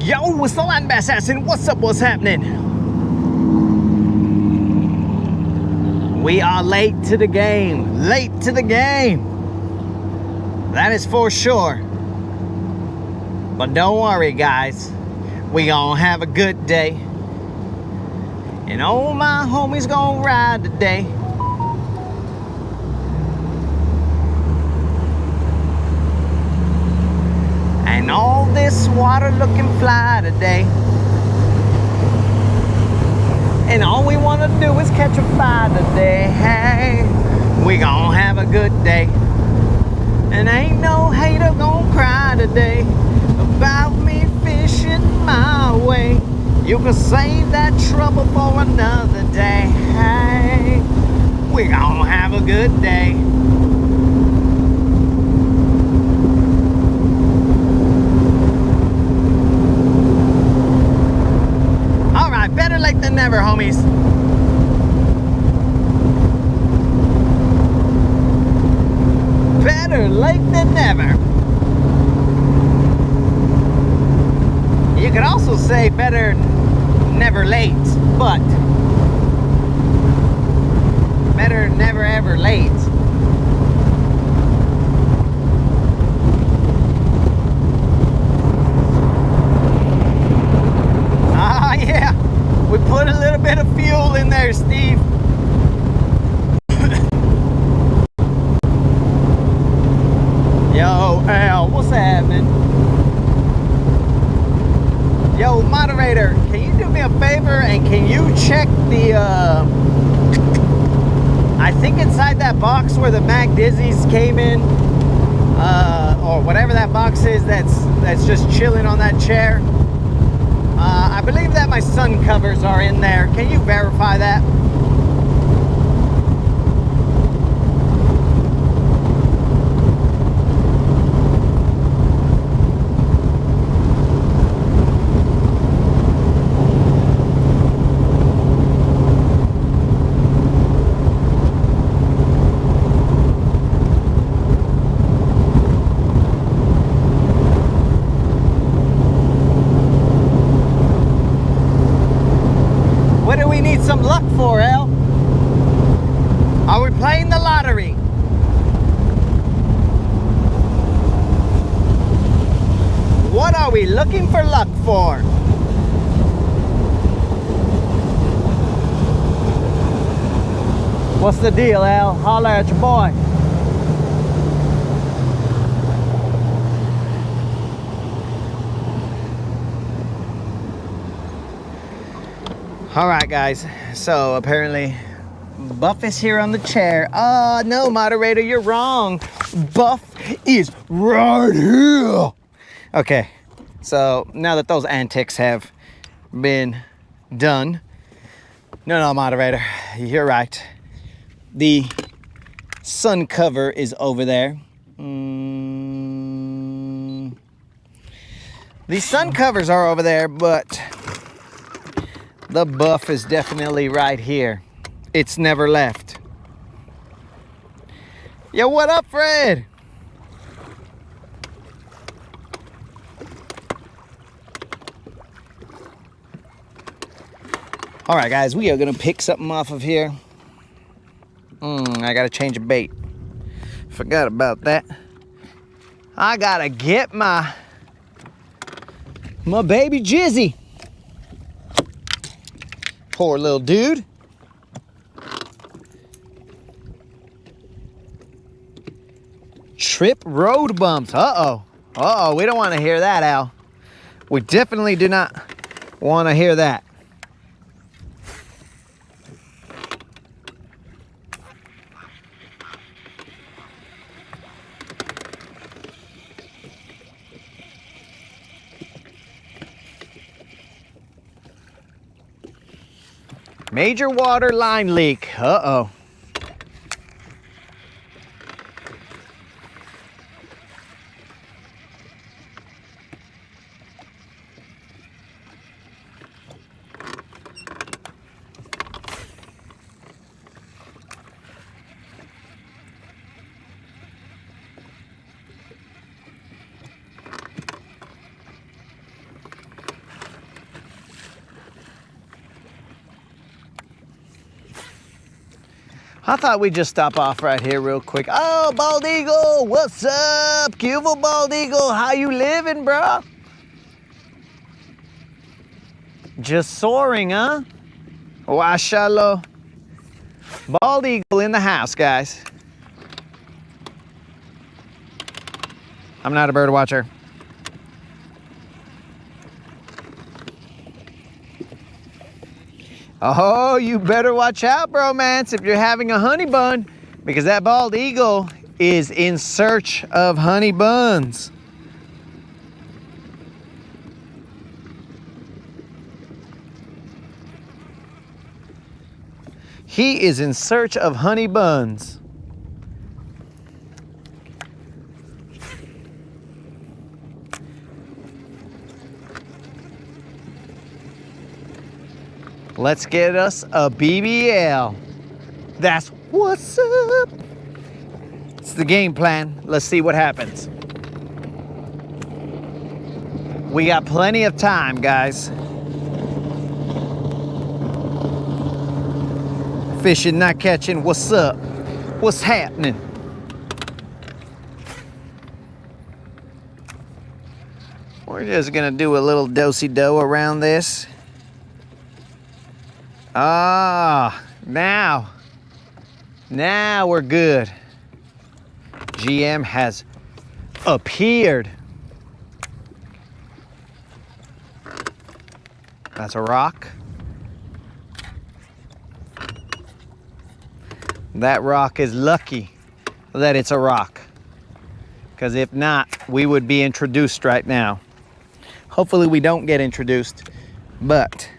Yo, what's the land assassin? What's up? What's happening? We are late to the game. Late to the game. That is for sure. But don't worry, guys. We gonna have a good day. And all my homies gonna ride today. And all this water looking fly today. And all we wanna do is catch a fly today. Hey, we gonna have a good day. And ain't no hater gonna cry today about me fishing my way. You can save that trouble for another day. Hey, we gonna have a good day. Alright, better late than never, homies. Better late than never. You could also say better never late, but better never ever late. Ah, yeah, we put a little bit of fuel in there, Steve. Yo, Al, what's happening? Yo, moderator, can you do me a favor and can you check the, I think inside that box where the Mac Dizzies came in, or whatever that box is that's just chilling on that chair. I believe that my sun covers are in there. Can you verify that? What do we need some luck for, Al? Are we playing the lottery? What are we looking for luck for? What's the deal, Al? Holler at your boy. All right, guys, so apparently Buff is here on the chair. No, moderator, you're wrong. Buff is right here. Okay, so now that those antics have been done, no, moderator, you're right. The sun cover is over there. The sun covers are over there, but the buff is definitely right here. It's never left. Yo, what up, Fred? All right, guys, we are gonna pick something off of here. I gotta change a bait. Forgot about that. I gotta get my baby Jizzy. Poor little dude. Trip road bumps. Uh-oh. Uh-oh, we don't want to hear that, Al. We definitely do not want to hear that. Major water line leak. Uh-oh. I thought we'd just stop off right here real quick. Oh, Bald Eagle, what's up? Cuval Bald Eagle, how you living, bro? Just soaring, huh? Washallow. Bald Eagle in the house, guys. I'm not a bird watcher. Oh, you better watch out, bromance, if you're having a honey bun, because that bald eagle is in search of honey buns. He is in search of honey buns. Let's get us a BBL. That's what's up. It's the game plan. Let's see what happens. We got plenty of time, guys. Fishing, not catching. What's up? What's happening? We're just gonna do a little do-si-do around this. Ah, now we're good. GM has appeared. That's a rock. That rock is lucky that it's a rock, because if not, we would be introduced right now. Hopefully we don't get introduced, but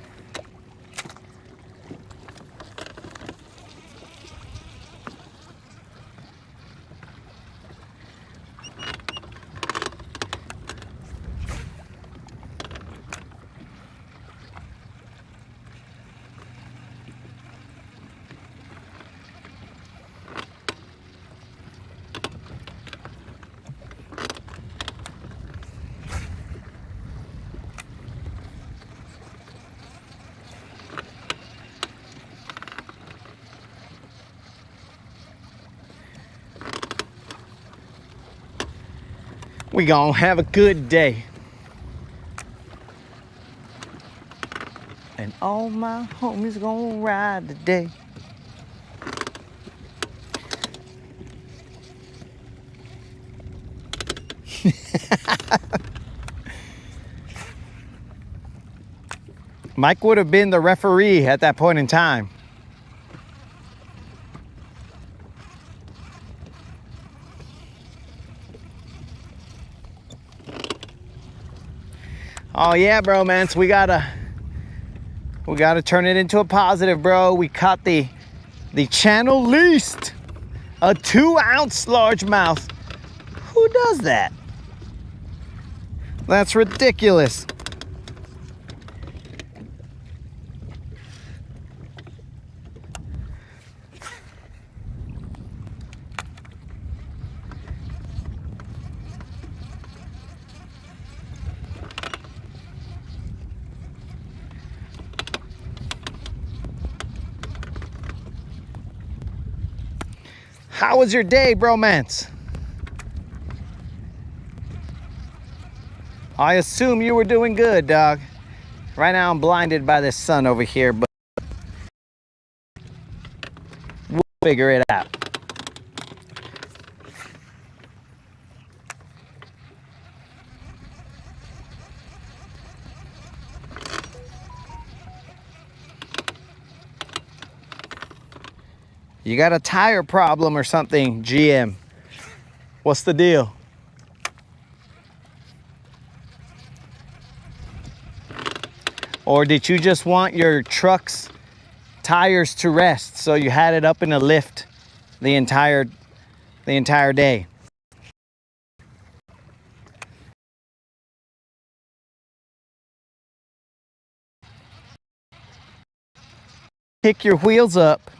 we gonna have a good day. And all my homies gonna ride today. Mike would have been the referee at that point in time. Oh yeah, bromance, we gotta turn it into a positive, bro. We caught the channel least, a 2-ounce largemouth. Who does that? That's ridiculous. How was your day, bromance? I assume you were doing good, dog. Right now I'm blinded by this sun over here, but we'll figure it out. You got a tire problem or something, GM. What's the deal? Or did you just want your truck's tires to rest, so you had it up in a lift the entire day? Pick your wheels up.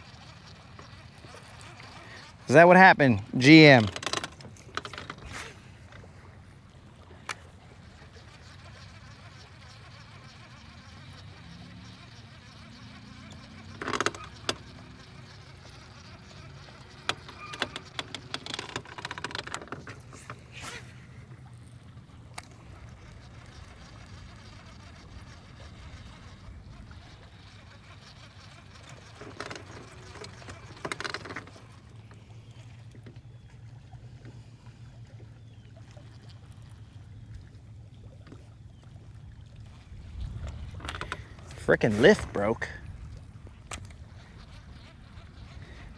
Is that what happened, GM? freaking lift broke.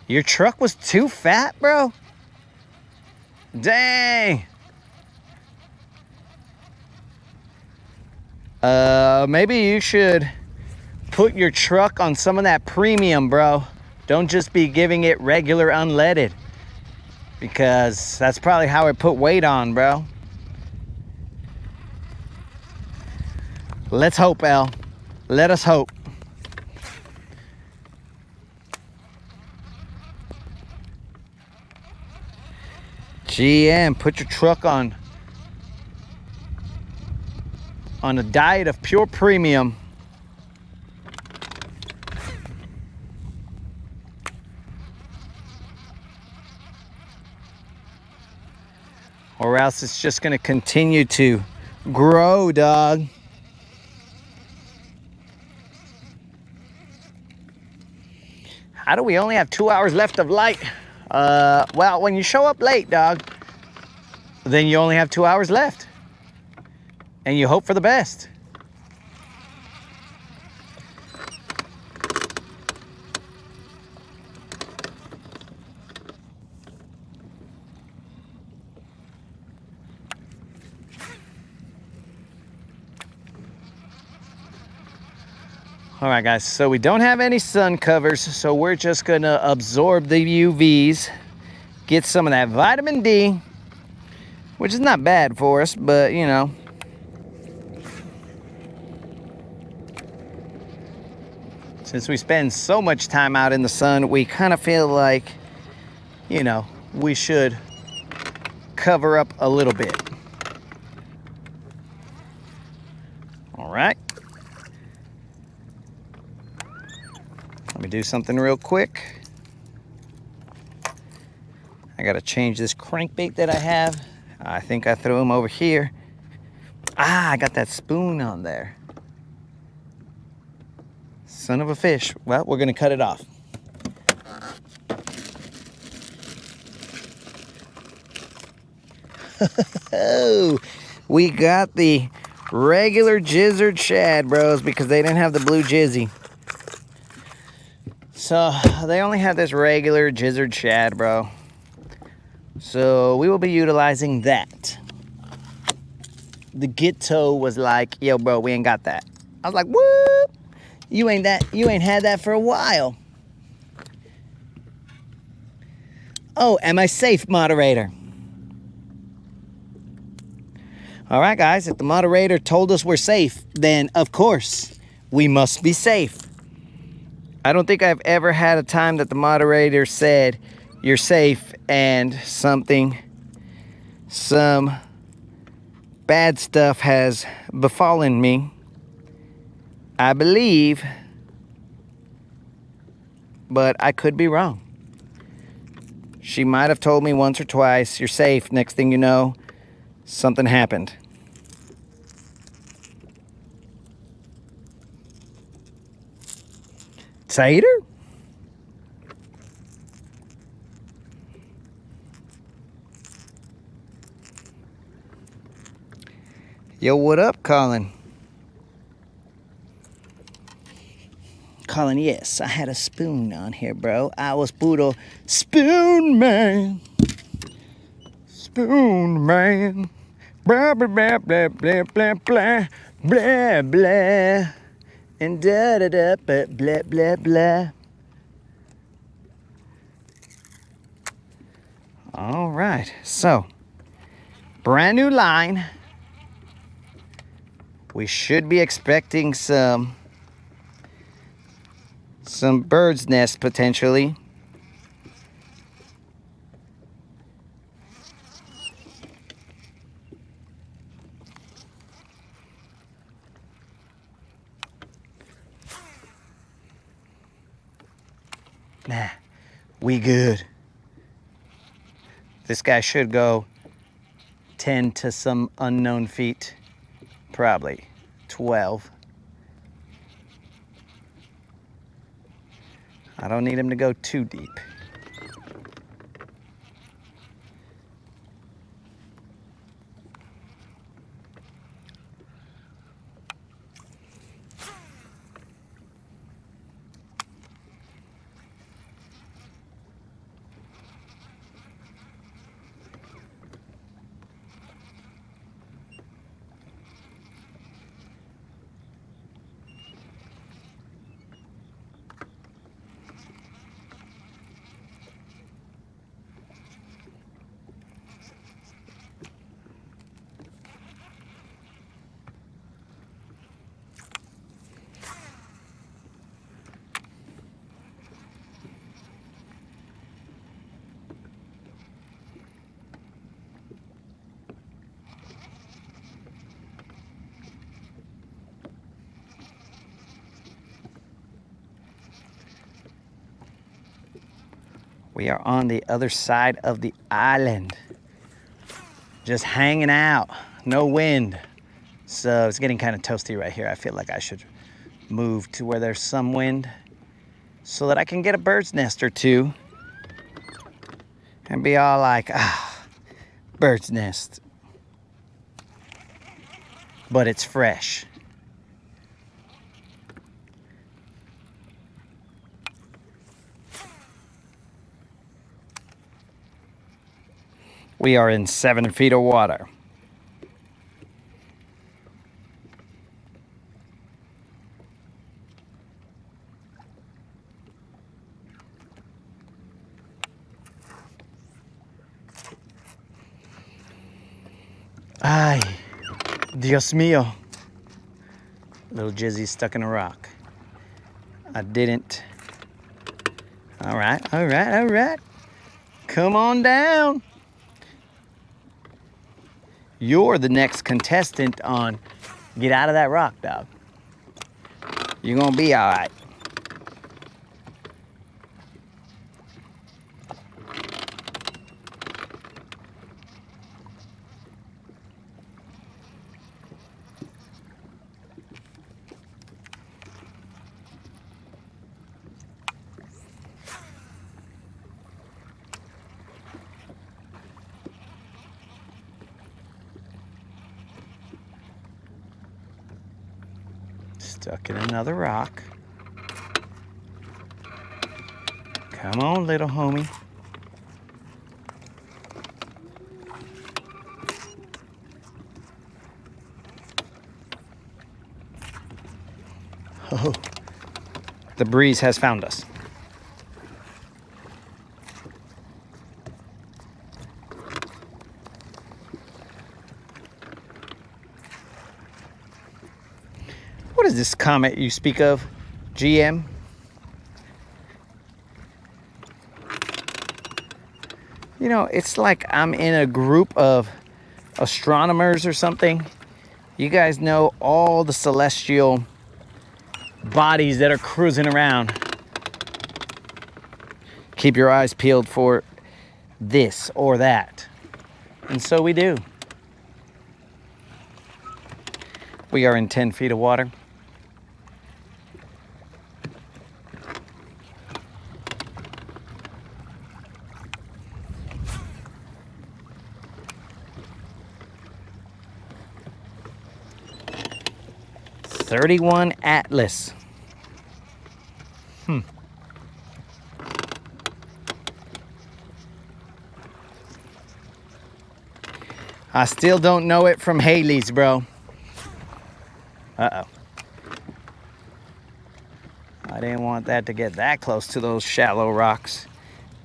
Your truck was too fat, bro? Dang. Maybe you should put your truck on some of that premium, bro. Don't just be giving it regular unleaded, because that's probably how it put weight on, bro. Let's hope, L. Let us hope. GM, put your truck on a diet of pure premium. Or else it's just gonna continue to grow, dog. How do we only have 2 hours left of light? Well, when you show up late, dog, then you only have 2 hours left. And you hope for the best. All right, guys, so we don't have any sun covers, so we're just gonna absorb the UVs, get some of that vitamin D, which is not bad for us, but you know. Since we spend so much time out in the sun, we kind of feel like, you know, we should cover up a little bit. All right. Let me do something real quick. I gotta change this crankbait that I have. I think I threw him over here. Ah, I got that spoon on there. Son of a fish. Well, we're gonna cut it off. Oh, we got the regular gizzard shad, bros, because they didn't have the blue jizzy. So they only had this regular gizzard shad, bro. So we will be utilizing that. The Gitto was like, yo, bro, we ain't got that. I was like, whoop, you ain't had that for a while. Oh, am I safe, moderator? All right, guys, if the moderator told us we're safe, then of course we must be safe. I don't think I've ever had a time that the moderator said you're safe and some bad stuff has befallen me. I believe, but I could be wrong. She might have told me once or twice, you're safe. Next thing you know, something happened. Tater? Yo, what up, Colin? Colin, yes, I had a spoon on here, bro. I was puro spoon man. Spoon man. Blah, blah, blah, blah, blah, blah, blah, blah, blah. And da da da, but blah, blah, blah. All right, so brand new line. We should be expecting some bird's nests potentially. Nah, we good. This guy should go 10 to some unknown feet. Probably 12. I don't need him to go too deep. We are on the other side of the island. Just hanging out, no wind. So it's getting kind of toasty right here. I feel like I should move to where there's some wind so that I can get a bird's nest or two and be all like, bird's nest. But it's fresh. We are in 7 feet of water. Ay, Dios mío. Little Jizzy stuck in a rock. I didn't. All right, all right, all right. Come on down. You're the next contestant on Get Out of That Rock, dog. You're gonna be all right. Stuck in another rock. Come on, little homie. Oh, the breeze has found us. What is this comet you speak of, GM? You know, it's like I'm in a group of astronomers or something. You guys know all the celestial bodies that are cruising around. Keep your eyes peeled for this or that. And so we do. We are in 10 feet of water. '31 Atlas. I still don't know it from Haley's, bro. Uh-oh. I didn't want that to get that close to those shallow rocks,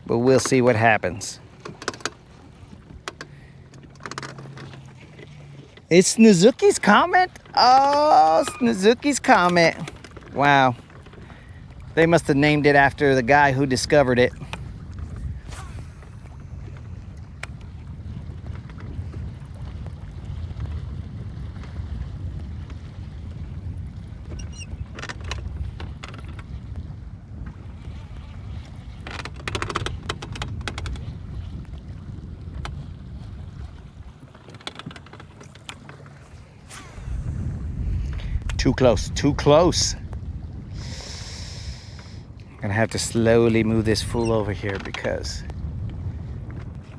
but we'll see what happens. It's Snizuki's Comet? Oh, Snizuki's Comet. Wow. They must have named it after the guy who discovered it. Too close, too close. I'm gonna have to slowly move this fool over here because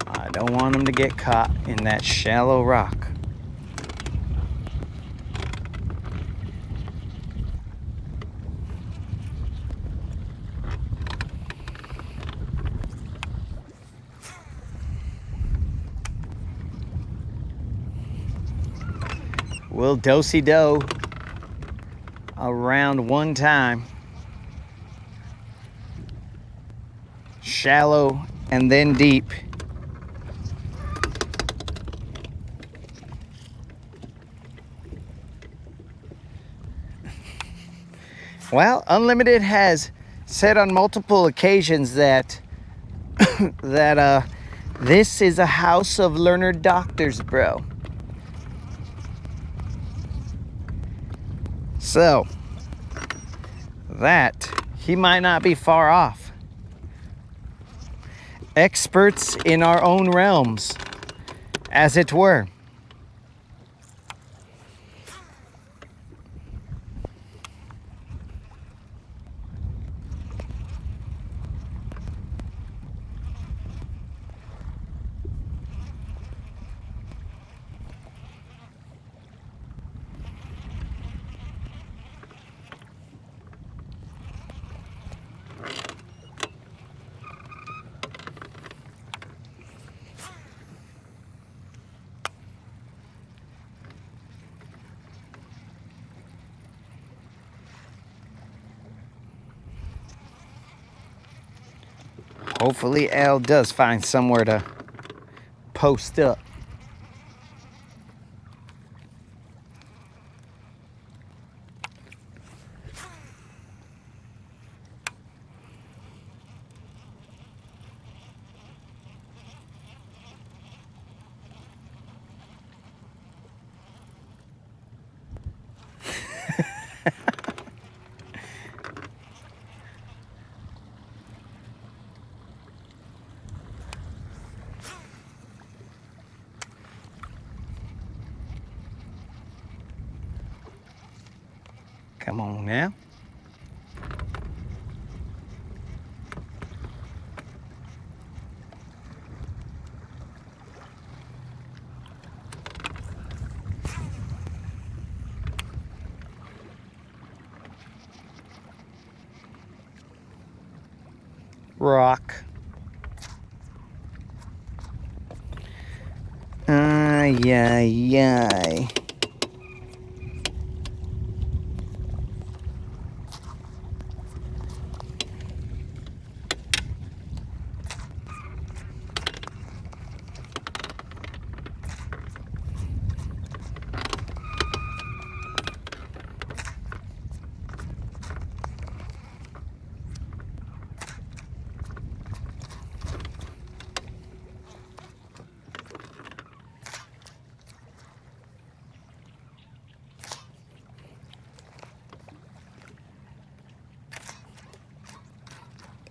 I don't want him to get caught in that shallow rock. We'll do-si-do around one time. Shallow and then deep. Well, Unlimited has said on multiple occasions that this is a house of learned doctors, bro. So that he might not be far off. experts in our own realms, as it were. Hopefully Al does find somewhere to post up. Come on now. Rock. Ay, ay, ay.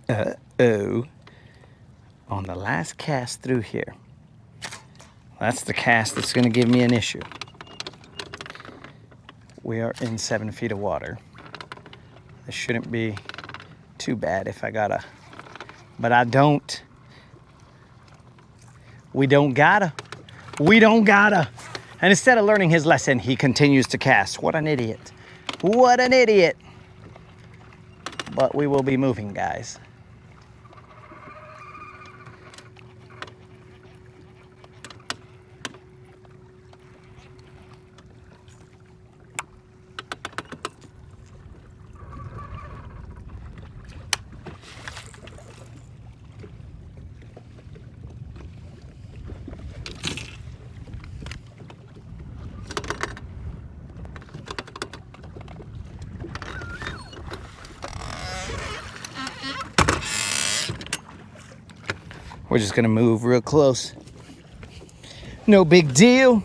Uh-oh. On the last cast through here. That's the cast that's going to give me an issue. We are in 7 feet of water. This shouldn't be too bad if I gotta. But I don't. We don't gotta. We don't gotta. And instead of learning his lesson, he continues to cast. What an idiot. What an idiot. But we will be moving, guys. We're just gonna move real close. No big deal.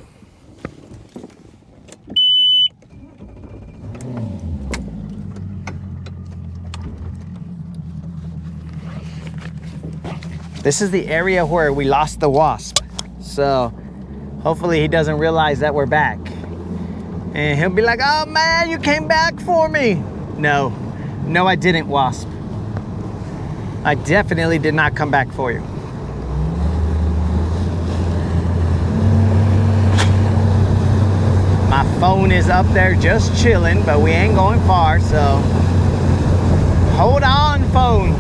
This is the area where we lost the wasp. So hopefully he doesn't realize that we're back. And he'll be like, oh man, you came back for me. No, I didn't, wasp. I definitely did not come back for you. My phone is up there just chilling, but we ain't going far, so hold on, phone.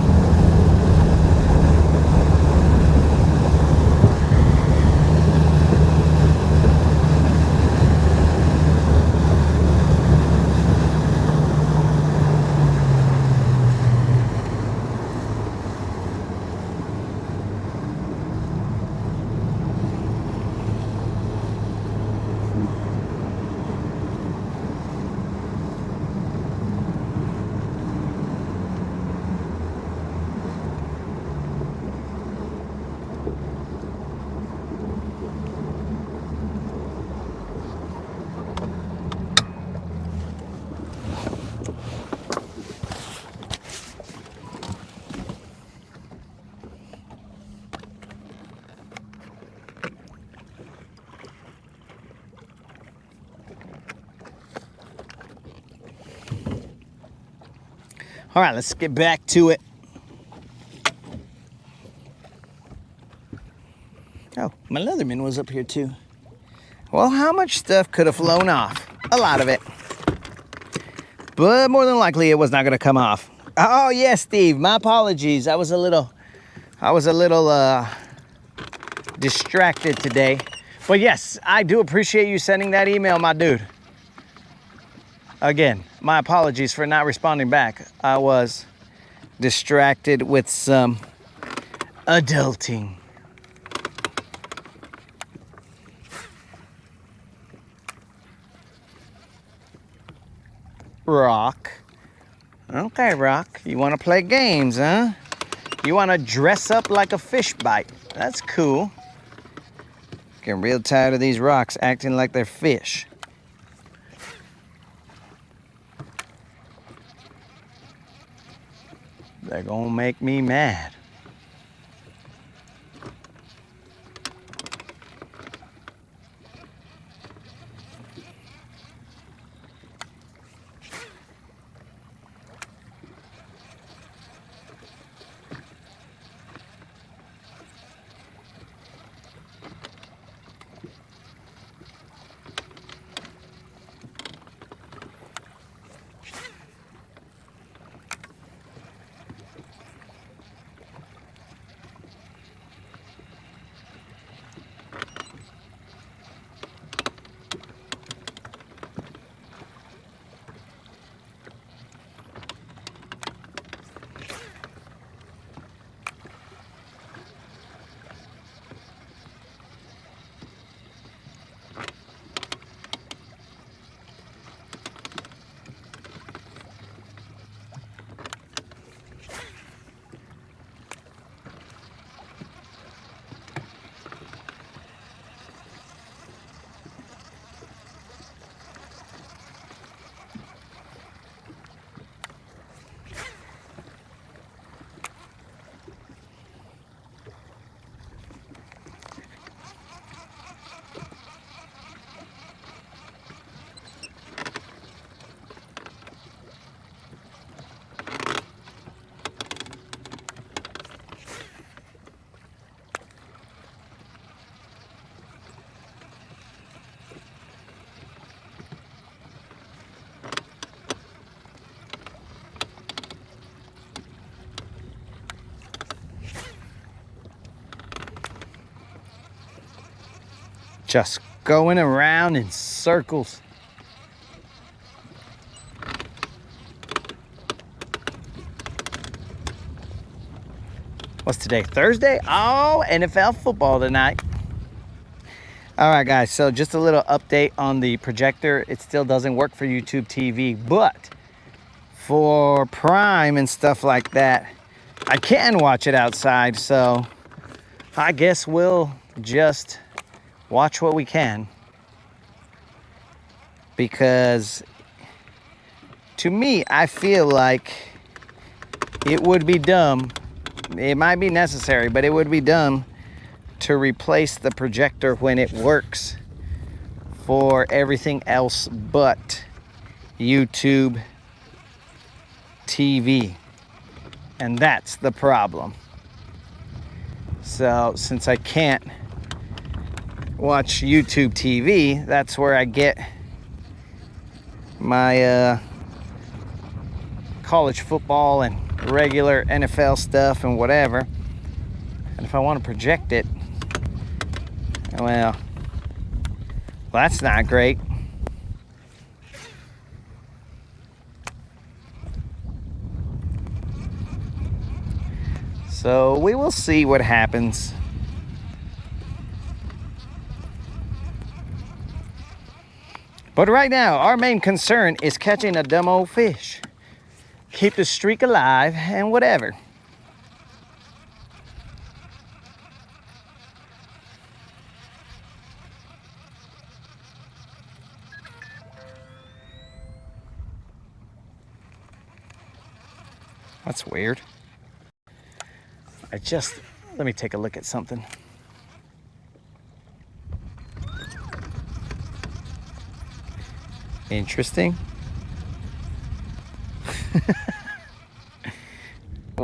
All right, let's get back to it. Oh, my Leatherman was up here too. Well, how much stuff could have flown off? A lot of it. But more than likely it was not gonna come off. Oh yes, Steve, my apologies. I was a little distracted today. But yes, I do appreciate you sending that email, my dude. Again, my apologies for not responding back. I was distracted with some adulting. Rock. Okay, Rock. You want to play games, huh? You want to dress up like a fish bite. That's cool. Getting real tired of these rocks acting like they're fish. They're gonna make me mad. Just going around in circles. What's today? Thursday? Oh, NFL football tonight. All right, guys, so just a little update on the projector. It still doesn't work for YouTube TV, but for Prime and stuff like that, I can watch it outside, so I guess we'll just watch what we can, because to me, I feel like it would be dumb. It might be necessary, but it would be dumb to replace the projector when it works for everything else but YouTube TV. And that's the problem. So since I can't watch YouTube TV, that's where I get my college football and regular NFL stuff and whatever. And if I want to project it, well, that's not great. So we will see what happens. But right now, our main concern is catching a dumb old fish. Keep the streak alive and whatever. That's weird. Let me take a look at something. Interesting.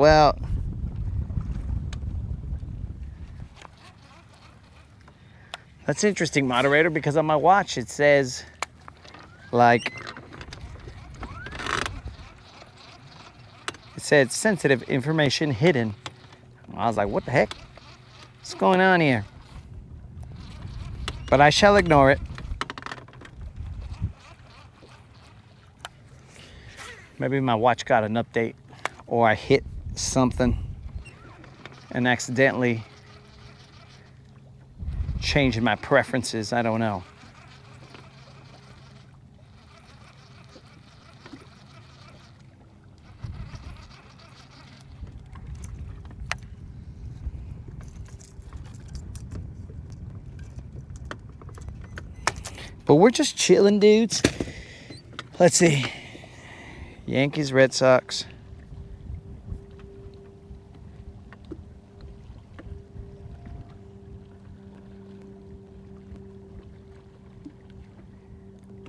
Well, that's interesting, moderator, because on my watch it says, like, it said sensitive information hidden. I was like, what the heck? What's going on here? But I shall ignore it. Maybe my watch got an update, or I hit something and accidentally changed my preferences. I don't know. But we're just chilling, dudes. Let's see. Yankees, Red Sox.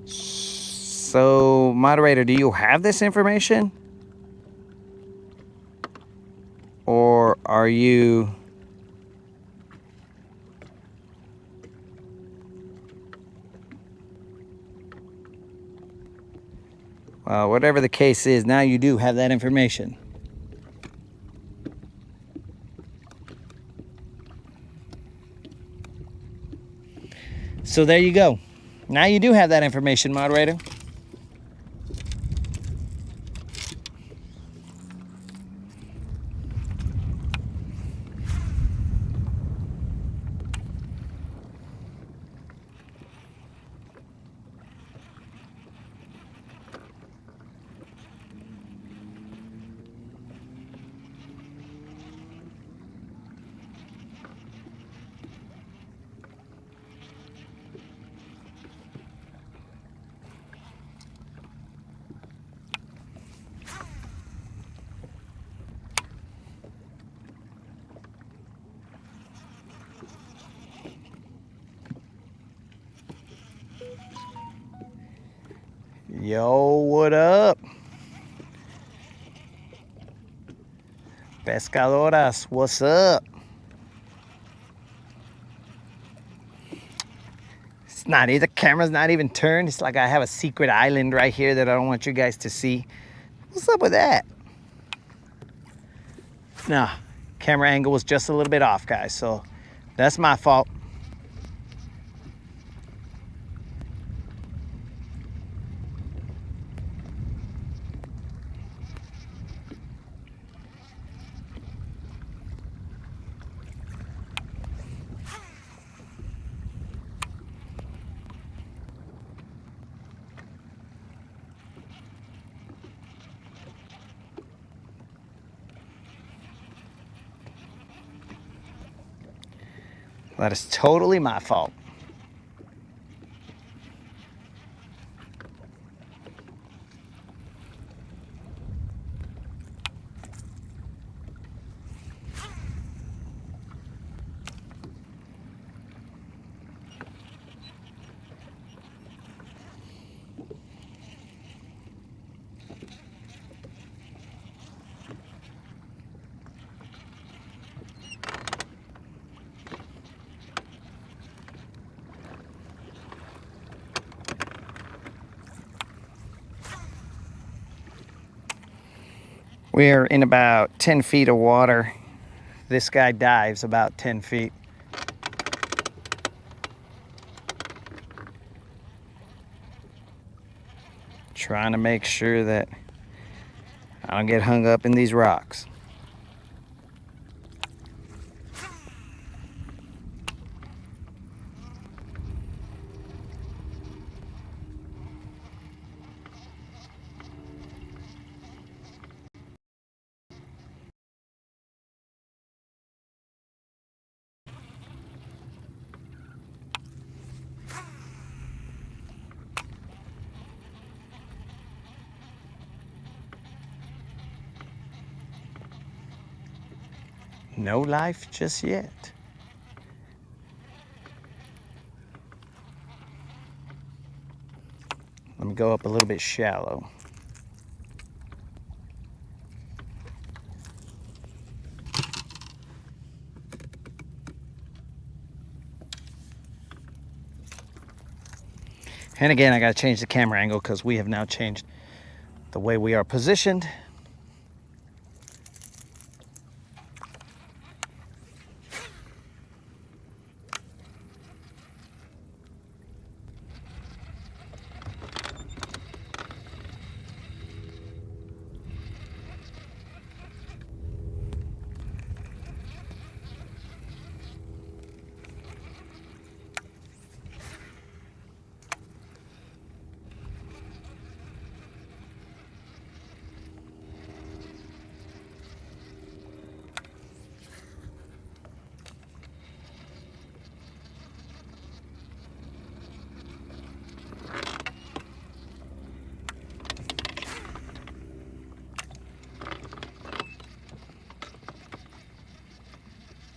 So, moderator, do you have this information? Or are you... Well, whatever the case is, now you do have that information. So there you go. Now you do have that information, moderator. Yo, what up? Pescadoras, what's up? It's not, the camera's not even turned. It's like I have a secret island right here that I don't want you guys to see. What's up with that? Nah, camera angle was just a little bit off, guys, so that's my fault. That is totally my fault. We're in about 10 feet of water. This guy dives about 10 feet. Trying to make sure that I don't get hung up in these rocks. No life just yet. Let me go up a little bit shallow. And again, I got to change the camera angle because we have now changed the way we are positioned.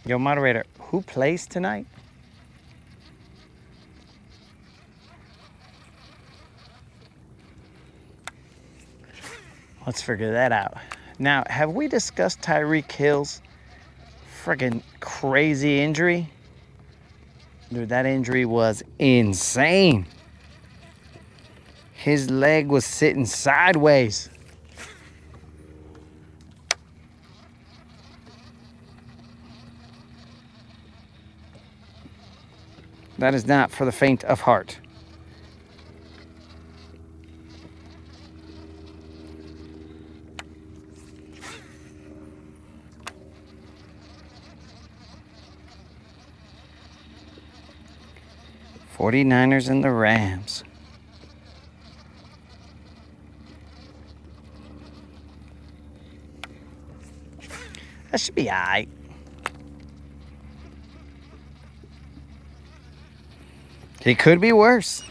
Yo, moderator, who plays tonight? Let's figure that out. Now, have we discussed Tyreek Hill's friggin' crazy injury? Dude, that injury was insane. His leg was sitting sideways. That is not for the faint of heart. '49ers and the Rams. That should be all right. It could be worse.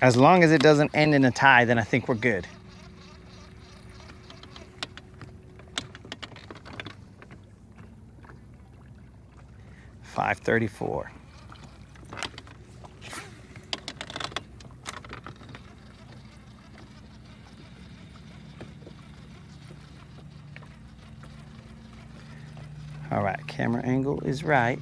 As long as it doesn't end in a tie, then I think we're good. .534. All right, camera angle is right.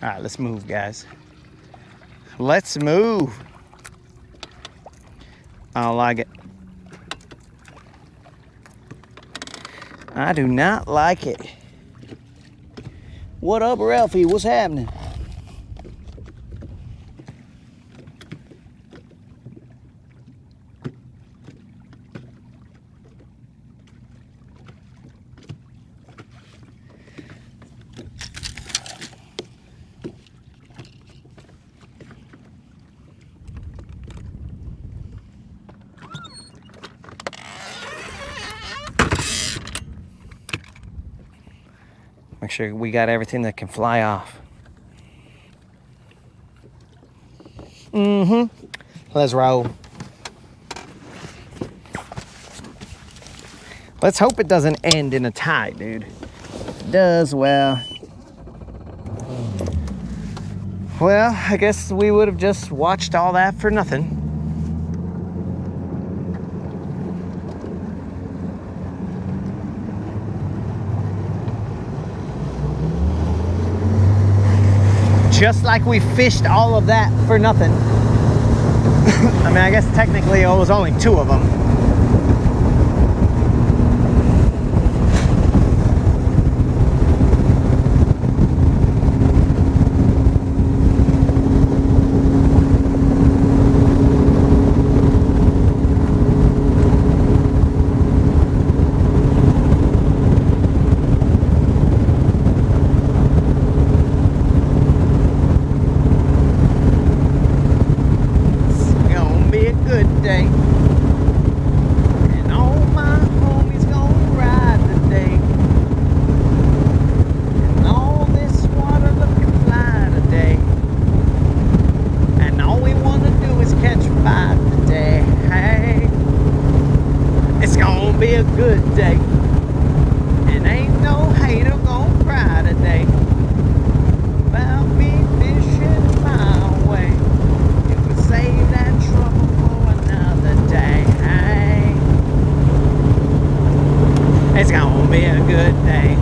All right, let's move, guys. Let's move. I don't like it. I do not like it. What up, Ralphie? What's happening? Make sure we got everything that can fly off. Let's roll. Let's hope it doesn't end in a tie, dude. If it does, well, I guess we would have just watched all that for nothing. Just like we fished all of that for nothing. I mean, I guess technically it was only 2 of them. Catch 5 today. be a good day. And ain't no hater gonna cry today about me fishing my way. You can save that trouble for another day. It's gonna be a good day.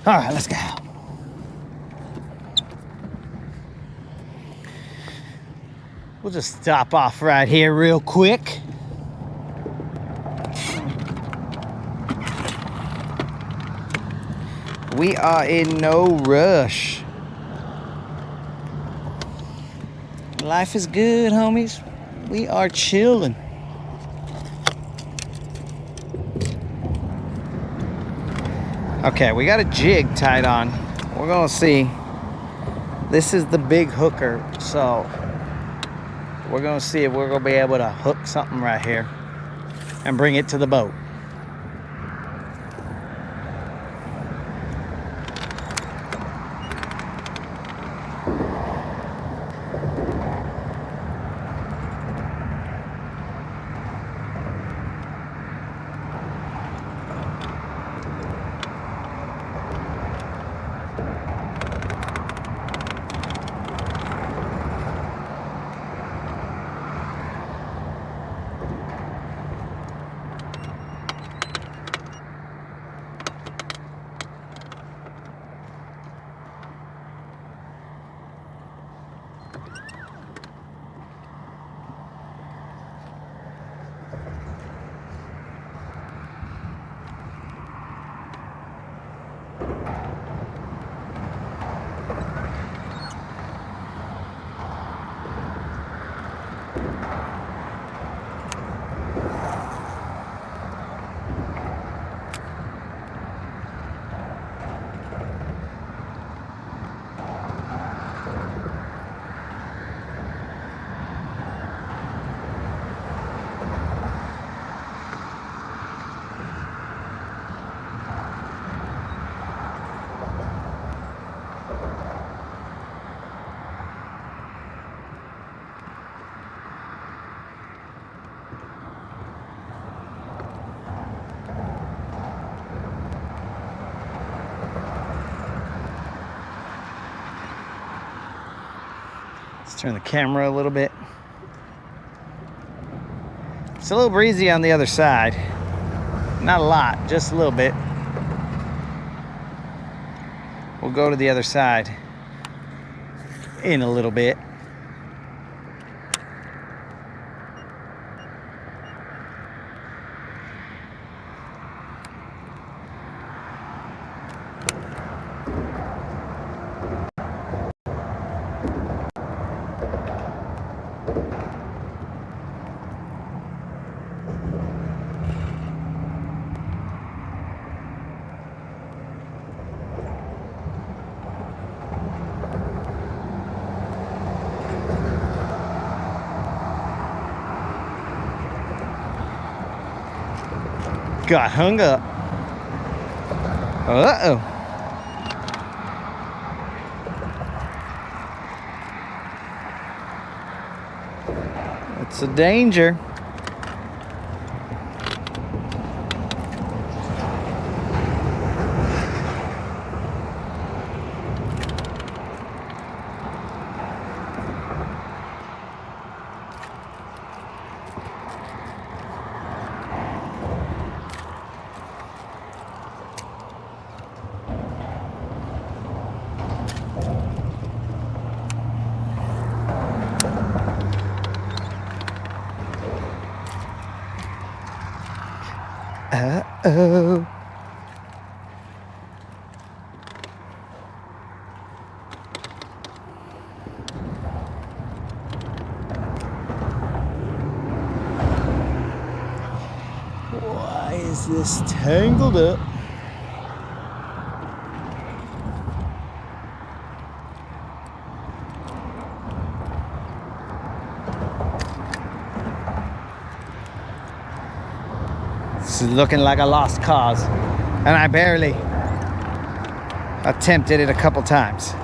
All right, let's go. We'll just stop off right here real quick. We are in no rush. Life is good, homies. We are chilling. Okay, we got a jig tied on. We're gonna see. This is the big hooker, so we're gonna see if we're gonna be able to hook something right here and bring it to the boat. Let's turn the camera a little bit. It's a little breezy on the other side. Not a lot, just a little bit. We'll go to the other side in a little bit. Got hung up. Uh-oh. It's a danger. Uh-oh. Why is this tangled up? This is looking like a lost cause, and I barely attempted it a couple times.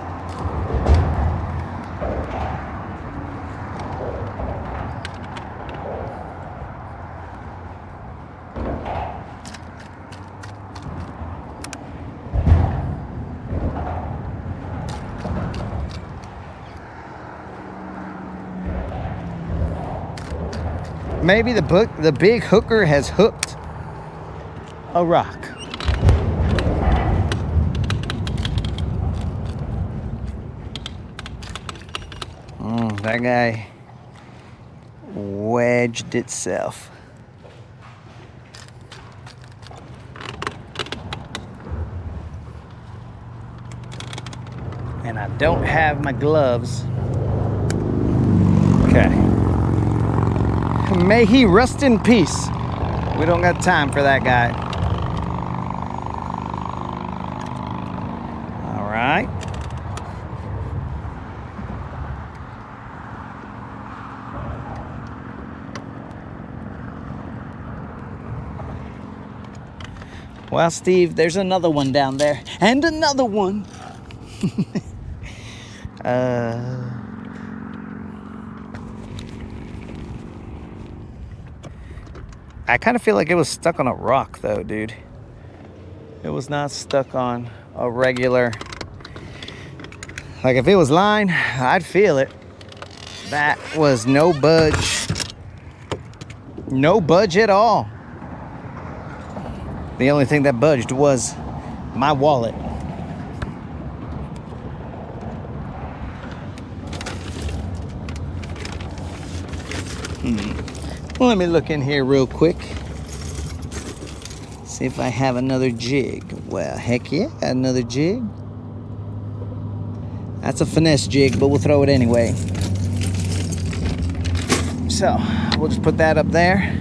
Maybe the big hooker has hooked a rock. That guy wedged itself. And I don't have my gloves. Okay. May he rest in peace. We don't got time for that guy. All right. Well, Steve, there's another one down there. And another one. I kind of feel like it was stuck on a rock, though, dude. It was not stuck on a regular... Like, if it was line, I'd feel it. That was no budge. No budge at all. The only thing that budged was my wallet. Well, let me look in here real quick. See if I have another jig. Well, heck yeah, got another jig. That's a finesse jig, but we'll throw it anyway. So, we'll just put that up there.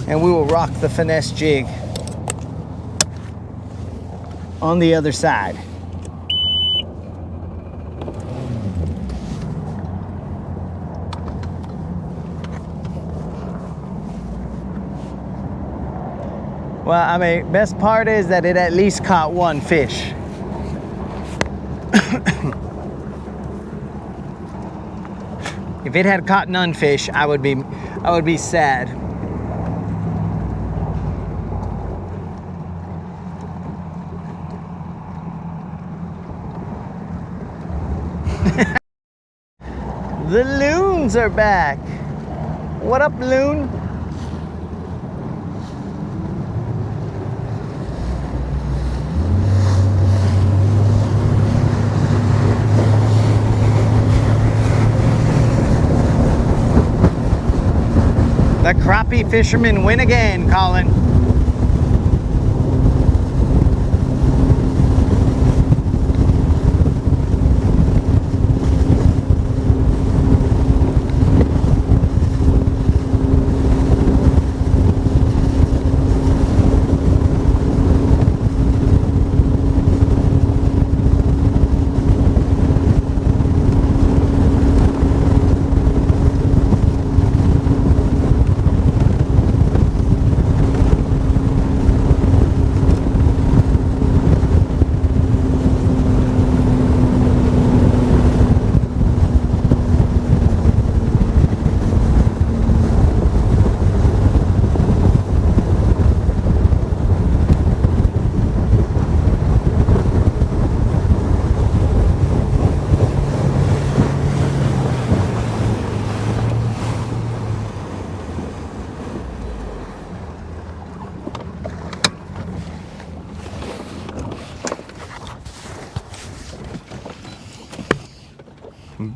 And we will rock the finesse jig on the other side. Well, I mean, best part is that it at least caught one fish. If it had caught none fish, I would be sad. The loons are back. What up, loon? The crappie fishermen win again, Colin.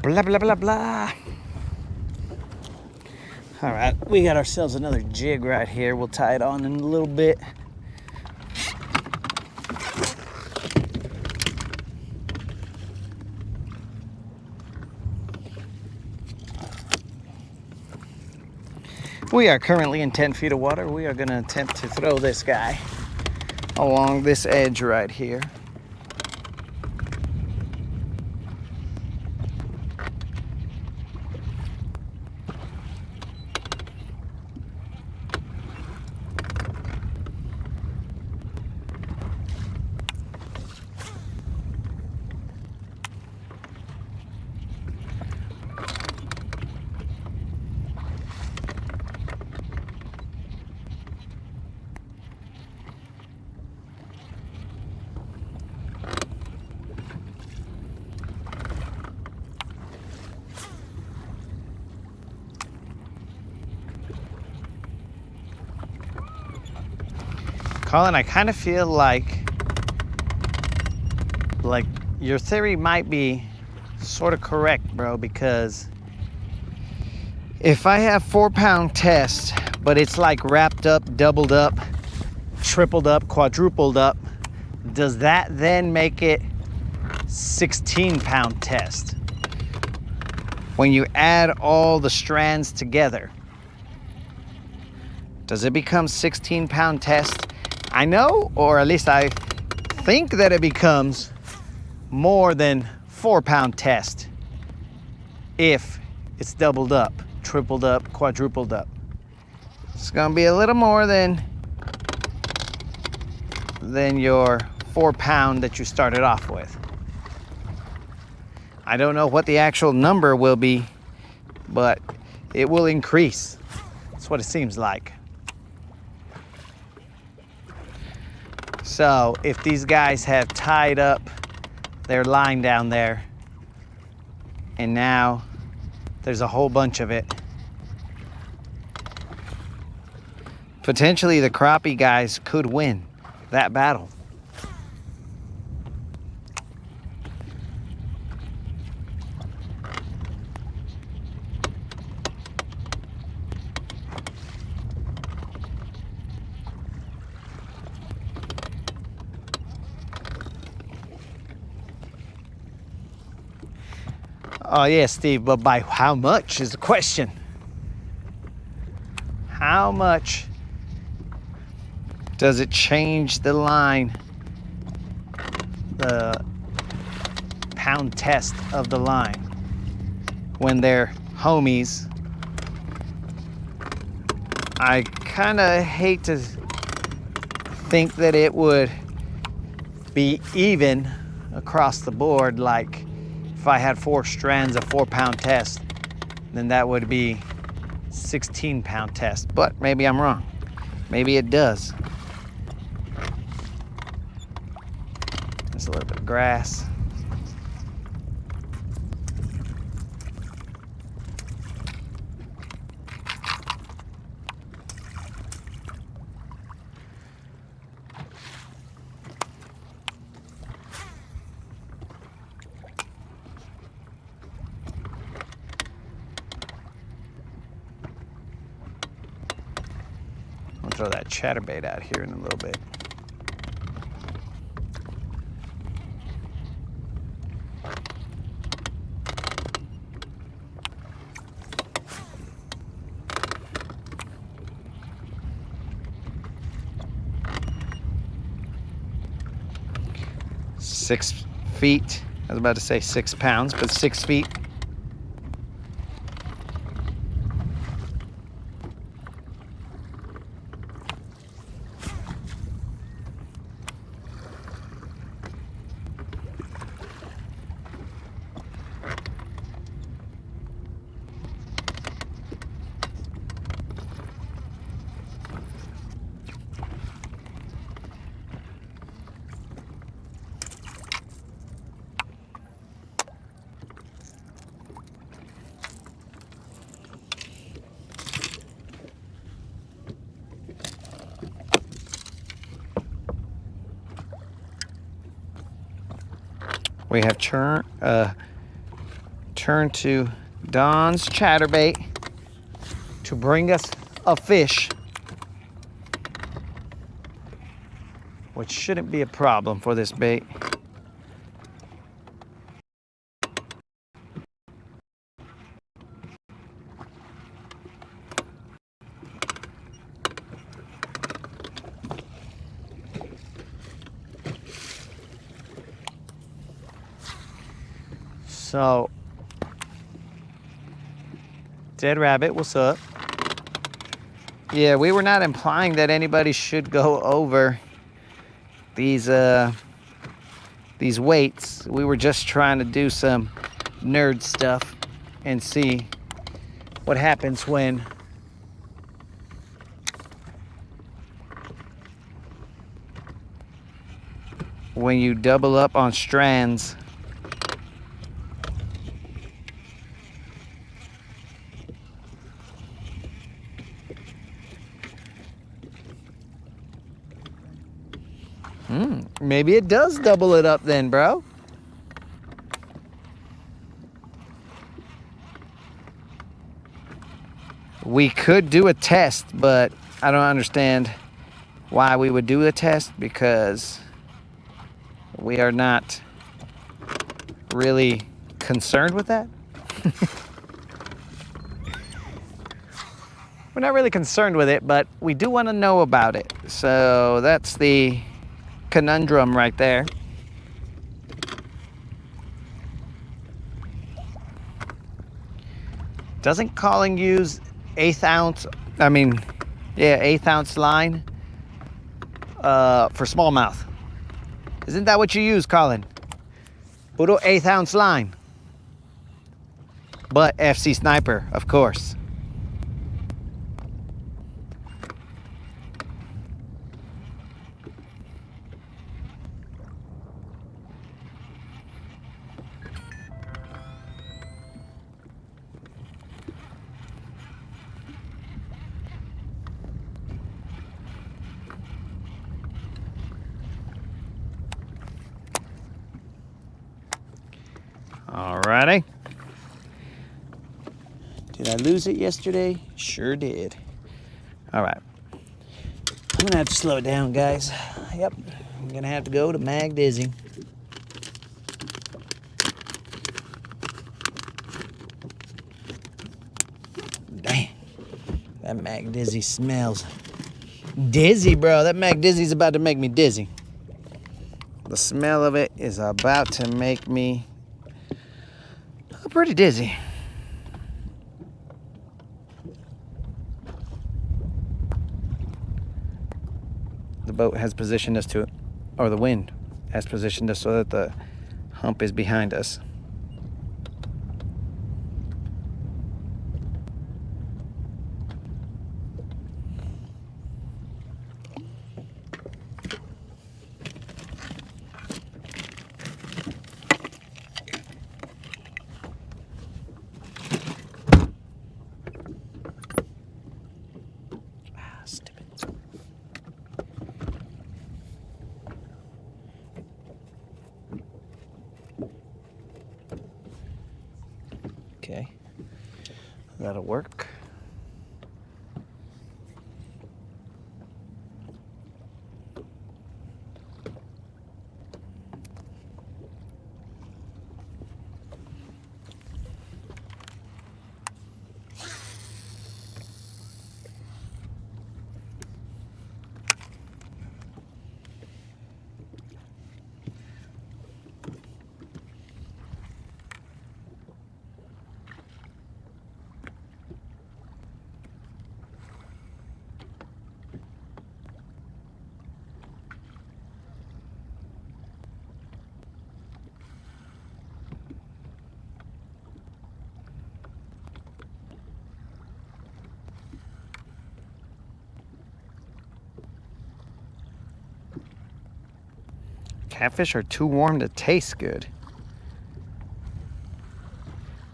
Blah, blah, blah, blah. All right, we got ourselves another jig right here. We'll tie it on in a little bit. We are currently in 10 feet of water. We are gonna attempt to throw this guy along this edge right here. Colin, I kind of feel like your theory might be sort of correct, bro, because if I have 4-pound test, but it's like wrapped up, doubled up, tripled up, quadrupled up, does that then make it 16-pound test? When you add all the strands together, does it become 16-pound test? I know, or at least I think that it becomes more than 4-pound test if it's doubled up, tripled up, quadrupled up. It's gonna be a little more than your 4-pound that you started off with. I don't know what the actual number will be, but it will increase. That's what it seems like. So if these guys have tied up their line down there and now there's a whole bunch of it, potentially the crappie guys could win that battle. Oh yeah, Steve, but by how much is the question? How much does it change the line, the pound test of the line, when they're homies? I kind of hate to think that it would be even across the board, like if I had 4 strands of 4-pound test, then that would be 16-pound test. But maybe I'm wrong. Maybe it does. There's a little bit of grass. I'll throw that chatterbait out here in a little bit. Six feet. I was about to say 6 pounds, but 6 feet. We have turn to Don's chatterbait to bring us a fish, which shouldn't be a problem for this bait. So, Dead Rabbit, what's up? Yeah, we were not implying that anybody should go over these weights. We were just trying to do some nerd stuff and see what happens when you double up on strands. Maybe it does double it up then, bro. We could do a test, but I don't understand why we would do a test, because we are not really concerned with that. We're not really concerned with it, but we do want to know about it. So that's the conundrum right there. Doesn't Colin use eighth ounce line for smallmouth? Isn't that what you use, Colin? Puro 1/8 ounce line. But FC Sniper, of course. Alrighty. Did I lose it yesterday? Sure did. Alright. I'm gonna have to slow it down, guys. Yep. I'm gonna have to go to Mag Dizzy. Dang. That Mag Dizzy smells dizzy, bro. That Mag Dizzy's about to make me dizzy. The smell of it is about to make me pretty dizzy. The boat has positioned us to, or the wind has positioned us so that the hump is behind us. Okay, that'll work. Catfish are too warm to taste good.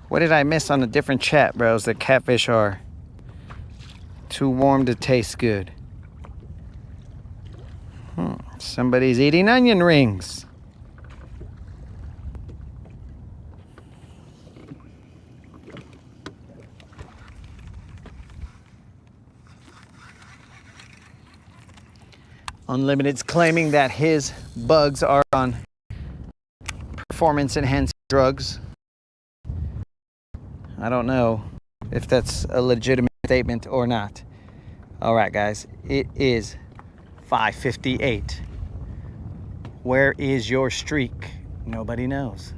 What did I miss on a different chat, bros? That catfish are too warm to taste good. Somebody's eating onion rings. Unlimited's claiming that his bugs are on performance enhancing drugs. I don't know if that's a legitimate statement or not. All right, guys, it is 5:58. Where is your streak? Nobody knows.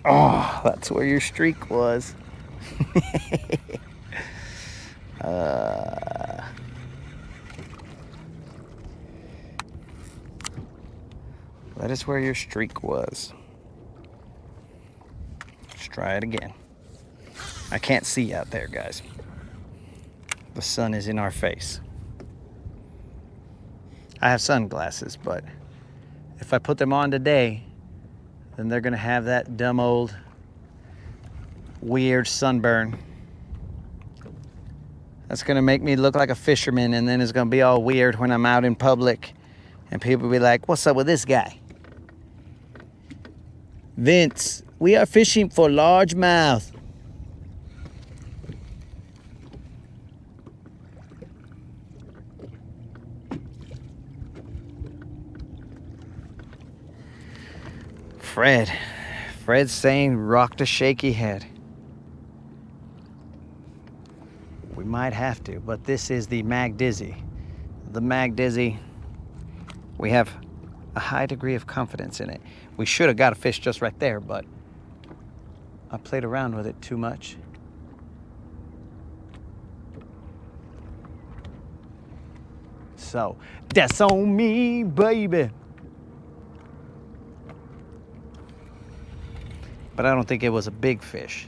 Oh, that's where your streak was. That is where your streak was. Let's try it again. I can't see out there, guys. The sun is in our face. I have sunglasses, but if I put them on today, then they're gonna have that dumb old weird sunburn. That's gonna make me look like a fisherman, and then it's gonna be all weird when I'm out in public and people will be like, what's up with this guy? Vince, we are fishing for largemouth. Fred's saying rock the shaky head. We might have to, but this is the Mag Dizzy. The Mag Dizzy, we have a high degree of confidence in it. We should have got a fish just right there, but I played around with it too much. So, that's on me, baby. But I don't think it was a big fish.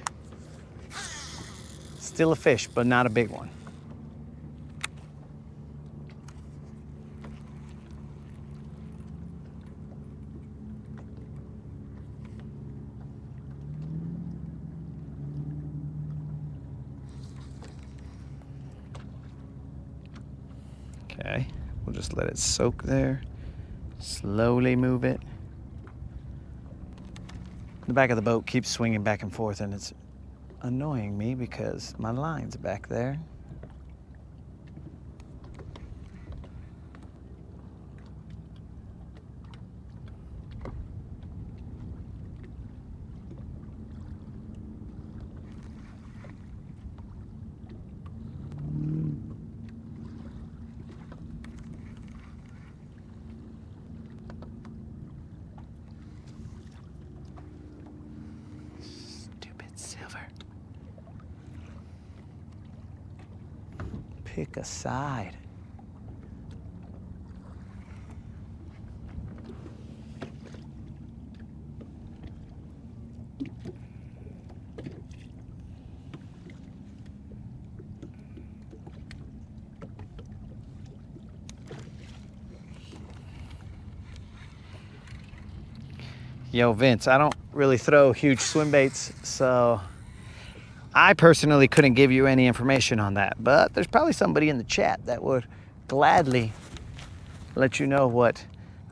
Still a fish, but not a big one. Okay, we'll just let it soak there. Slowly move it. The back of the boat keeps swinging back and forth, and it's annoying me because my line's back there. Pick a side. Yo, Vince, I don't really throw huge swim baits, so I personally couldn't give you any information on that, but there's probably somebody in the chat that would gladly let you know what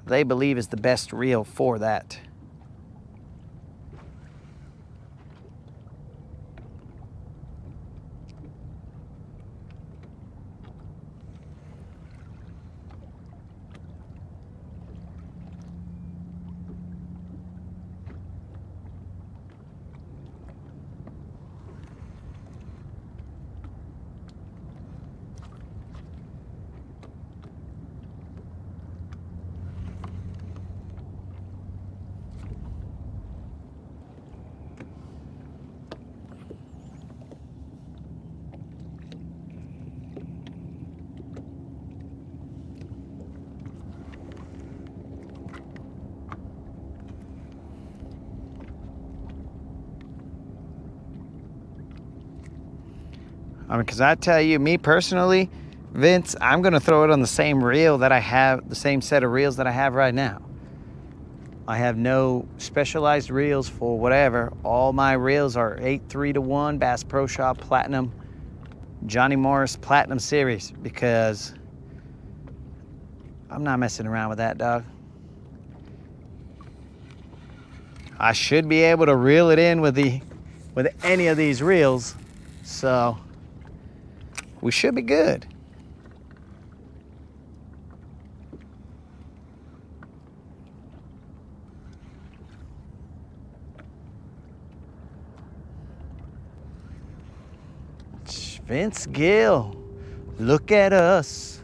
they believe is the best reel for that. I mean, because I tell you, me personally, Vince, I'm going to throw it on the same reel that I have, the same set of reels that I have right now. I have no specialized reels for whatever. All my reels are 8-3-1 Bass Pro Shop Platinum, Johnny Morris Platinum Series, because I'm not messing around with that, dog. I should be able to reel it in with any of these reels, so we should be good. Vince Gill, look at us.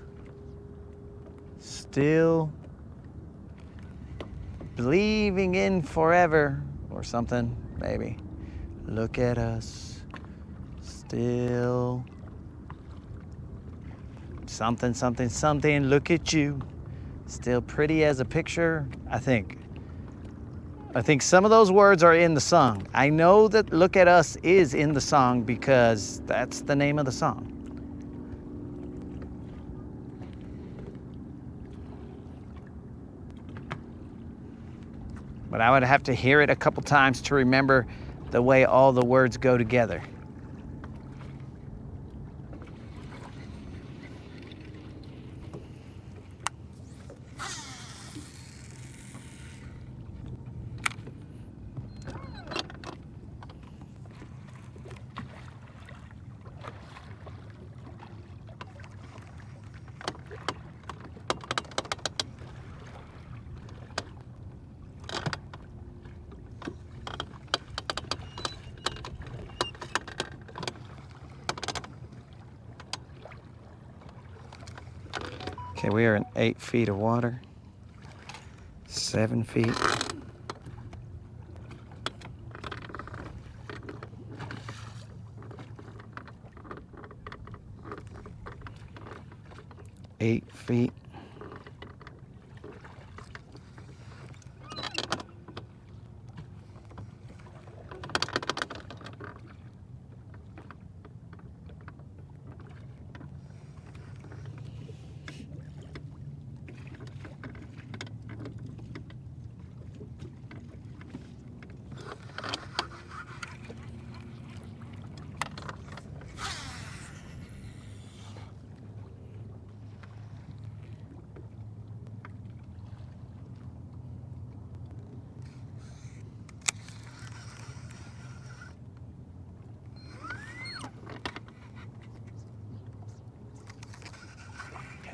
Still believing in forever or something, maybe. Look at us. Still something, something, something. Look at you. Still pretty as a picture, I think. I think some of those words are in the song. I know that Look at Us is in the song because that's the name of the song. But I would have to hear it a couple times to remember the way all the words go together. Okay, we are in 8 feet of water, 7 feet. Eight feet.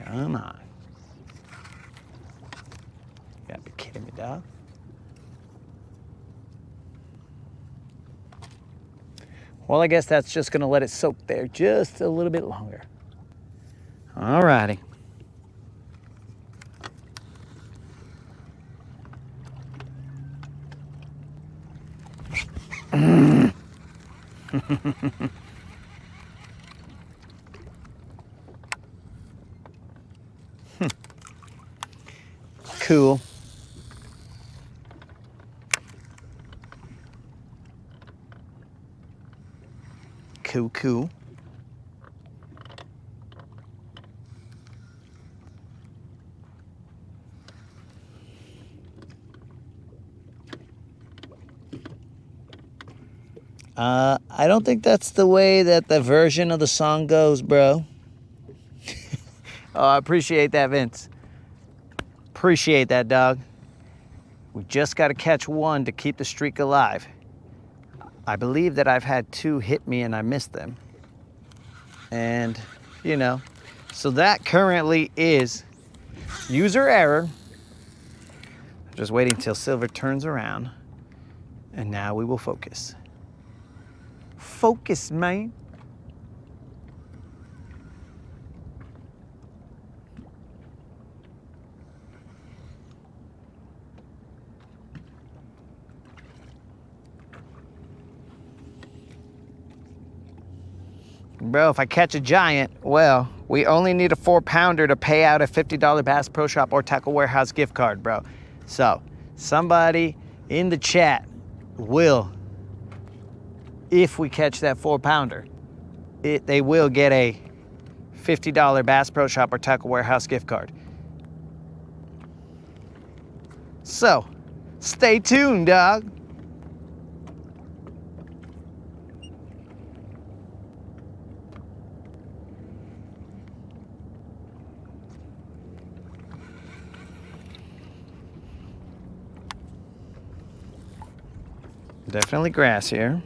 Come on. You gotta be kidding me, dog. Well, I guess that's just gonna let it soak there just a little bit longer. All righty. Cool. Cool. I don't think that's the way that the version of the song goes, bro. Oh, I appreciate that, Vince. Appreciate that, dog. We just got to catch one to keep the streak alive. I believe that I've had 2 hit me and I missed them. And, you know, so that currently is user error. Just waiting till Silver turns around. And now we will focus. Focus, man. Bro, if I catch a giant, well, we only need a 4-pounder to pay out a $50 Bass Pro Shop or Tackle Warehouse gift card, bro. So, somebody in the chat will, if we catch that 4-pounder, they will get a $50 Bass Pro Shop or Tackle Warehouse gift card. So, stay tuned, dog. Definitely grass here.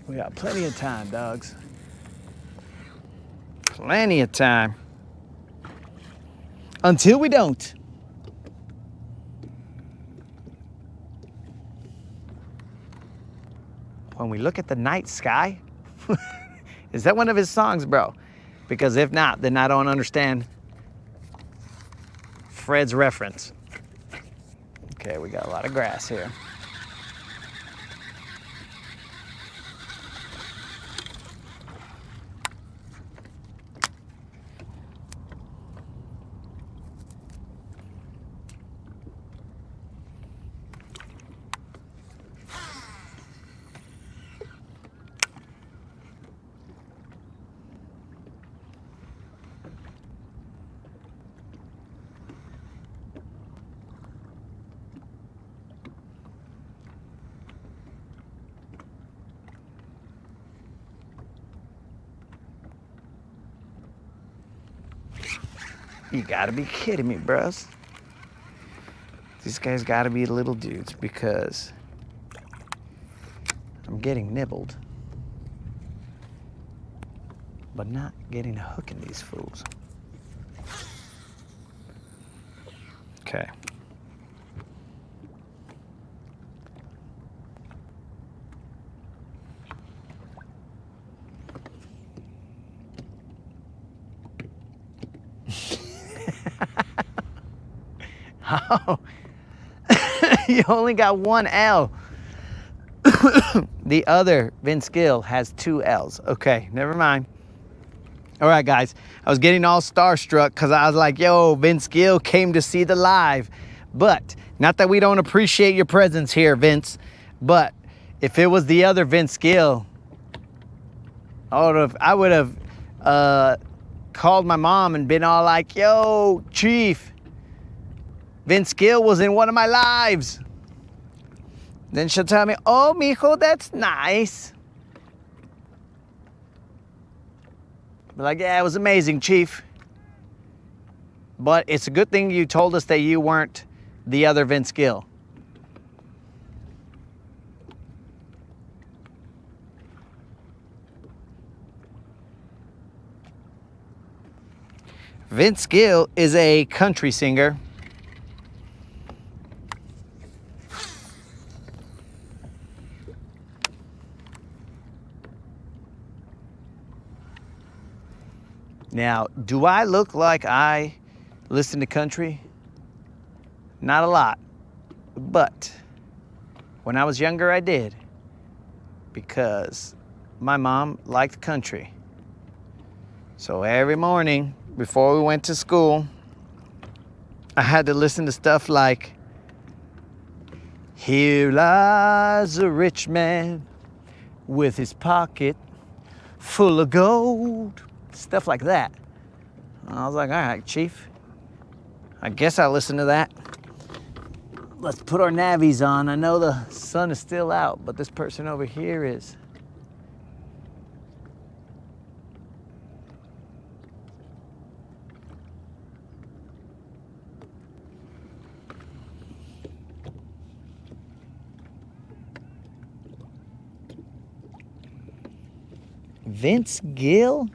We got plenty of time, dogs. Plenty of time. Until we don't. when we look at the night sky? Is that one of his songs, bro? Because if not, then I don't understand Fred's reference. Okay, we got a lot of grass here. You gotta be kidding me, bros. These guys gotta be little dudes because I'm getting nibbled, but not getting a hook in these fools. Okay. Oh, you only got one L. The other Vince Gill has 2 L's. Okay, never mind. All right, guys. I was getting all starstruck because I was like, yo, Vince Gill came to see the live. But not that we don't appreciate your presence here, Vince. But if it was the other Vince Gill, I would have called my mom and been all like, yo, Chief, Vince Gill was in one of my lives. Then she'll tell me, oh, mijo, that's nice. Be like, yeah, it was amazing, Chief. But it's a good thing you told us that you weren't the other Vince Gill. Vince Gill is a country singer. Now, do I look like I listen to country? Not a lot, but when I was younger, I did, because my mom liked country. So every morning before we went to school, I had to listen to stuff like, here lies a rich man with his pocket full of gold. Stuff like that. I was like, all right, Chief, I guess I'll listen to that. Let's put our navies on. I know the sun is still out, but this person over here is. Vince Gill?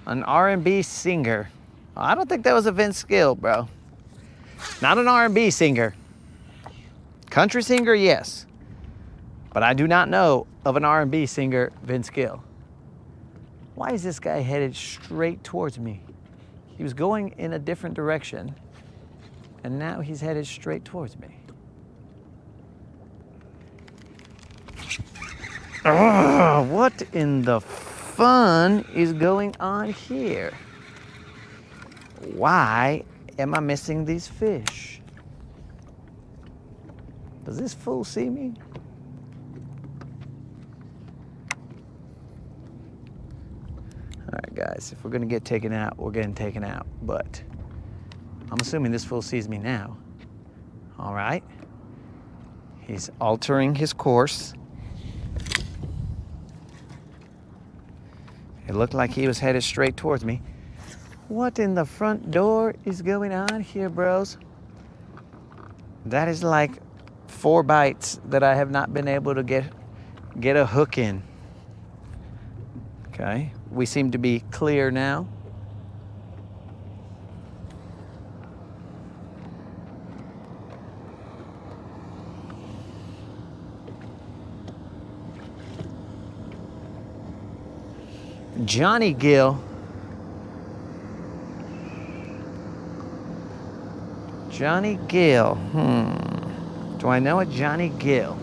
An R&B singer. I don't think that was a Vince Gill, bro. Not an R&B singer. Country singer, yes. But I do not know of an R&B singer, Vince Gill. Why is this guy headed straight towards me? He was going in a different direction, and now he's headed straight towards me. Ugh, what in the fun is going on here? Why am I missing these fish? Does this fool see me? All right, guys, if we're gonna get taken out, we're getting taken out, but I'm assuming this fool sees me now. All right. He's altering his course. It looked like he was headed straight towards me. What in the front door is going on here, bros? That is like 4 bites that I have not been able to get a hook in. Okay, we seem to be clear now. Johnny Gill. Johnny Gill. Do I know a Johnny Gill?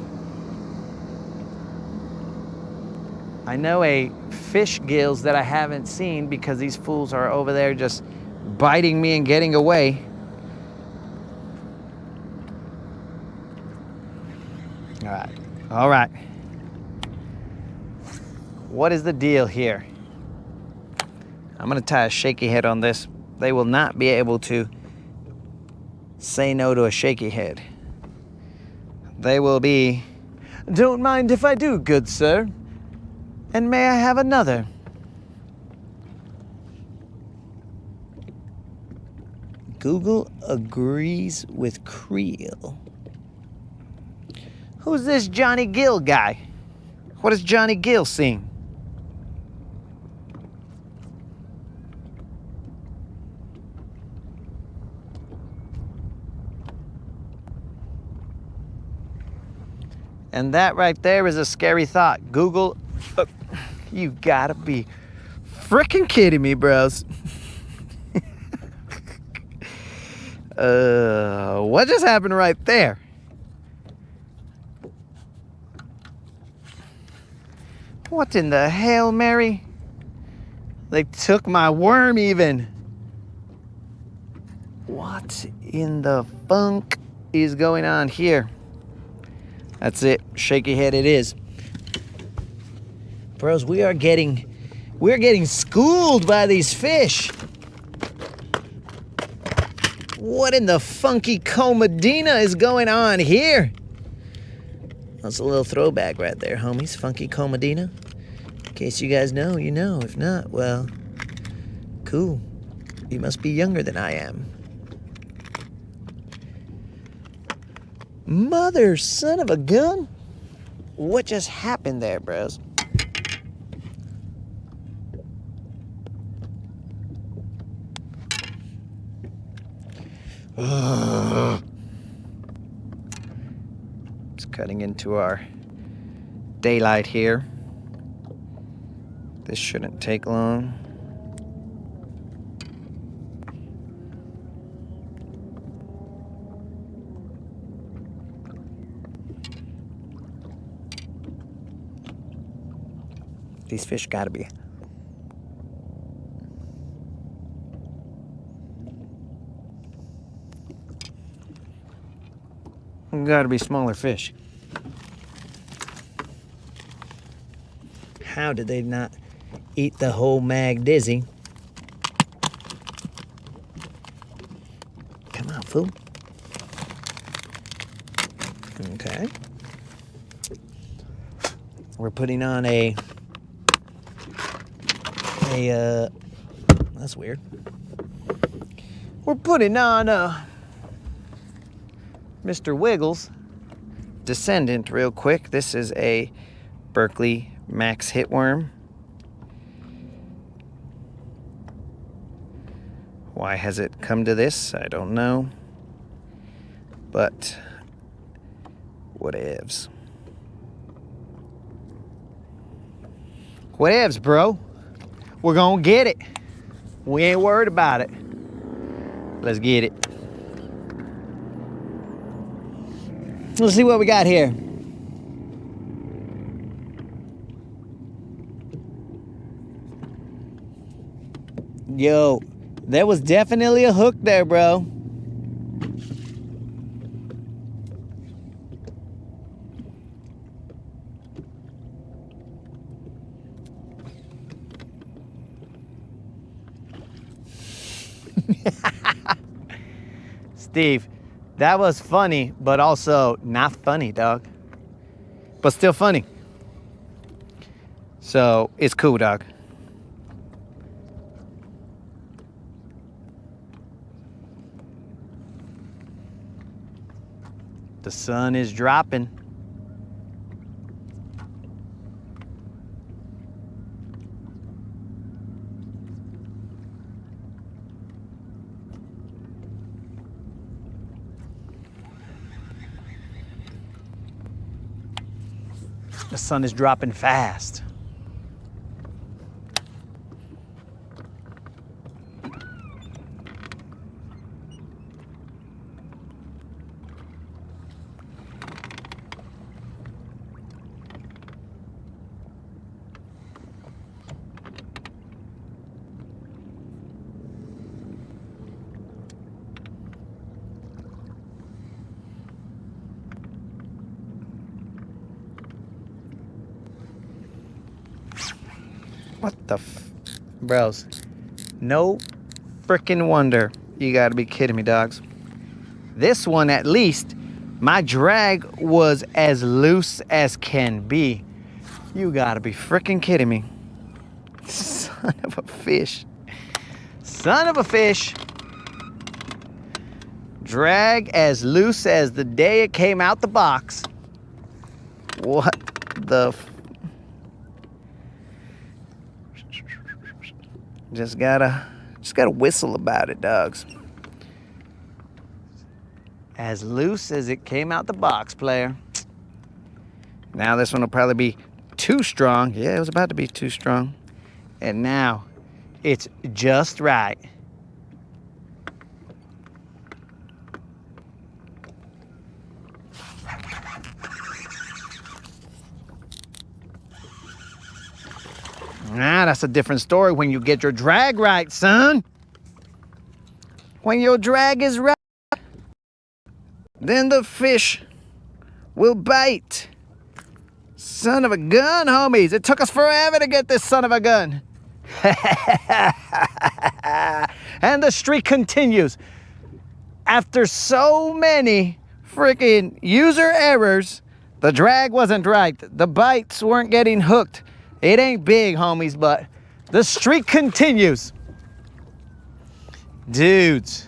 I know a fish gills that I haven't seen because these fools are over there just biting me and getting away. All right. What is the deal here? I'm gonna tie a shaky head on this. They will not be able to say no to a shaky head. They will be, don't mind if I do, good sir. And may I have another? Google agrees with Creel. Who's this Johnny Gill guy? What does Johnny Gill sing? And that right there is a scary thought. Google, you gotta be freaking kidding me, bros. What just happened right there? What in the hell, Mary? They took my worm even. What in the funk is going on here? That's it. Shaky head it is. Bros, we're getting schooled by these fish. What in the funky comedina is going on here? That's a little throwback right there, homies. Funky comedina. In case you guys know, you know. If not, well, cool. You must be younger than I am. Mother son of a gun. What just happened there, bros? It's cutting into our daylight here. This shouldn't take long. These fish gotta be. Gotta be smaller fish. How did they not eat the whole mag dizzy? Come on, fool. Okay. We're putting on that's weird. We're putting on Mr. Wiggles Descendant real quick. This is a Berkeley Max Hitworm. Why has it come to this? I don't know. But whatevs. Whatevs, bro. We're gonna get it. We ain't worried about it. Let's get it. Let's see what we got here. Yo, there was definitely a hook there, bro. Steve, that was funny, but also not funny, dog. But still funny. So, it's cool, dog. The sun is dropping. The sun is dropping fast. What the bros? No freaking wonder. You gotta be kidding me, dogs. This one, at least, my drag was as loose as can be. You gotta be freaking kidding me. Son of a fish. Son of a fish. Drag as loose as the day it came out the box. What the just gotta whistle about it, dogs. As loose as it came out the box, player. Now this one will probably be too strong. Yeah, it was about to be too strong. And now it's just right. Nah, that's a different story when you get your drag right, son. When your drag is right, then the fish will bite. Son of a gun, homies. It took us forever to get this son of a gun. And the streak continues. After so many freaking user errors, the drag wasn't right. The bites weren't getting hooked. It ain't big, homies, but the streak continues. Dudes,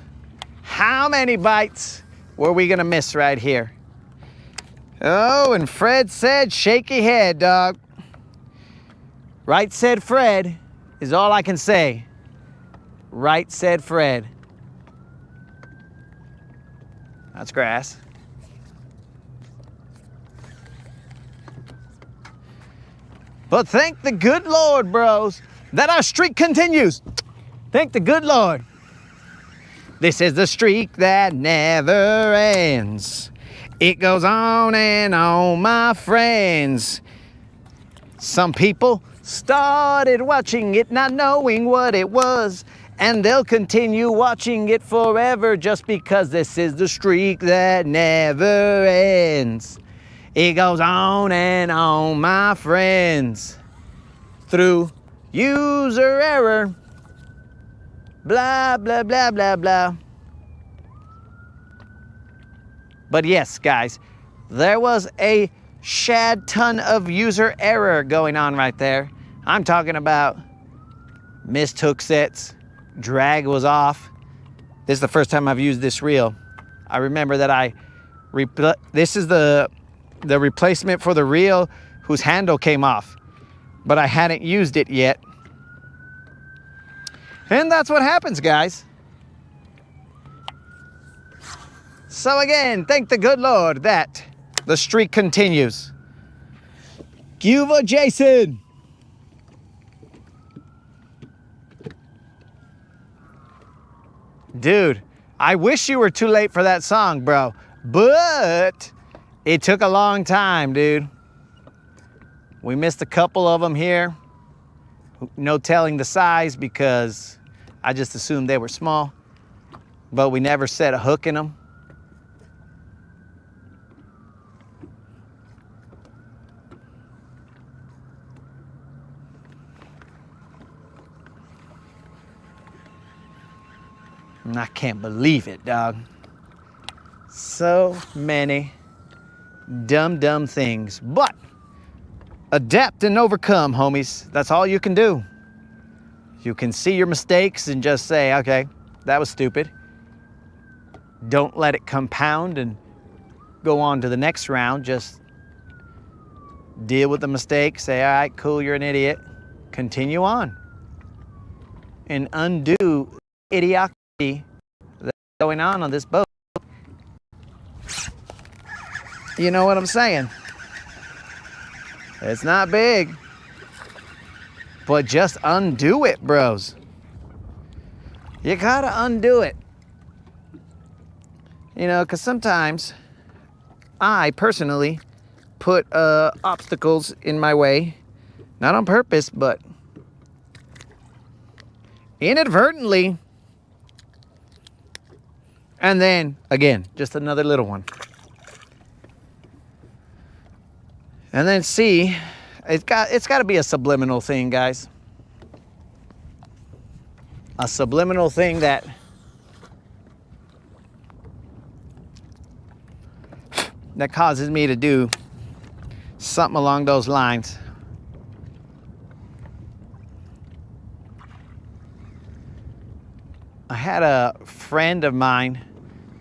how many bites were we gonna miss right here? Oh, and Fred said, shaky head, dog. Right said Fred is all I can say. Right said Fred. That's grass. But thank the good Lord, bros, that our streak continues. Thank the good Lord. This is the streak that never ends. It goes on and on, my friends. Some people started watching it not knowing what it was, and they'll continue watching it forever just because this is the streak that never ends. It goes on and on, my friends, through user error, blah, blah, blah, blah, blah. But yes, guys, there was a shad ton of user error going on right there. I'm talking about missed hook sets, drag was off. This is the first time I've used this reel. I remember that this is the replacement for the reel whose handle came off, but I hadn't used it yet. And that's what happens, guys. So again, thank the good Lord that the streak continues. Cuba Jason. Dude, I wish you were too late for that song, bro, but it took a long time, dude. We missed a couple of them here. No telling the size because I just assumed they were small, but we never set a hook in them. And I can't believe it, dog. So many dumb things, but adapt and overcome, homies. That's all you can do. You can see your mistakes and just say, okay, that was stupid. Don't let it compound and go on to the next round. Just deal with the mistake. Say, all right, cool, you're an idiot. Continue on and undo idiocracy that's going on this boat. You know what I'm saying? It's not big, but just undo it, bros. You gotta undo it. You know, because sometimes I personally put obstacles in my way, not on purpose, but inadvertently. And then, again, just another little one. And then C, it's got to be a subliminal thing, guys. a subliminal thing that causes me to do something along those lines. I had a friend of mine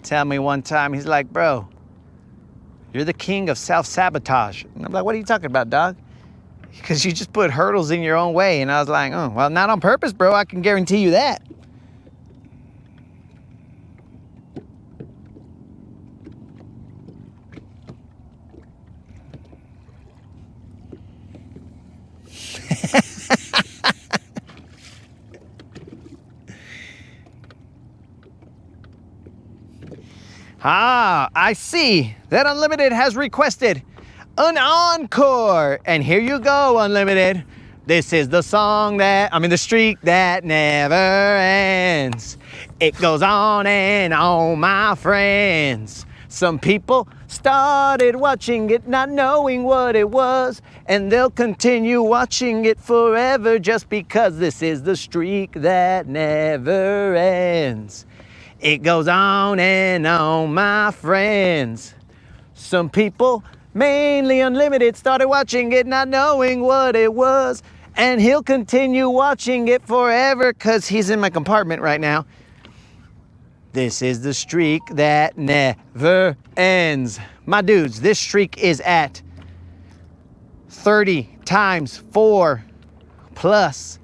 tell me one time, he's like, bro, you're the king of self-sabotage. And I'm like, what are you talking about, dog? Because you just put hurdles in your own way. And I was like, oh, well, not on purpose, bro. I can guarantee you that. Ah, I see that Unlimited has requested an encore. And here you go, Unlimited. This is the song the streak that never ends. It goes on and on, my friends. Some people started watching it not knowing what it was, and they'll continue watching it forever just because this is the streak that never ends. It goes on and on, my friends. Some people, mainly Unlimited, started watching it not knowing what it was, and he'll continue watching it forever because he's in my compartment right now. This is the streak that never ends. My dudes, this streak is at 30 times 4 plus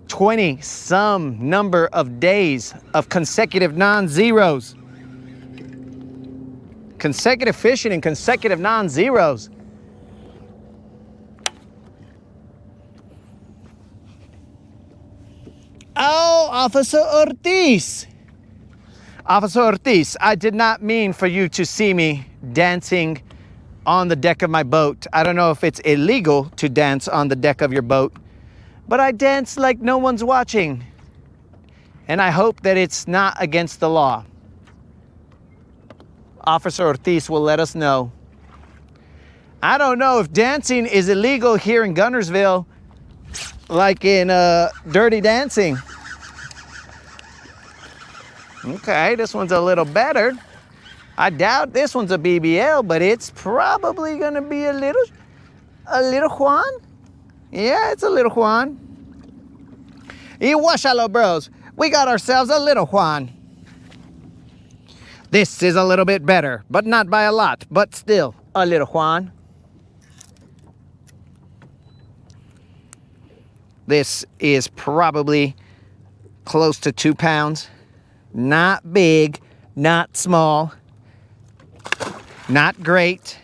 20 some number of days of consecutive non-zeros. Consecutive fishing and consecutive non-zeros. Oh, Officer Ortiz. Officer Ortiz, I did not mean for you to see me dancing on the deck of my boat. I don't know if it's illegal to dance on the deck of your boat, but I dance like no one's watching. And I hope that it's not against the law. Officer Ortiz will let us know. I don't know if dancing is illegal here in Guntersville, like in Dirty Dancing. Okay, this one's a little better. I doubt this one's a BBL, but it's probably gonna be a little Juan. Yeah, it's a little Juan. Y washalo, bros. We got ourselves a little Juan. This is a little bit better, but not by a lot, but still a little Juan. This is probably close to 2 pounds. Not big, not small, not great,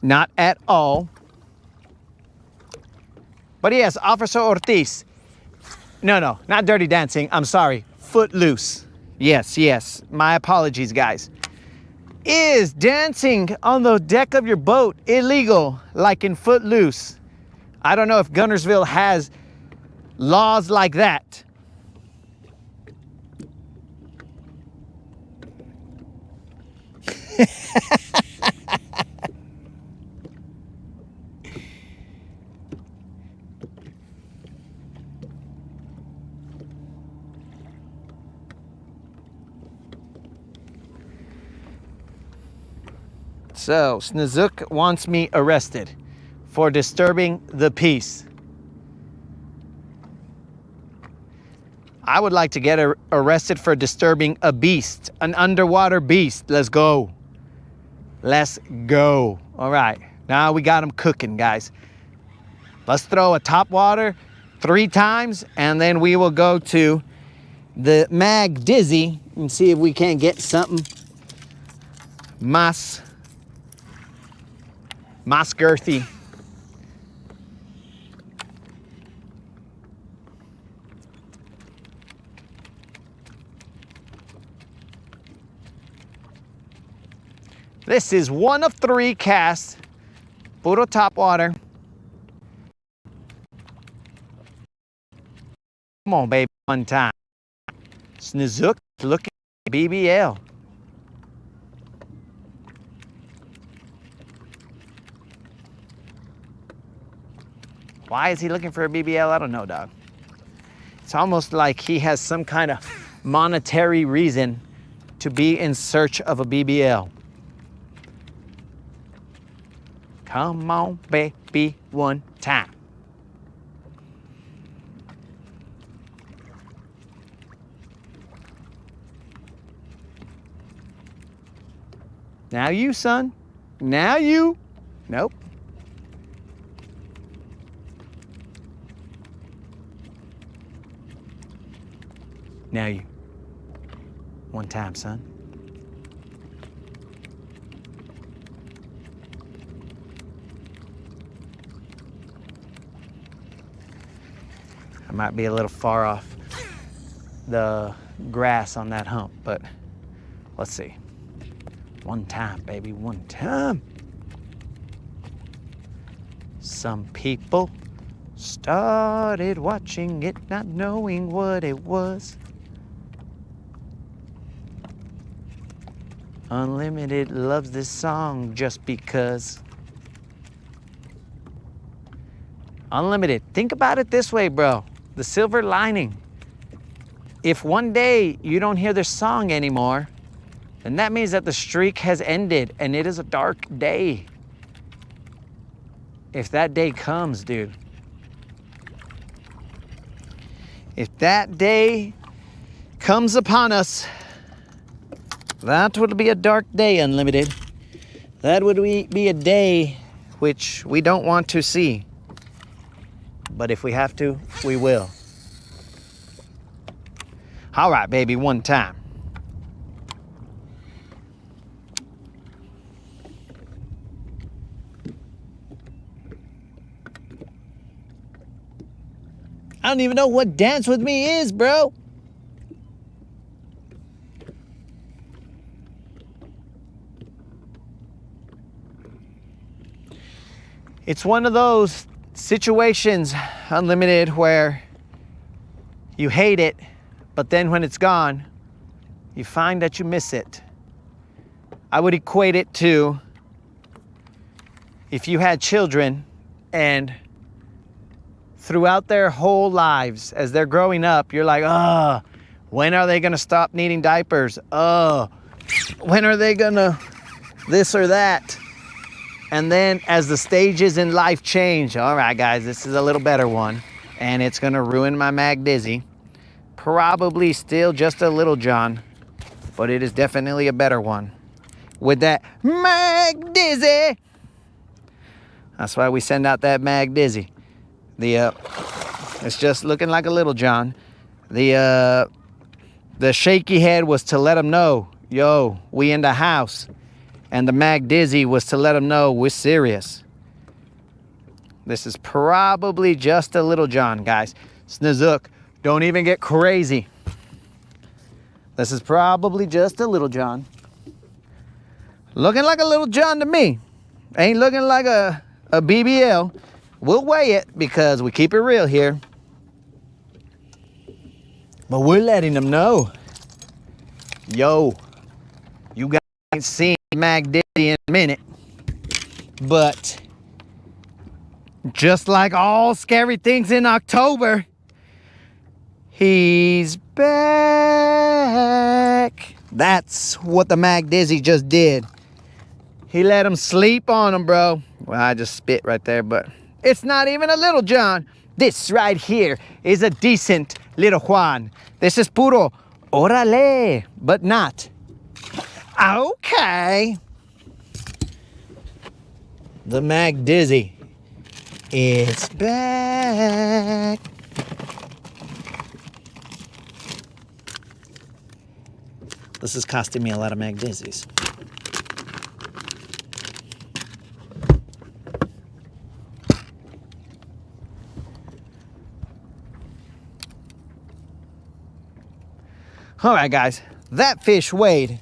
not at all. But yes, Officer Ortiz. No, not Dirty Dancing. I'm sorry. Footloose. Yes. My apologies, guys. Is dancing on the deck of your boat illegal, like in Footloose? I don't know if Guntersville has laws like that. So, Snozook wants me arrested for disturbing the peace. I would like to get arrested for disturbing a beast, an underwater beast. Let's go. Let's go. All right, now we got them cooking, guys. Let's throw a top water 3 times, and then we will go to the Mag Dizzy and see if we can't get something más girthy. This is 1 of 3 casts, puro top water. Come on, baby, one time. Snozook looking at BBL. Why is he looking for a BBL? I don't know, dog. It's It's almost like he has some kind of monetary reason to be in search of a BBL. Come on, baby, one time. Now you, son. Now you. Nope. Now you. One time, son. I might be a little far off the grass on that hump, but let's see. One time, baby, one time. Some people started watching it, not knowing what it was. Unlimited loves this song just because. Unlimited, think about it this way, bro. The silver lining. If one day you don't hear this song anymore, then that means that the streak has ended and it is a dark day. If that day comes, dude. If that day comes upon us, that would be a dark day, Unlimited. That would be a day which we don't want to see. But if we have to, we will. All right, baby, one time. I don't even know what Dance With Me is, bro. It's one of those situations, Unlimited, where you hate it, but then when it's gone, you find that you miss it. I would equate it to if you had children and throughout their whole lives, as they're growing up, you're like, oh, when are they gonna stop needing diapers? Oh, when are they gonna this or that? And then as the stages in life change, all right, guys, this is a little better one, and it's gonna ruin my Mag Dizzy. Probably still just a Little John, but it is definitely a better one. With that Mag Dizzy. That's why we send out that Mag Dizzy. It's just looking like a Little John. The shaky head was to let them know, yo, we in the house. And the Mag Dizzy was to let them know we're serious. This is probably just a Little John, guys. Snizook, don't even get crazy. This is probably just a Little John. Looking like a Little John to me. Ain't looking like a BBL. We'll weigh it because we keep it real here. But we're letting them know, yo, you guys ain't seen Mag Dizzy in a minute. But just like all scary things in October, he's back. That's what the Mag Dizzy just did. He let him sleep on him, bro. Well, I just spit right there, but it's not even a Little John. This right here is a decent Little Juan. This is puro orale, but not. Okay. The Mag Dizzy is back. This is costing me a lot of Mag Dizzies. All right, guys, that fish weighed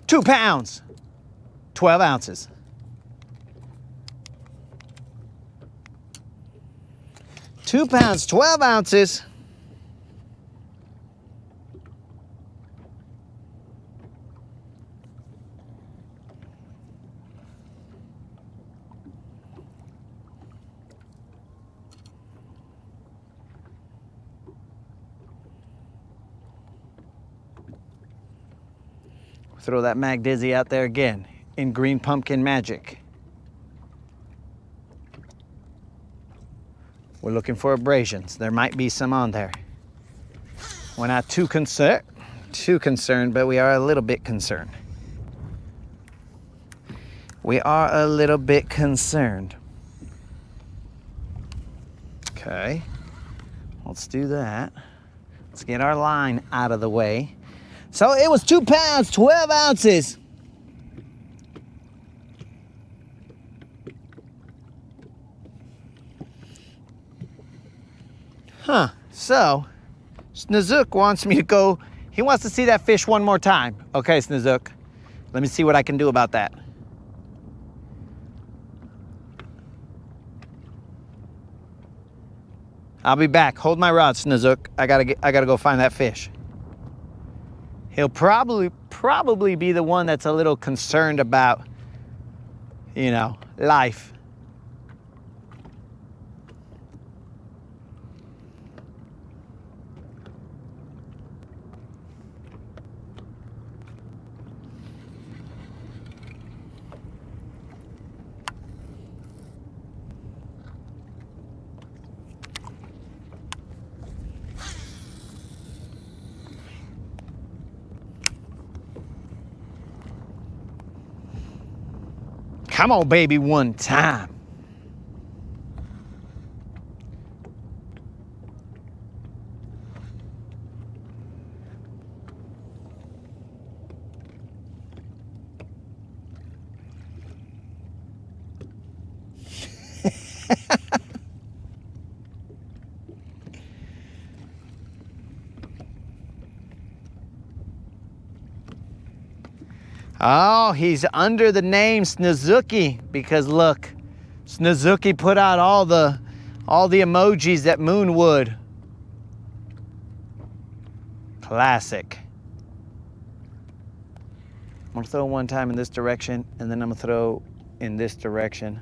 2 pounds, 12 ounces. Two pounds, 12 ounces. throw that Mag Dizzy out there again in Green Pumpkin Magic. We're looking for abrasions. There might be some on there. We're not too concerned, but we are a little bit concerned. We are a little bit concerned. Okay, let's do that. Let's get our line out of the way. So it was 2 pounds, 12 ounces. Huh, so Snozook wants me to go, he wants to see that fish one more time. Okay, Snozook, let me see what I can do about that. I'll be back. Hold my rod, Snozook. I gotta go find that fish. He'll probably be the one that's a little concerned about, you know, life. Come on, baby, one time. Oh, he's under the name Snozuki because look, Snozuki put out all the emojis that Moon would. Classic. I'm gonna throw one time in this direction and then I'm gonna throw in this direction.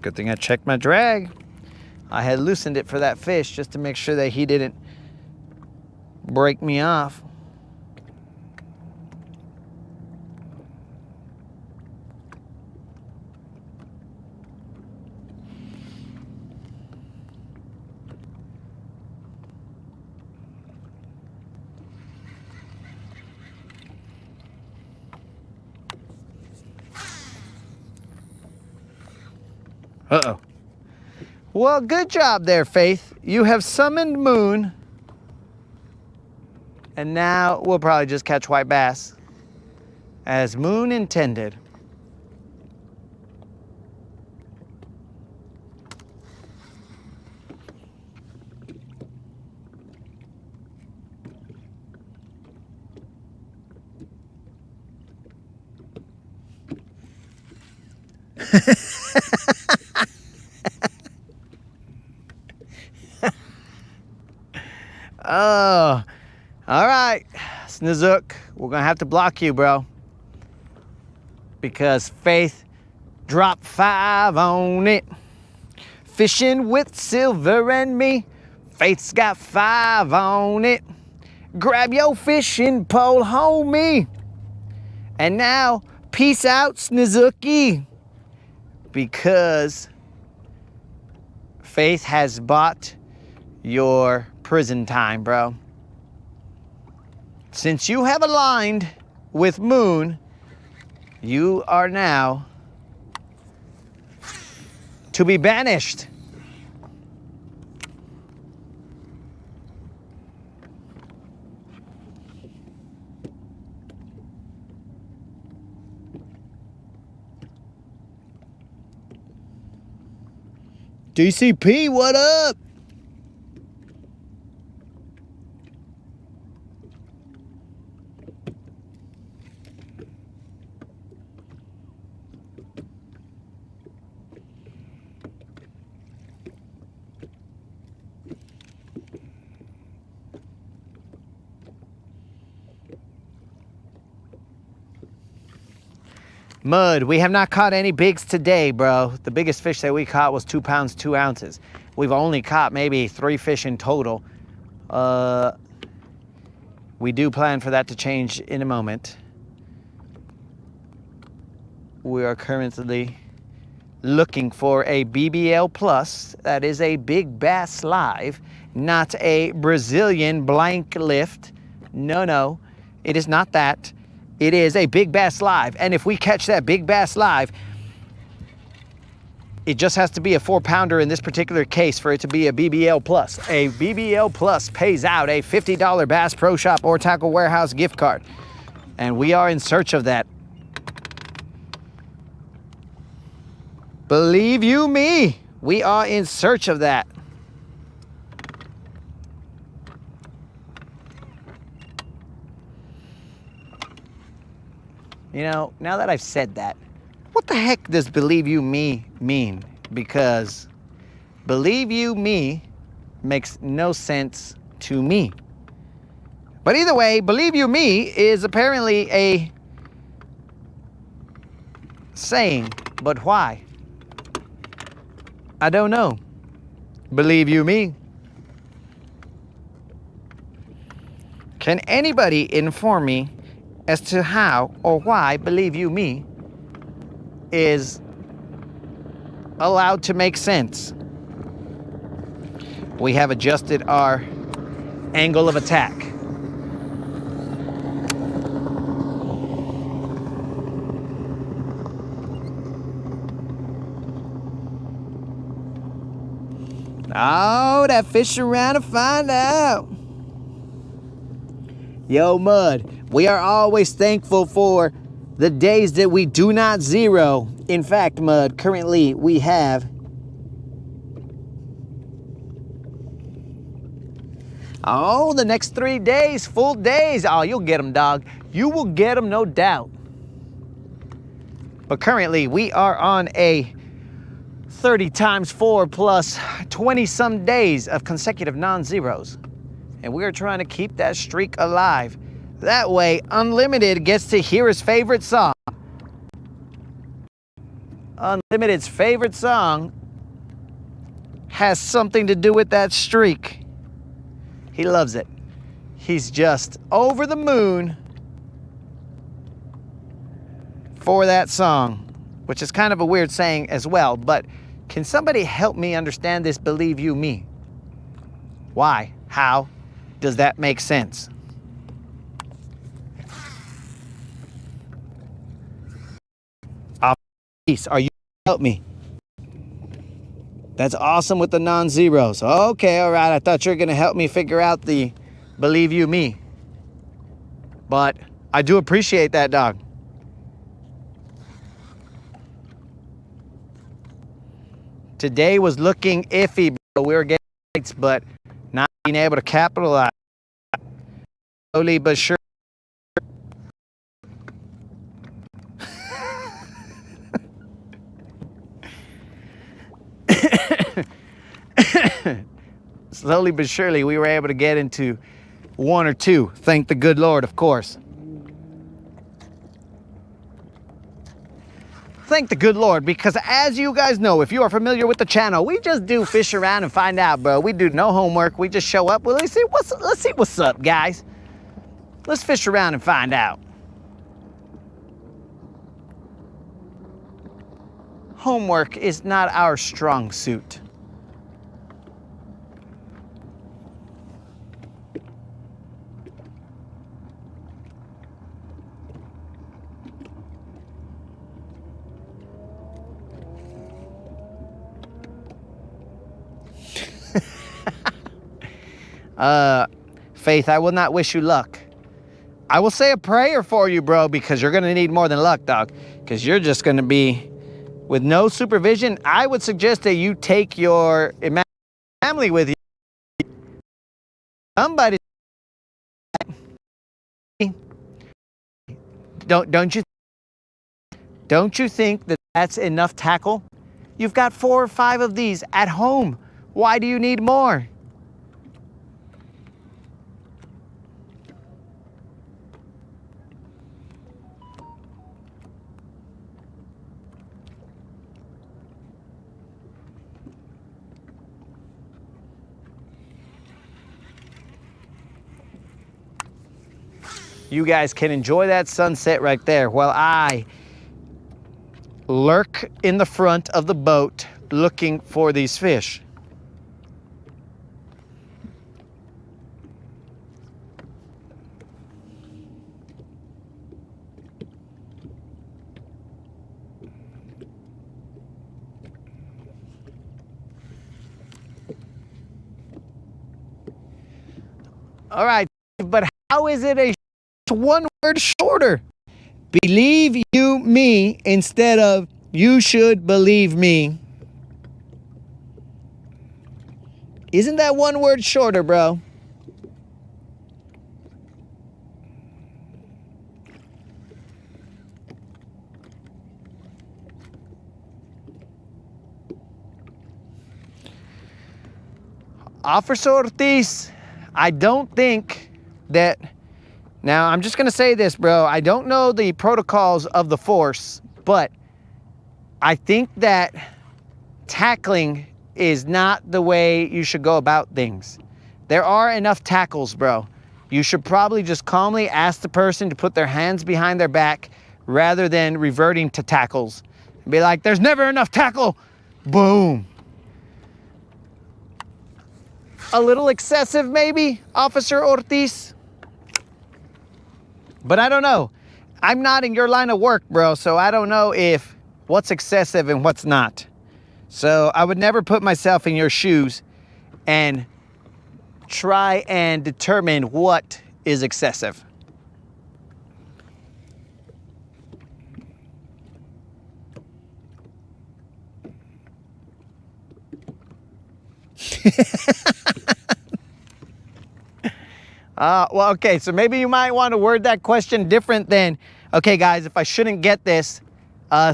Good thing I checked my drag. I had loosened it for that fish just to make sure that he didn't break me off. Uh-oh. Well, good job there, Faith. You have summoned Moon. And now we'll probably just catch white bass as Moon intended. Oh, all right, Snozook, we're gonna have to block you, bro, because Faith dropped 5 on it. Fishing with Silver and me, Faith's got 5 on it. Grab your fishing pole, homie. And now, peace out, Snozookie, because Faith has bought your prison time, bro. Since you have aligned with Moon, you are now to be banished. DCP, what up? Mud, we have not caught any bigs today, bro. The biggest fish that we caught was 2 pounds, 2 ounces. We've only caught maybe 3 fish in total. We do plan for that to change in a moment. We are currently looking for a BBL Plus. That is a big bass live, not a Brazilian blank lift. No, it is not that. It is a big bass live. And if we catch that big bass live, it just has to be a 4-pounder in this particular case for it to be a BBL Plus. A BBL Plus pays out a $50 Bass Pro Shop or Tackle Warehouse gift card. And we are in search of that. Believe you me, we are in search of that. You know, now that I've said that, what the heck does believe you me mean? Because believe you me makes no sense to me. But either way, believe you me is apparently a saying, but why? I don't know. Believe you me. Can anybody inform me as to how or why believe you me is allowed to make sense? We have adjusted our angle of attack. Oh, that fish around to find out. Yo, Mud, we are always thankful for the days that we do not zero. In fact, Mud, currently we have the next 3 days, full days. Oh, you'll get them, dog. You will get them, no doubt. But currently we are on a 30 times 4 plus 20-some days of consecutive non-zeros. And we're trying to keep that streak alive. That way, Unlimited gets to hear his favorite song. Unlimited's favorite song has something to do with that streak. He loves it. He's just over the moon for that song, which is kind of a weird saying as well, but can somebody help me understand this believe you me? Why? How does that make sense? Are you help me? That's awesome with the non-zeros. Okay, all right. I thought you were going to help me figure out the believe you me. But I do appreciate that, dog. Today was looking iffy, bro. We were getting lights, but not being able to capitalize. Slowly but sure. Slowly but surely, we were able to get into 1 or 2. Thank the good Lord, of course. Thank the good Lord, because as you guys know, if you are familiar with the channel, we just do fish around and find out, bro. We do no homework. We just show up. Well, let's see what's up, guys. Let's fish around and find out. Homework is not our strong suit. Faith, I will not wish you luck. I will say a prayer for you, bro, because you're going to need more than luck, dog. Because you're just going to be with no supervision. I would suggest that you take your family with you. Somebody. Don't you think that that's enough tackle? You've got 4 or 5 of these at home. Why do you need more? you guys can enjoy that sunset right there while I lurk in the front of the boat looking for these fish. All right, but how is it a one word shorter? Believe you me instead of you should believe me. Isn't that one word shorter, bro? Officer Ortiz, I don't think that... Now, I'm just going to say this, bro. I don't know the protocols of the force, but I think that tackling is not the way you should go about things. There are enough tackles, bro. You should probably just calmly ask the person to put their hands behind their back rather than reverting to tackles. Be like, there's never enough tackle. Boom. A little excessive, maybe, Officer Ortiz? But I don't know. I'm not in your line of work, bro, so I don't know if what's excessive and what's not. So I would never put myself in your shoes and try and determine what is excessive. Well, okay, so maybe you might want to word that question different than, okay, guys, if I shouldn't get this,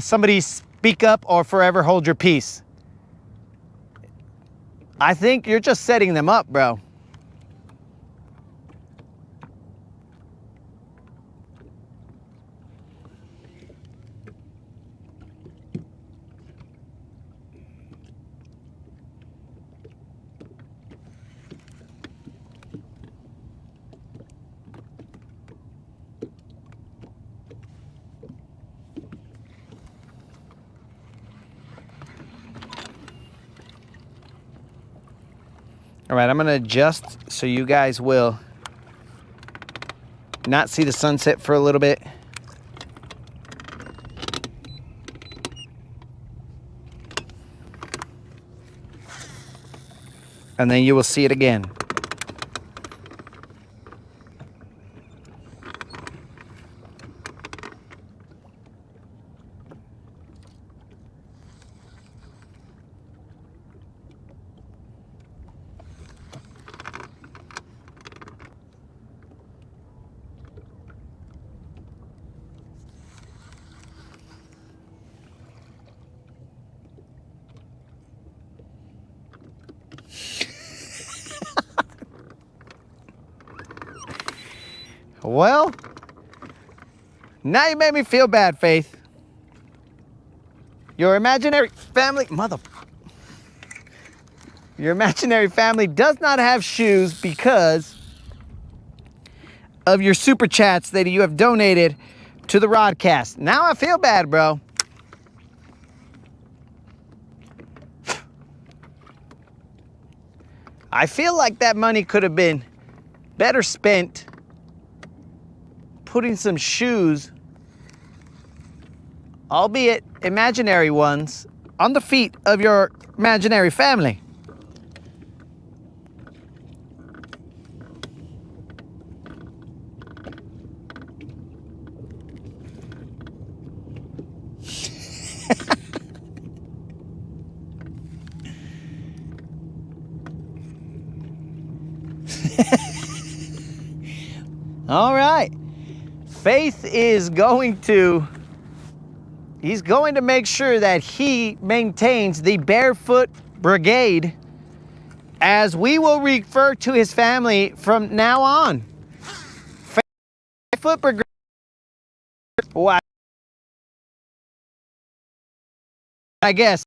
somebody speak up or forever hold your peace. I think you're just setting them up, bro. All right, I'm gonna adjust so you guys will not see the sunset for a little bit. And then you will see it again. Well, now you made me feel bad, Faith. Your imaginary family, your imaginary family does not have shoes because of your super chats that you have donated to the Rodcast. Now I feel bad, bro. I feel like that money could have been better spent putting some shoes, albeit imaginary ones, on the feet of your imaginary family. All right. Faith is going to, he's going to make sure that he maintains the Barefoot Brigade, as we will refer to his family from now on. Barefoot Brigade. Wow. I guess,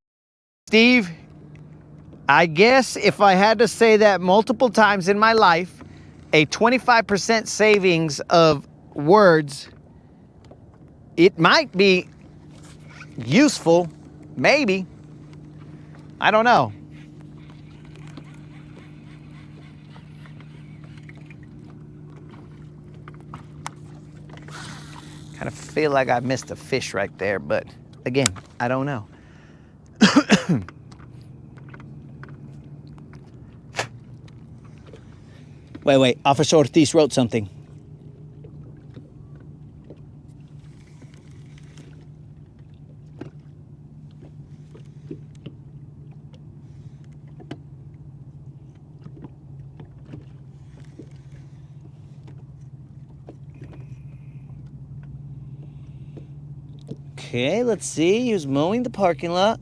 Steve, I guess if I had to say that multiple times in my life, a 25% savings of words. It might be useful, maybe. I don't know. Kind of feel like I missed a fish right there, but again, I don't know. Wait, Officer Ortiz wrote something. Okay, let's see. He was mowing the parking lot.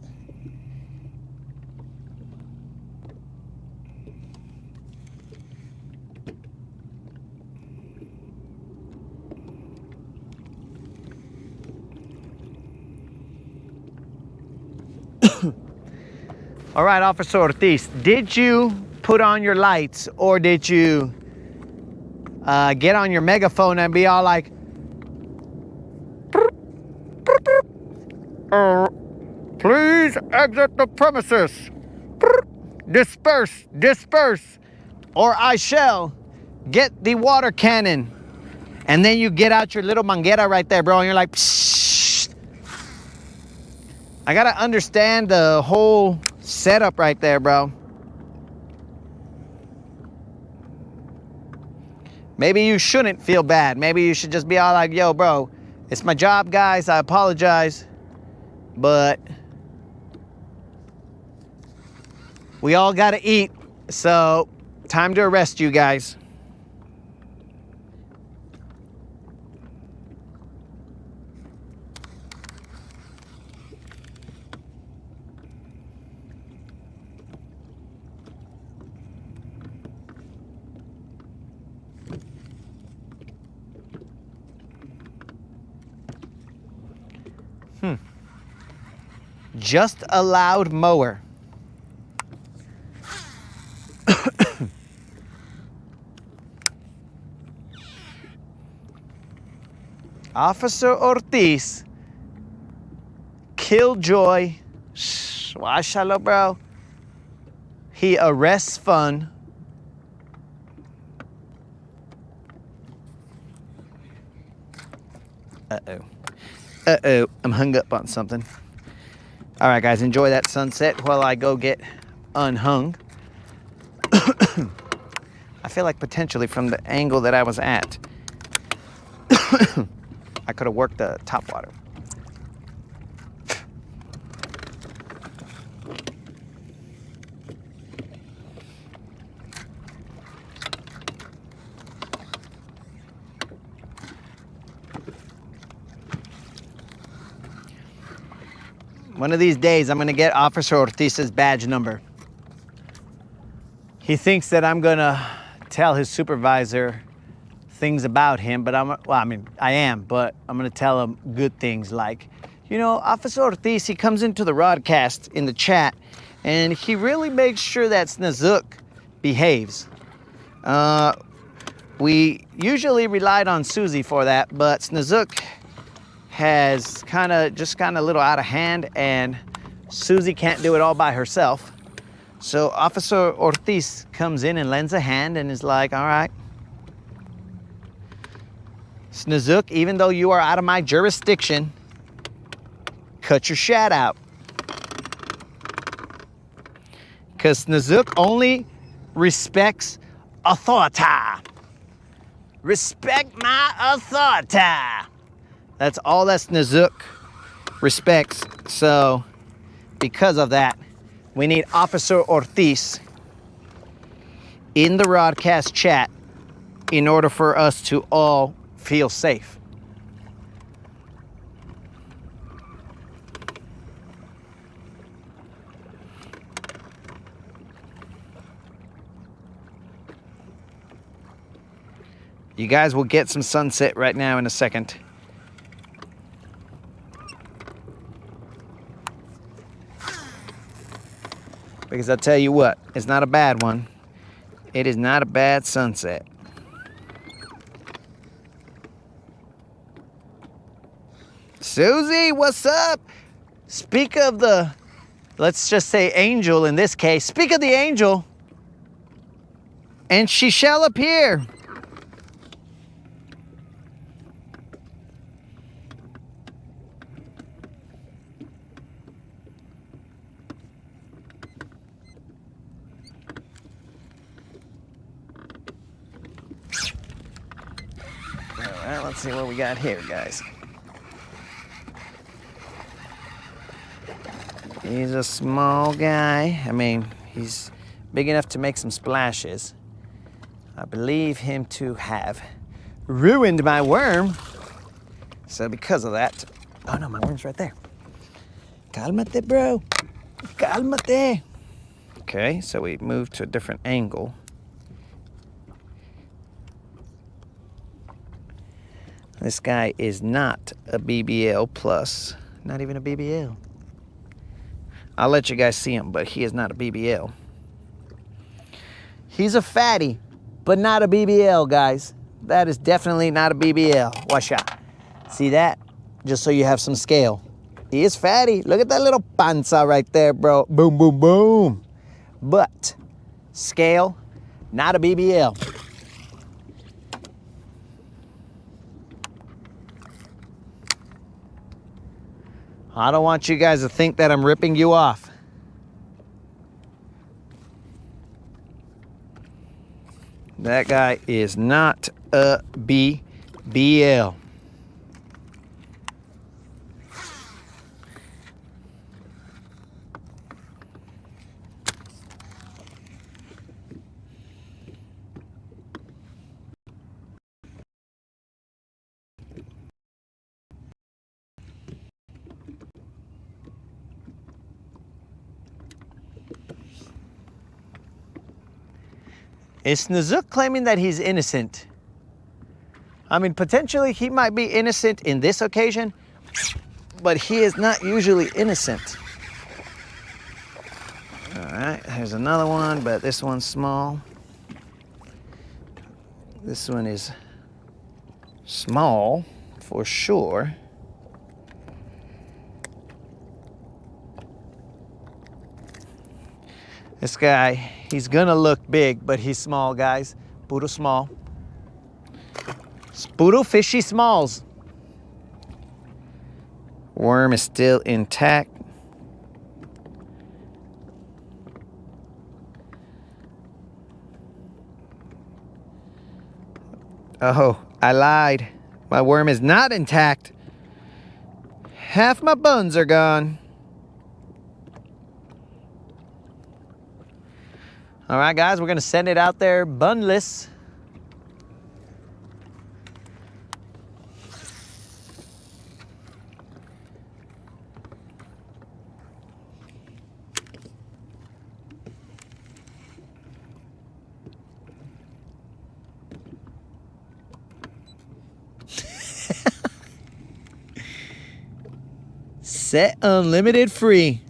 All right, Officer Ortiz, did you put on your lights or did you get on your megaphone and be all like, please exit the premises. Disperse, disperse, or I shall get the water cannon. And then you get out your little manguera right there, bro, and you're like, psst. I gotta understand the whole setup right there, bro. Maybe you shouldn't feel bad. Maybe you should just be all like, yo, bro, it's my job, guys. I apologize. But we all got to eat. So time to arrest you guys. Just a loud mower. Officer Ortiz, killjoy, swashalo, bro. He arrests fun. Uh-oh, I'm hung up on something. All right, guys, enjoy that sunset while I go get unhung. I feel like potentially from the angle that I was at, I could have worked the top water. One of these days, I'm gonna get Officer Ortiz's badge number. He thinks that I'm gonna tell his supervisor things about him, but I am, but I'm gonna tell him good things like, you know, Officer Ortiz, he comes into the Rodcast in the chat, and he really makes sure that Snozook behaves. We usually relied on Susie for that, but Snozook has kind of a little out of hand, and Susie can't do it all by herself. So Officer Ortiz comes in and lends a hand and is like, all right, Snozook, even though you are out of my jurisdiction, cut your shat out. Because Snozook only respects authority. Respect my authority. That's all that Snozook respects. So, because of that, we need Officer Ortiz in the Rodcast chat in order for us to all feel safe. You guys will get some sunset right now in a second. Because I'll tell you what, it's not a bad one. It is not a bad sunset. Susie, what's up? Speak of the, let's just say angel in this case. Speak of the angel, and she shall appear. All right, let's see what we got here, guys. He's a small guy. I mean, he's big enough to make some splashes. I believe him to have ruined my worm. So because of that, oh no, my worm's right there. Cálmate, bro. Cálmate. Okay, so we moved to a different angle. This guy is not a BBL plus, not even a BBL. I'll let you guys see him, but he is not a BBL. He's a fatty, but not a BBL, guys. That is definitely not a BBL. Watch out. See that? Just so you have some scale. He is fatty. Look at that little panza right there, bro. Boom, boom, boom. But scale, not a BBL. I don't want you guys to think that I'm ripping you off. That guy is not a BBL. Is Snozook claiming that he's innocent? I mean, potentially he might be innocent in this occasion, but he is not usually innocent. All right, here's another one, but this one's small. This one is small for sure. This guy, he's gonna look big, but he's small, guys. Puro small. Puro fishy smalls. Worm is still intact. Oh, I lied. My worm is not intact. Half my buns are gone. All right, guys, we're gonna send it out there bunless. Set unlimited free.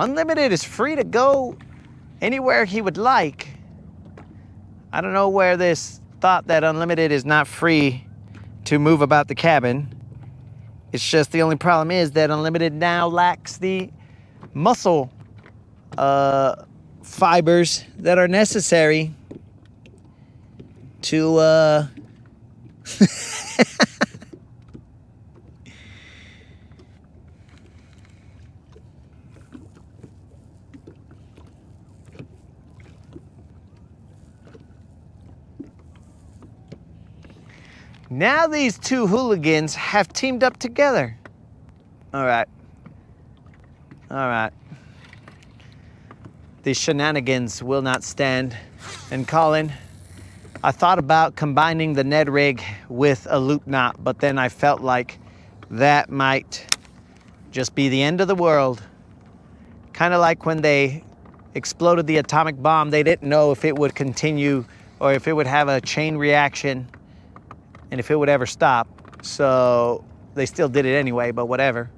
Unlimited is free to go anywhere he would like. I don't know where this thought that Unlimited is not free to move about the cabin. It's just the only problem is that Unlimited now lacks the muscle fibers that are necessary to Now these two hooligans have teamed up together. All right. All right. These shenanigans will not stand. And Colin, I thought about combining the Ned rig with a loop knot, but then I felt like that might just be the end of the world. Kind of like when they exploded the atomic bomb, they didn't know if it would continue or if it would have a chain reaction and if it would ever stop. So they still did it anyway, but whatever.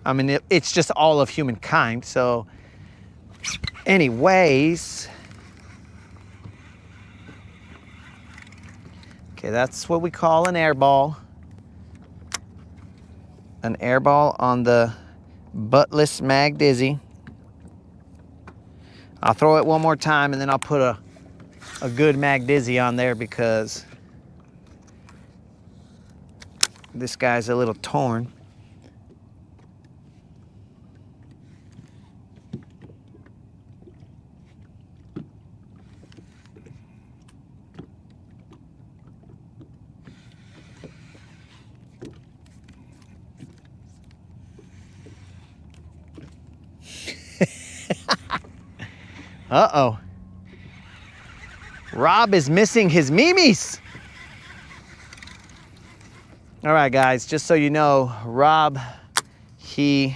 I mean, it's just all of humankind. So anyways, Okay, that's what we call an air ball. An air ball on the buttless Mag Dizzy. I'll throw it one more time and then I'll put a good Mag Dizzy on there because this guy's a little torn. Uh-oh. Rob is missing his memes. All right, guys, just so you know, Rob, he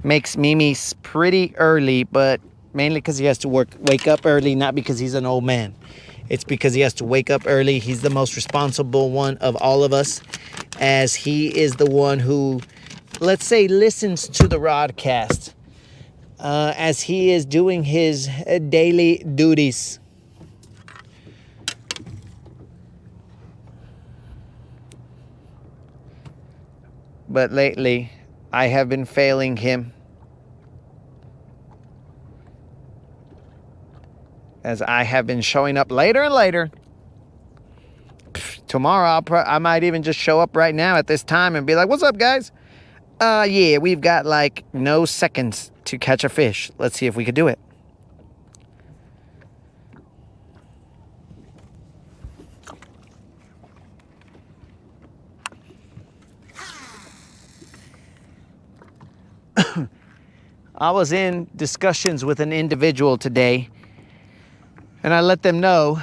makes memes pretty early, but mainly because he has to wake up early, not because he's an old man. It's because he has to wake up early. He's the most responsible one of all of us, as he is the one who, let's say, listens to the Rodcast. As he is doing his daily duties. But lately, I have been failing him. As I have been showing up later and later. Tomorrow, I might even just show up right now at this time and be like, what's up, guys? Yeah, we've got like no seconds to catch a fish. Let's see if we could do it. I was in discussions with an individual today, and I let them know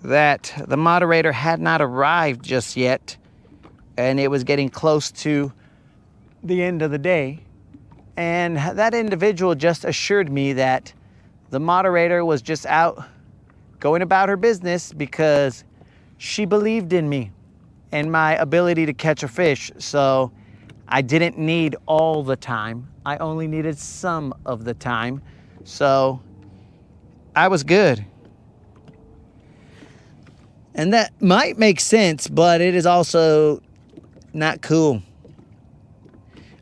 that the moderator had not arrived just yet, and it was getting close to the end of the day. And that individual just assured me that the moderator was just out going about her business because she believed in me and my ability to catch a fish. So I didn't need all the time. I only needed some of the time. So I was good. And that might make sense, but it is also not cool.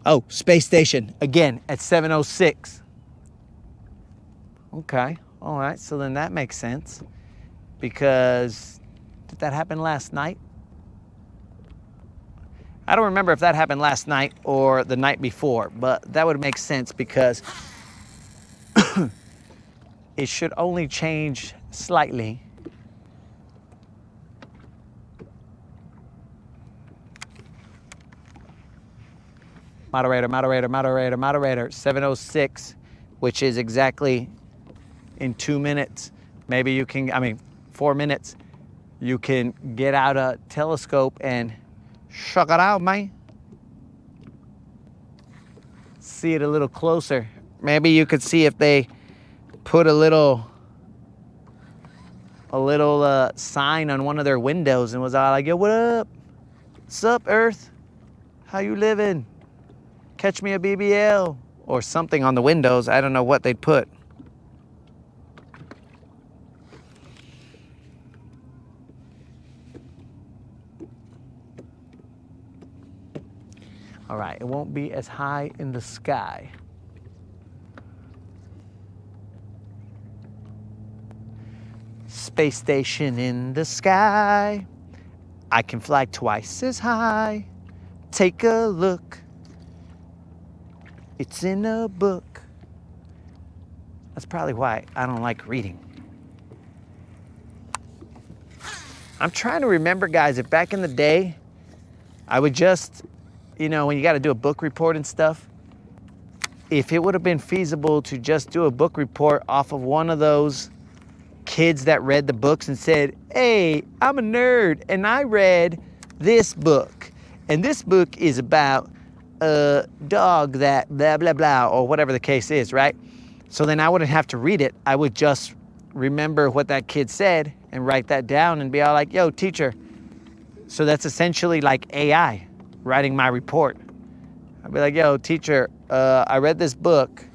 Oh, space station, again, at 7:06. Okay, all right, so then that makes sense. Because, did that happen last night? I don't remember if that happened last night or the night before, but that would make sense because it should only change slightly. Moderator, 7:06, which is exactly in 2 minutes. Maybe you can, 4 minutes. You can get out a telescope and check it out, man. See it a little closer. Maybe you could see if they put a little sign on one of their windows and was all like, yo, what up? What's up, Earth? How you living? Catch me a BBL or something on the windows. I don't know what they'd put. All right, it won't be as high in the sky. Space station in the sky. I can fly twice as high. Take a look. It's in a book. That's probably why I don't like reading. I'm trying to remember, guys, if back in the day, I would just, when you got to do a book report and stuff, if it would have been feasible to just do a book report off of one of those kids that read the books and said, hey, I'm a nerd and I read this book. And this book is about a dog that blah, blah, blah, or whatever the case is, right? So then I wouldn't have to read it. I would just remember what that kid said and write that down and be all like, yo, teacher. So that's essentially like AI writing my report. I'd be like, yo, teacher, I read this book.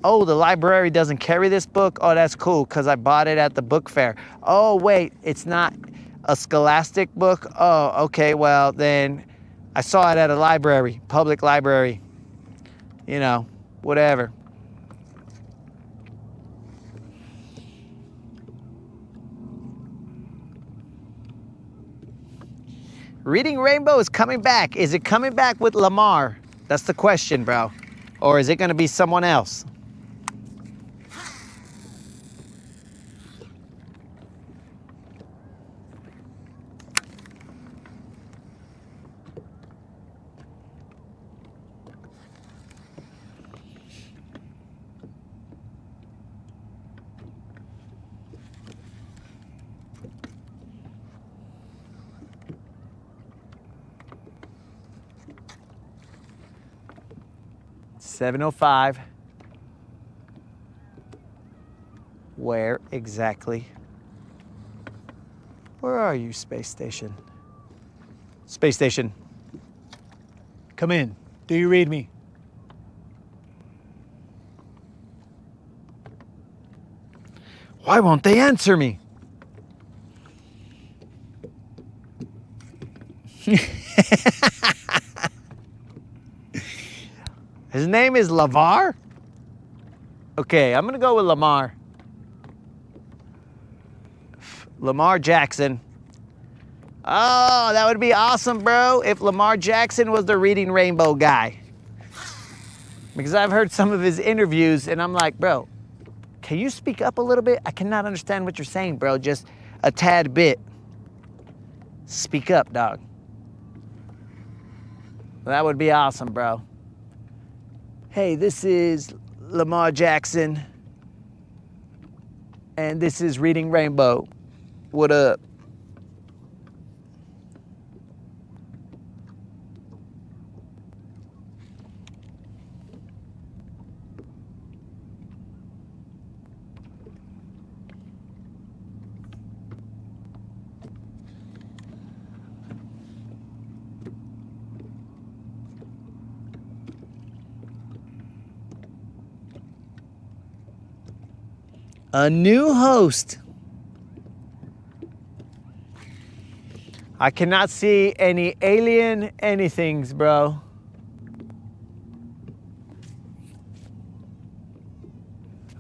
Oh, the library doesn't carry this book? Oh, that's cool, because I bought it at the book fair. Oh, wait, it's not. A Scholastic book? Oh, okay, well then I saw it at a library, public library. You know, whatever. Reading Rainbow is coming back. Is it coming back with Lamar? That's the question, bro. Or is it gonna be someone else? $7:05. Where exactly? Where are you, space station? Space station. Come in. Do you read me? Why won't they answer me? His name is LaVar? Okay, I'm gonna go with Lamar. Lamar Jackson. Oh, that would be awesome, bro, if Lamar Jackson was the Reading Rainbow guy. Because I've heard some of his interviews and I'm like, bro, can you speak up a little bit? I cannot understand what you're saying, bro, just a tad bit. Speak up, dog. That would be awesome, bro. Hey, this is Lamar Jackson, and this is Reading Rainbow. What up? A new host. I cannot see any alien anythings, bro.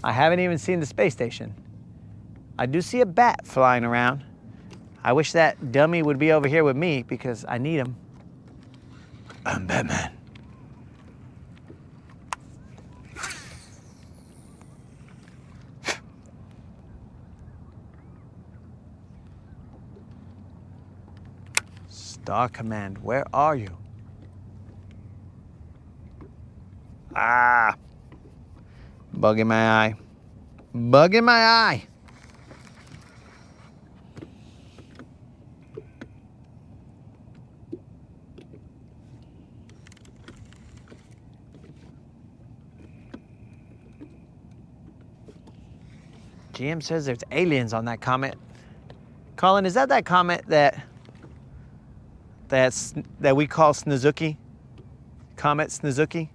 I haven't even seen the space station. I do see a bat flying around. I wish that dummy would be over here with me because I need him. I'm Batman. Star Command, where are you? Ah, bug in my eye. Bug in my eye. GM says there's aliens on that comet. Colin, is that comet that we call Snizuki? Comet Snizuki?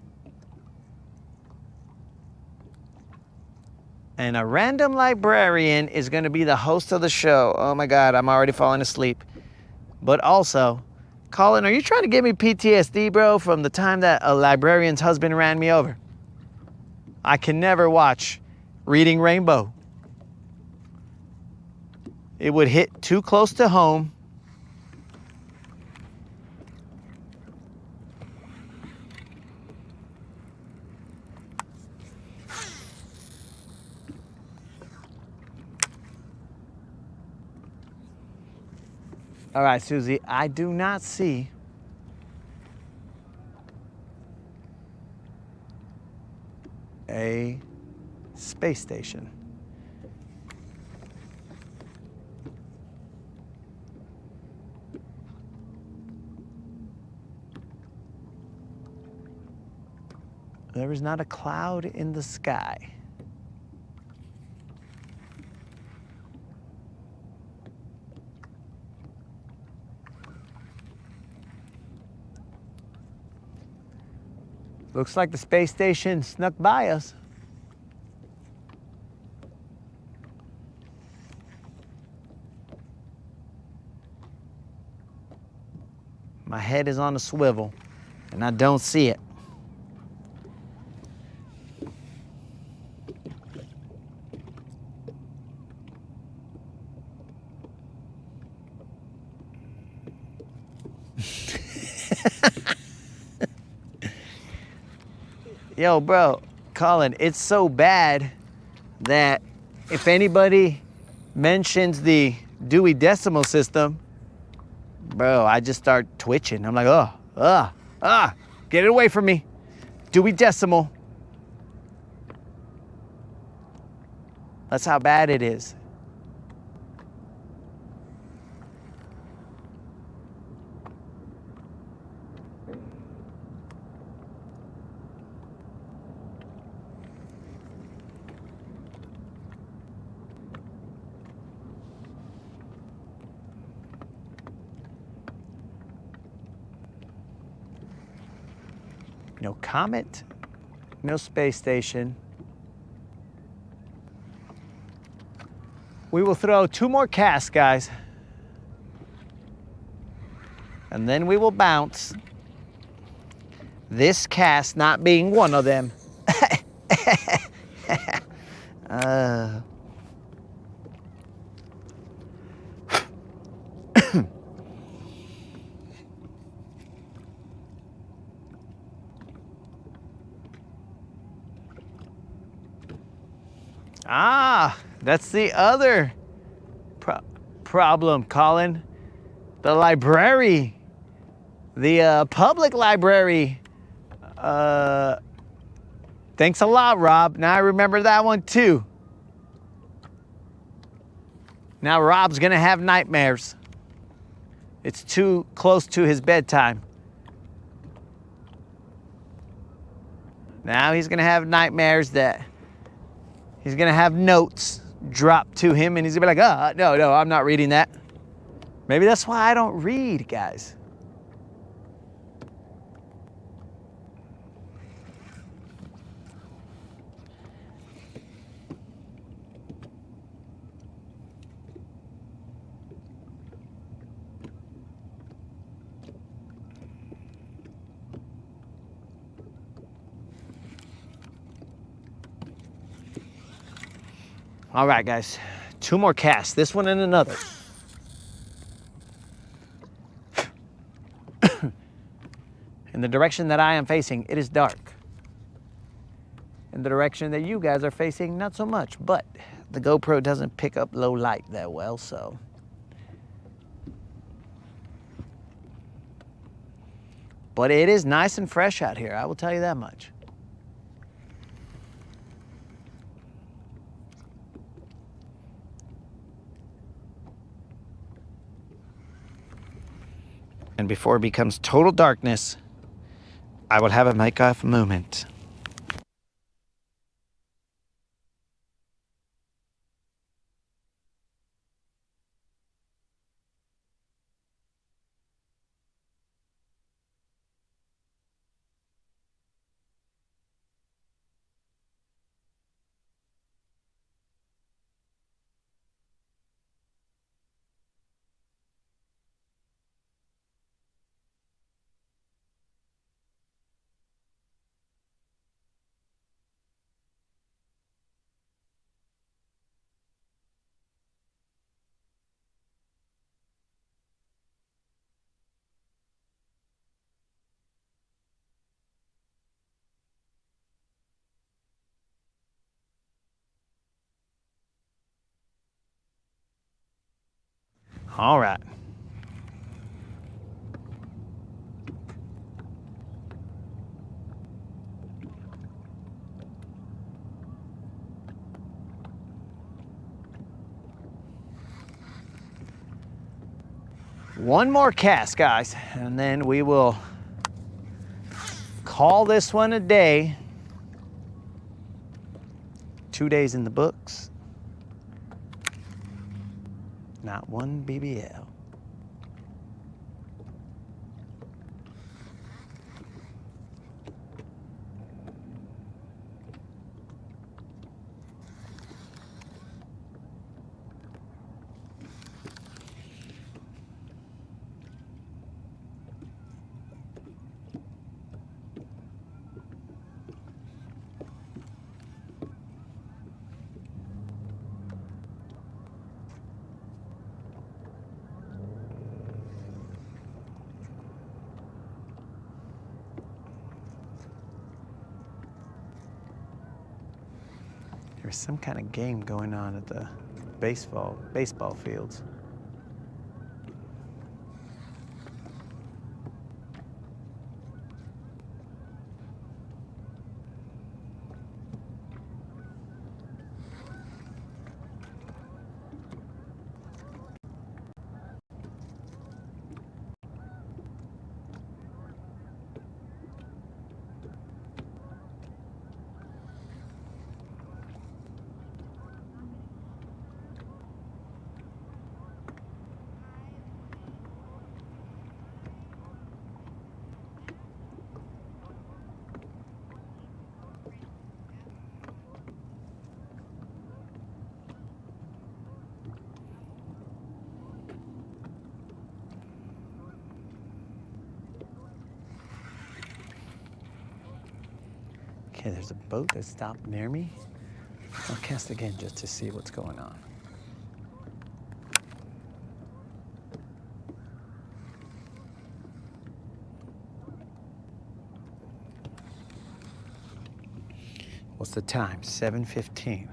And a random librarian is going to be the host of the show. Oh my God, I'm already falling asleep. But also, Colin, are you trying to give me PTSD, bro, from the time that a librarian's husband ran me over? I can never watch Reading Rainbow. It would hit too close to home. All right, Susie, I do not see a space station. There is not a cloud in the sky. Looks like the space station snuck by us. head is on a swivel and I don't see it. Yo, bro, Colin, it's so bad that if anybody mentions the Dewey Decimal System, bro, I just start twitching. I'm like, get it away from me. Dewey Decimal. That's how bad it is. No comet, no space station. We will throw 2 more casts, guys. And then we will bounce. This cast not being one of them. That's the other problem, Colin. The library, the public library. Thanks a lot, Rob. Now I remember that one too. Now Rob's gonna have nightmares. It's too close to his bedtime. Now he's gonna have nightmares that he's gonna have notes dropped to him and he's gonna be like, no, I'm not reading that. Maybe that's why I don't read, guys. All right, guys, 2 more casts, this one and another. In the direction that I am facing, it is dark. In the direction that you guys are facing, not so much, but the GoPro doesn't pick up low light that well, so. But it is nice and fresh out here, I will tell you that much. And before it becomes total darkness, I will have a make-off moment. All right. One more cast, guys, and then we will call this one a day. 2 days in the books. Not one BBL. There's some kind of game going on at the baseball fields. Okay, there's a boat that stopped near me. I'll cast again just to see what's going on. What's the time? 7:15.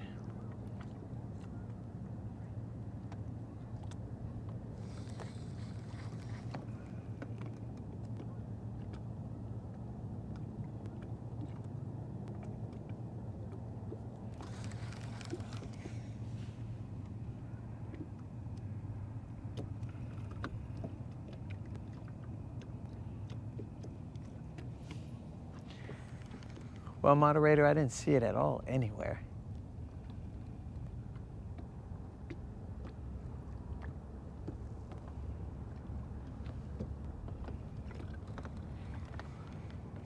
Well, moderator, I didn't see it at all anywhere.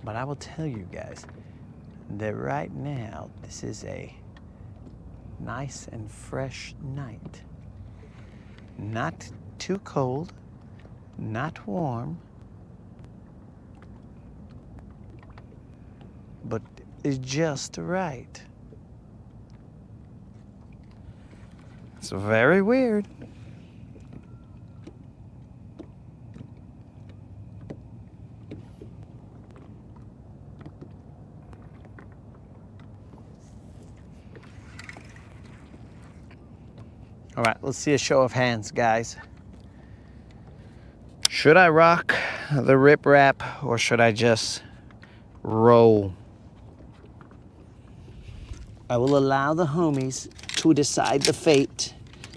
But I will tell you guys that right now, this is a nice and fresh night. Not too cold, not warm, but it's just right. It's very weird. All right, let's see a show of hands, guys. Should I rock the rip wrap or should I just roll? I will allow the homies to decide the fate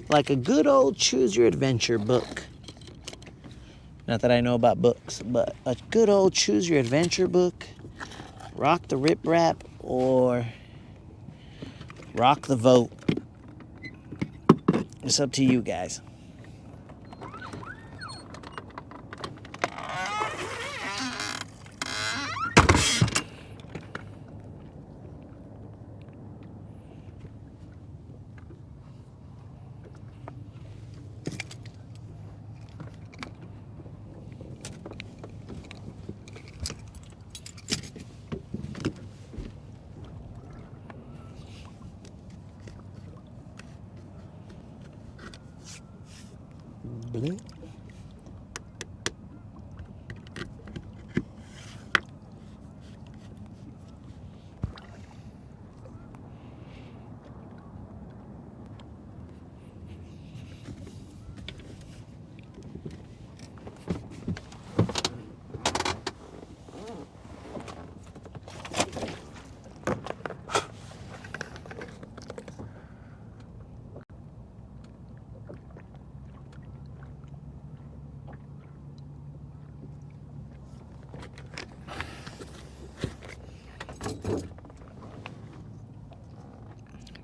like a good old choose your adventure book. Not that I know about books, but a good old choose your adventure book. Rock the rip wrap or rock the vote. It's up to you guys. Bleh.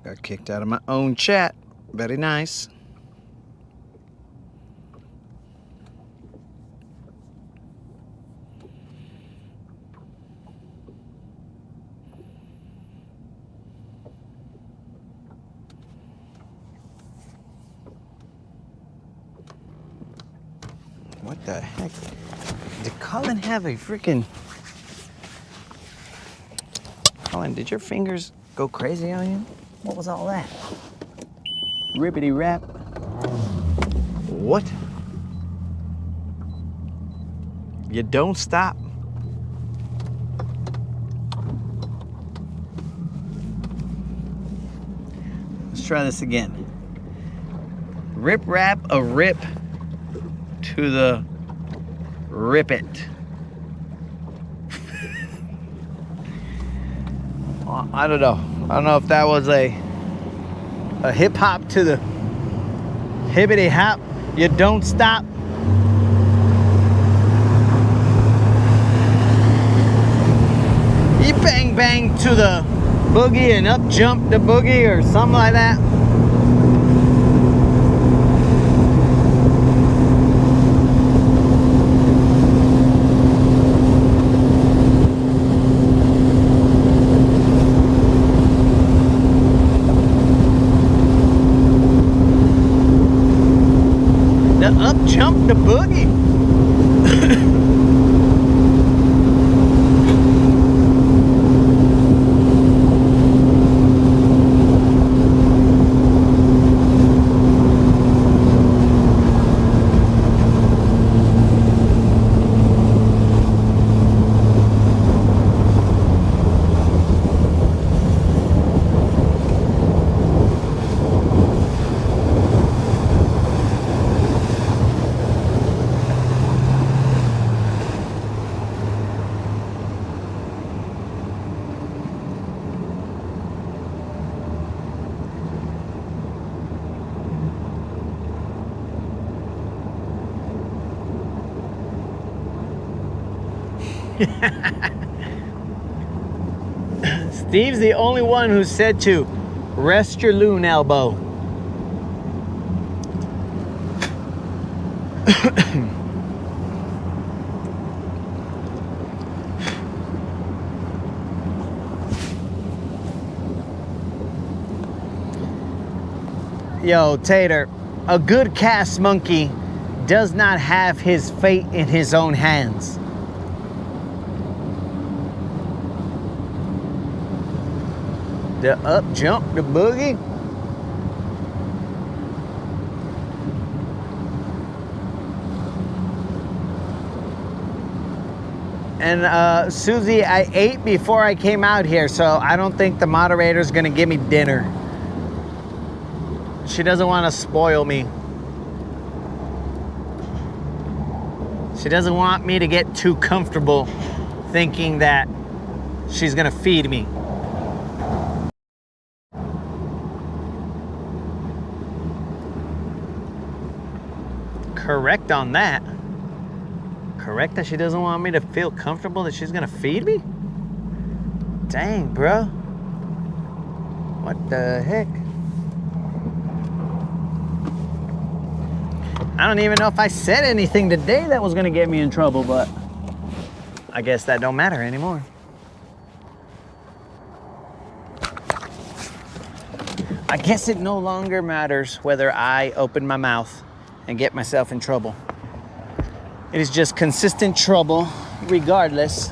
Got kicked out of my own chat. Very nice. What the heck? Did Colin have a freaking... Colin, did your fingers go crazy on you? What was all that? Rippity rap. What? You don't stop. try this again. Rip rap a rip to the rip it. I don't know. I don't know if that was a hip hop to the hibbity hop. You don't stop. You bang bang to the boogie and up jump the boogie or something like that. The up jump the boogie. Steve's the only one who said to rest your loon elbow. Yo, Tater, a good cast monkey does not have his fate in his own hands. The up jump, the boogie. And Susie, I ate before I came out here, so I don't think the moderator's gonna give me dinner. She doesn't want to spoil me. She doesn't want me to get too comfortable thinking that she's gonna feed me. Correct on that. Correct that she doesn't want me to feel comfortable that she's gonna feed me? Dang, bro. What the heck? I don't even know if I said anything today that was gonna get me in trouble, but I guess that don't matter anymore. I guess it no longer matters whether I open my mouth and get myself in trouble. It is just consistent trouble regardless.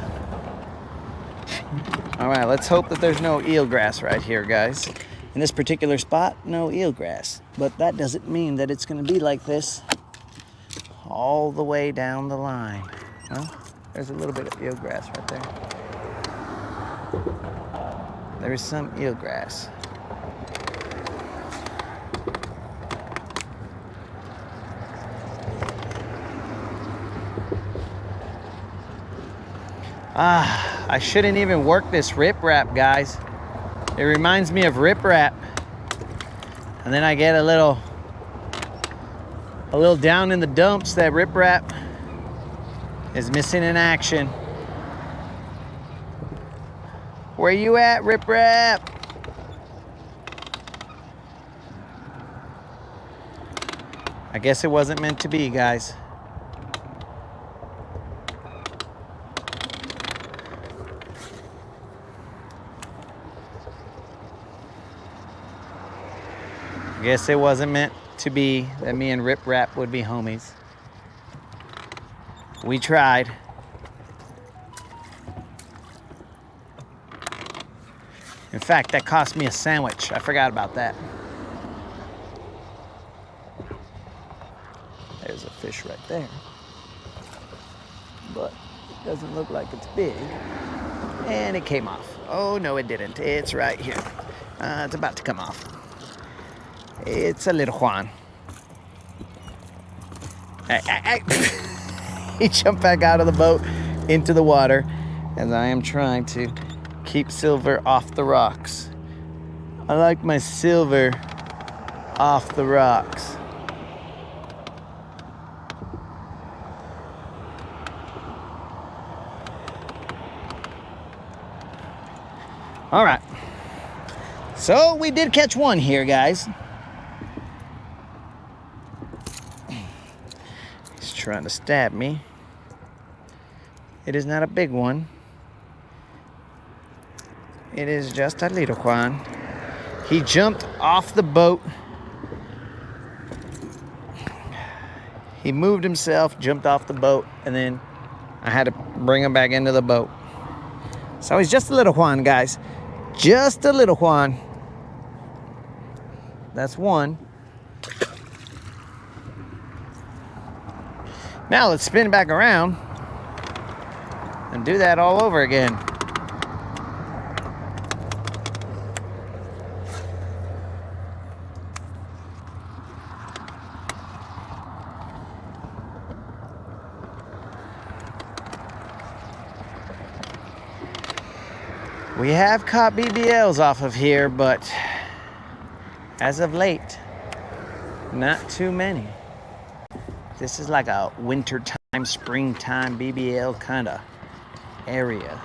All right, let's hope that there's no eelgrass right here, guys. In this particular spot, no eelgrass. But that doesn't mean that it's gonna be like this all the way down the line. Well, there's a little bit of eelgrass right there. There is some eelgrass. I shouldn't even work this rip wrap, guys. It reminds me of rip wrap. And then I get a little down in the dumps that rip wrap is missing in action. Where you at, rip wrap? I guess it wasn't meant to be, guys. I guess it wasn't meant to be that me and Rip Rap would be homies. We tried. In fact, that cost me a sandwich. I forgot about that. There's a fish right there. But it doesn't look like it's big. And it came off. Oh, no, it didn't. It's right here. It's about to come off. It's a little Juan. He jumped back out of the boat into the water as I am trying to keep silver off the rocks. I like my silver off the rocks. All right. So we did catch one here, guys. He's trying to stab me. It is not a big one. It is just a little Juan. He jumped off the boat. He moved himself, jumped off the boat, and then I had to bring him back into the boat. So he's just a little Juan, guys. Just a little Juan. That's one. Now let's spin back around and do that all over again. We have caught BBLs off of here, but as of late, not too many. This is like a wintertime, springtime BBL kind of area.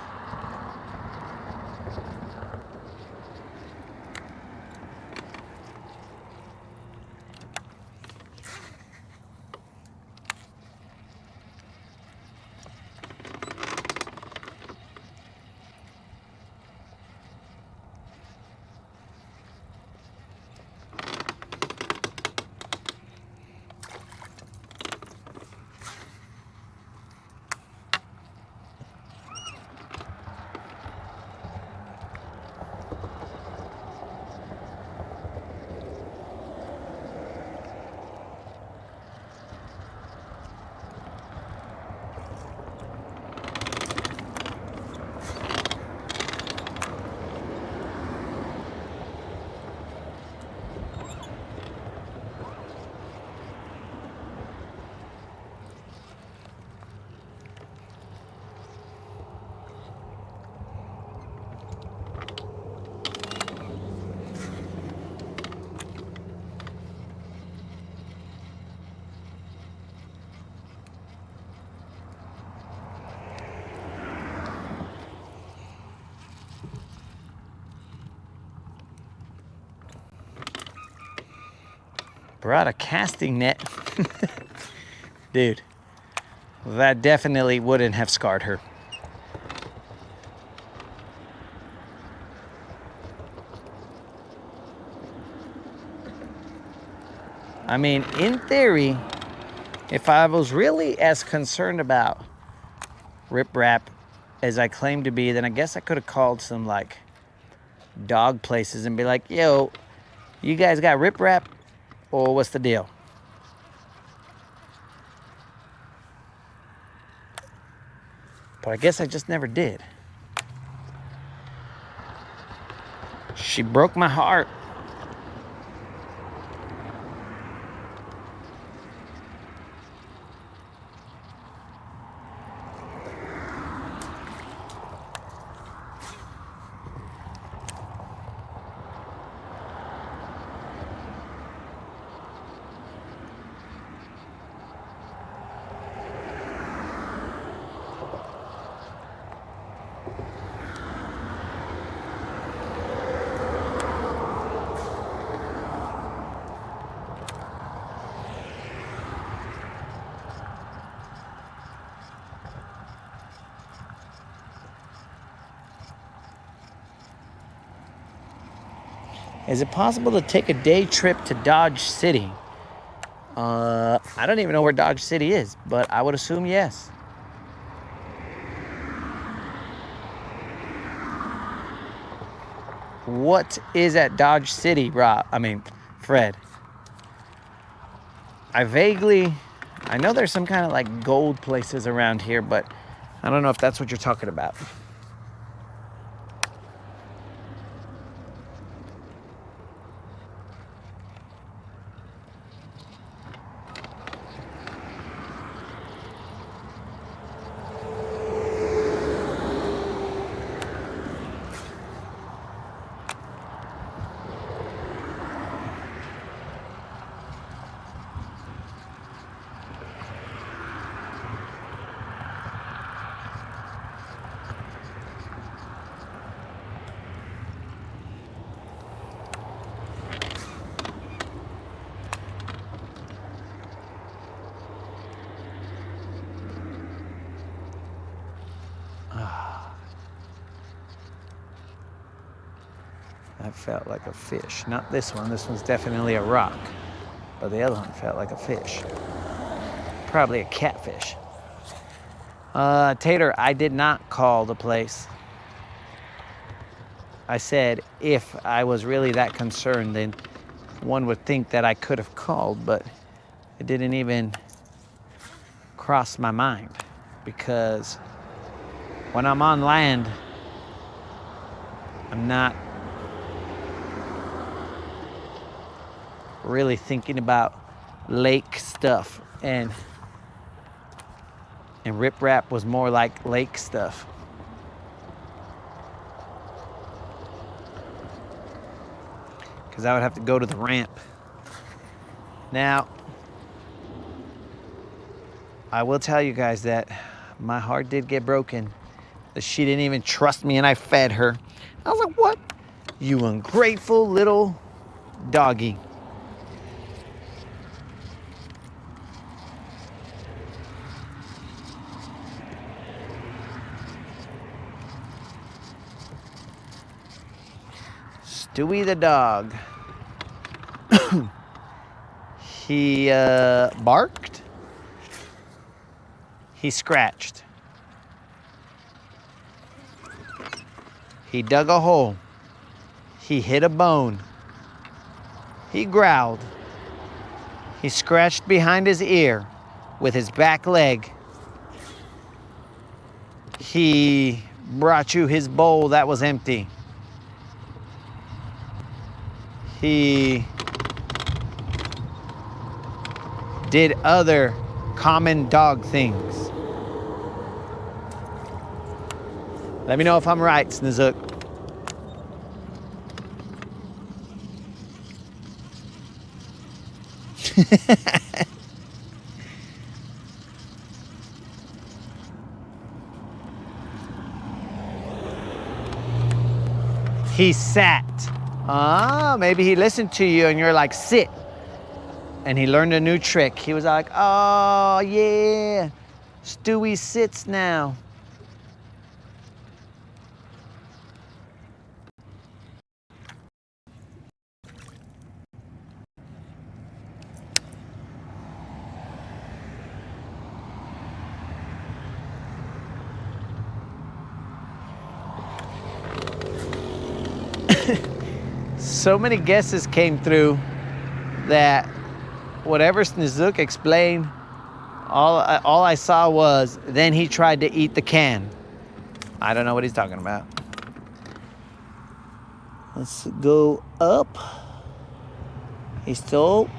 Brought a casting net. Dude, that definitely wouldn't have scarred her. I mean, in theory, if I was really as concerned about riprap as I claim to be, then I guess I could have called some like dog places and be like, yo, you guys got riprap? Or what's the deal? But I guess I just never did. She broke my heart. Is it possible to take a day trip to Dodge City? I don't even know where Dodge City is, but I would assume yes. What is at Dodge City, Rob? I mean, Fred. I know there's some kind of like gold places around here, but I don't know if that's what you're talking about. That felt like a fish. Not this one. This one's definitely a rock. But the other one felt like a fish. Probably a catfish. Tater, I did not call the place. I said if I was really that concerned, then one would think that I could have called, but it didn't even cross my mind, because when I'm on land, I'm not really thinking about lake stuff, and riprap was more like lake stuff. Because I would have to go to the ramp. Now, I will tell you guys that my heart did get broken, that she didn't even trust me and I fed her. I was like, what? You ungrateful little doggy. Stewie the dog. He barked. He scratched. He dug a hole. He hit a bone. He growled. He scratched behind his ear with his back leg. He brought you his bowl that was empty. He did other common dog things. Let me know if I'm right, Snizook. He sat. Maybe he listened to you and you're like, sit. And he learned a new trick. He was like, oh yeah, Stewie sits now. So many guesses came through that whatever Snizook explained, all I saw was, then he tried to eat the can. I don't know what he's talking about. Let's go up. He's still.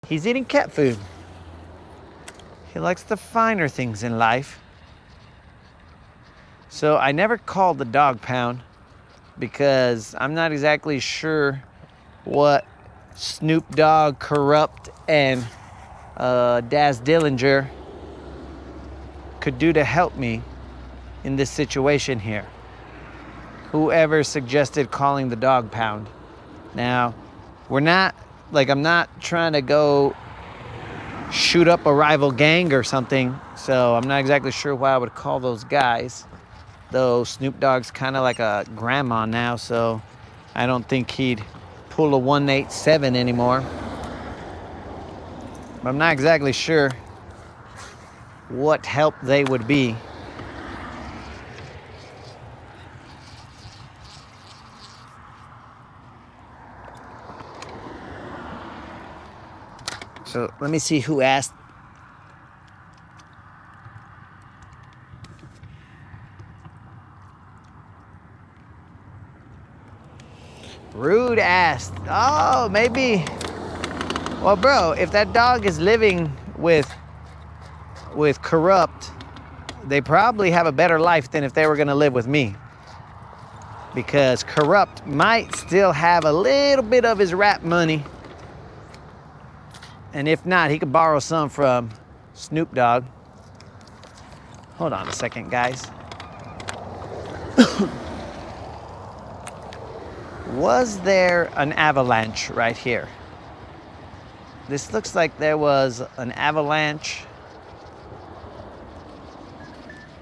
He's eating cat food. He likes the finer things in life. So I never called the dog pound because I'm not exactly sure what Snoop Dogg, Corrupt, and Daz Dillinger could do to help me in this situation here. Whoever suggested calling the dog pound. Now, I'm not trying to go shoot up a rival gang or something, so I'm not exactly sure why I would call those guys. Though Snoop Dogg's kind of like a grandma now, so I don't think he'd pull a 187 anymore. But I'm not exactly sure what help they would be. So let me see who asked. Rude asked, oh, maybe. Well, bro, if that dog is living with Corrupt, they probably have a better life than if they were gonna live with me. Because Corrupt might still have a little bit of his rap money. And if not, he could borrow some from Snoop Dogg. Hold on a second, guys. Was there an avalanche right here? This looks like there was an avalanche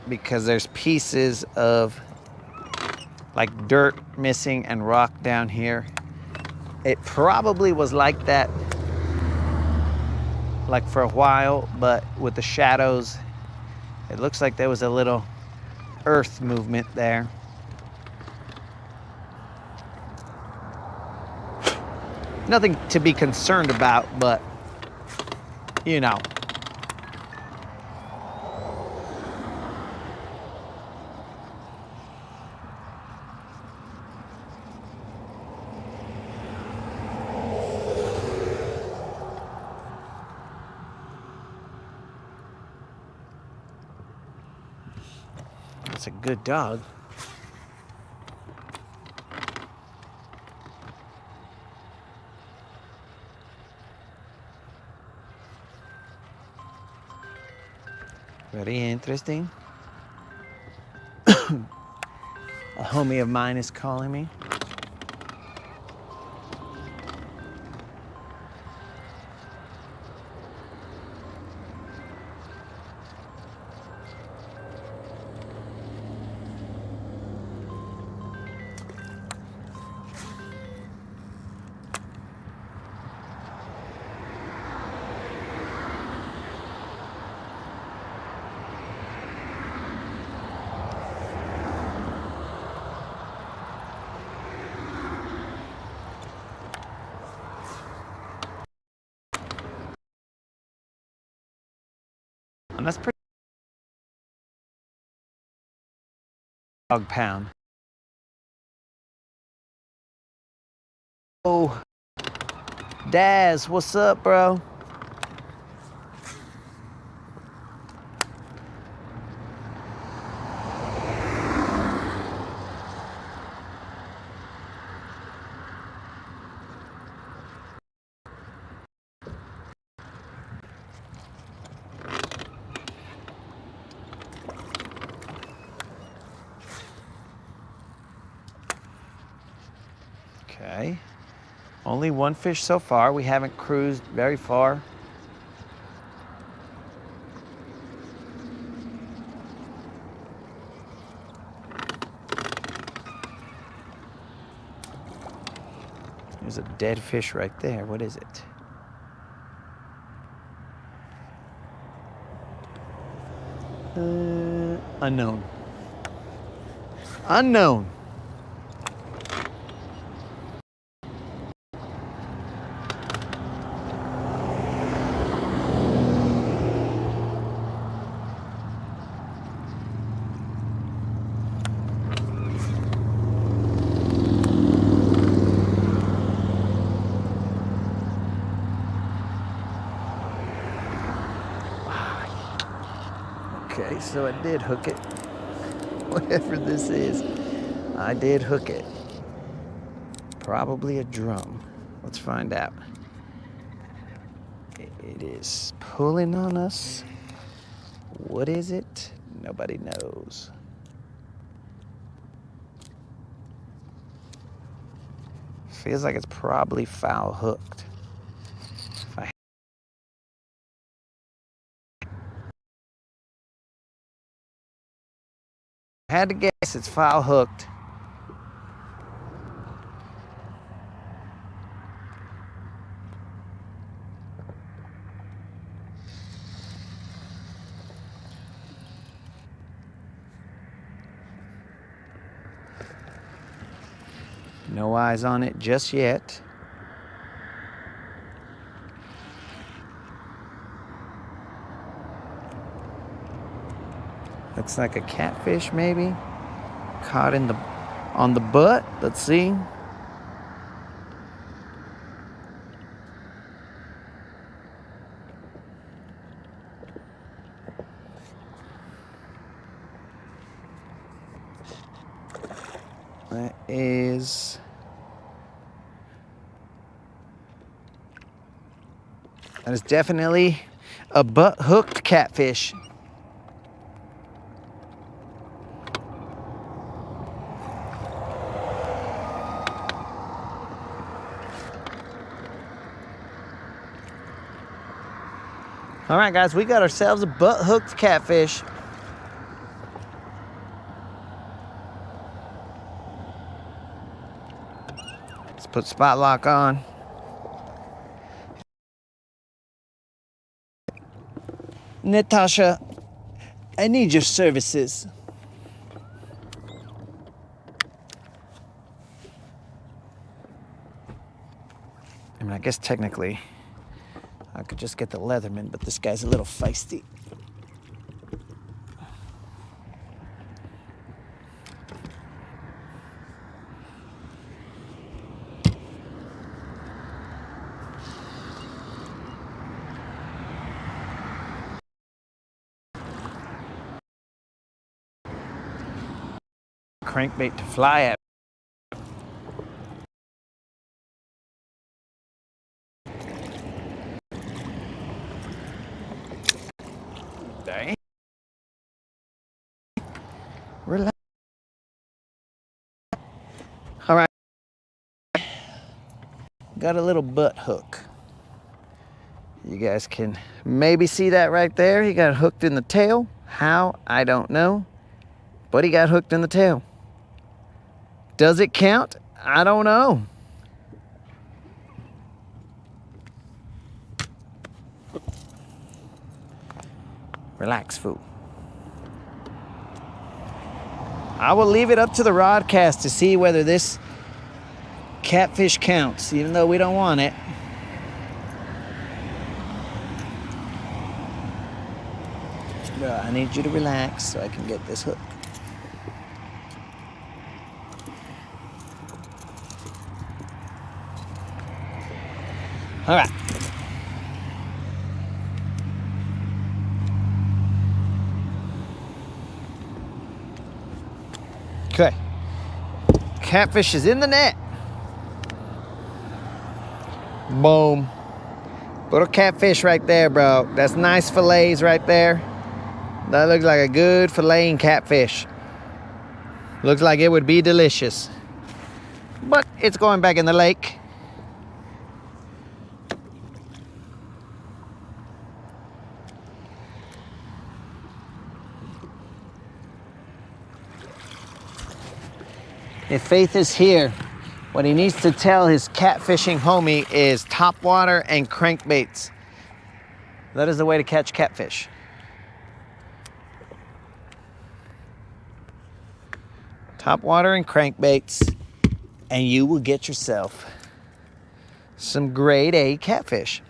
because there's pieces of like dirt missing and rock down here. It probably was like that like for a while, but with the shadows, it looks like there was a little earth movement there. Nothing to be concerned about, but you know. That's a good dog. Very interesting. A homie of mine is calling me. And that's pretty dog pound. Oh, Daz, what's up, bro? Okay. Only one fish so far. We haven't cruised very far. There's a dead fish right there. What is it? Unknown. Unknown. Okay, so I did hook it. Whatever this is, I did hook it. Probably a drum. Let's find out. It is pulling on us. What is it? Nobody knows. Feels like it's probably foul hooked. If I had to guess, it's foul hooked. No eyes on it just yet. Looks like a catfish maybe. Caught on the butt. Let's see. That is definitely a butt hooked catfish. All right, guys, we got ourselves a butt hooked catfish. Put spot lock on. Natasha, I need your services. I mean, I guess technically I could just get the Leatherman, but this guy's a little feisty. Crankbait to fly at. Dang. Relax. All right. Got a little butt hook. You guys can maybe see that right there. He got hooked in the tail. How? I don't know. But he got hooked in the tail. Does it count? I don't know. Relax, fool. I will leave it up to the Rodcast to see whether this catfish counts, even though we don't want it. I need you to relax so I can get this hook. All right. Okay. Catfish is in the net. Boom. Little catfish right there, bro. That's nice fillets right there. That looks like a good filleting catfish. Looks like it would be delicious. But it's going back in the lake. If Faith is here, what he needs to tell his catfishing homie is top water and crankbaits. That is the way to catch catfish. Top water and crankbaits, and you will get yourself some grade A catfish.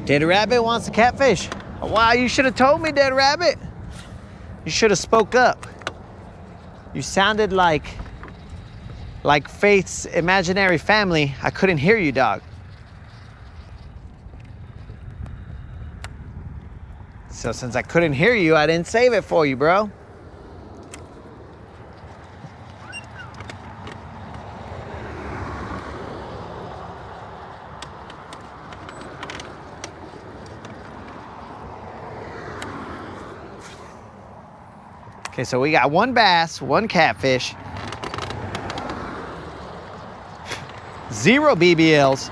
Dead Rabbit wants a catfish. Wow, you should have told me, Dead Rabbit. You should have spoke up. You sounded like Faith's imaginary family. I couldn't hear you, dog. So since I couldn't hear you, I didn't save it for you, bro. Okay, so we got one bass, one catfish, 0 BBLs.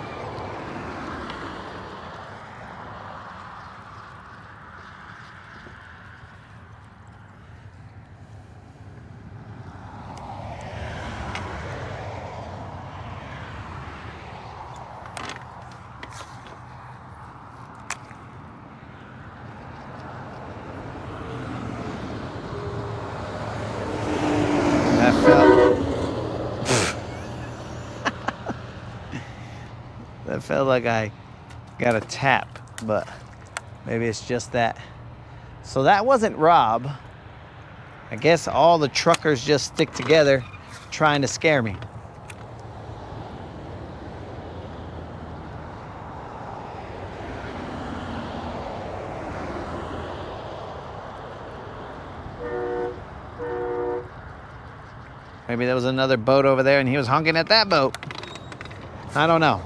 That felt like I got a tap, but maybe it's just that. So that wasn't Rob. I guess all the truckers just stick together trying to scare me. Maybe there was another boat over there and he was honking at that boat. I don't know.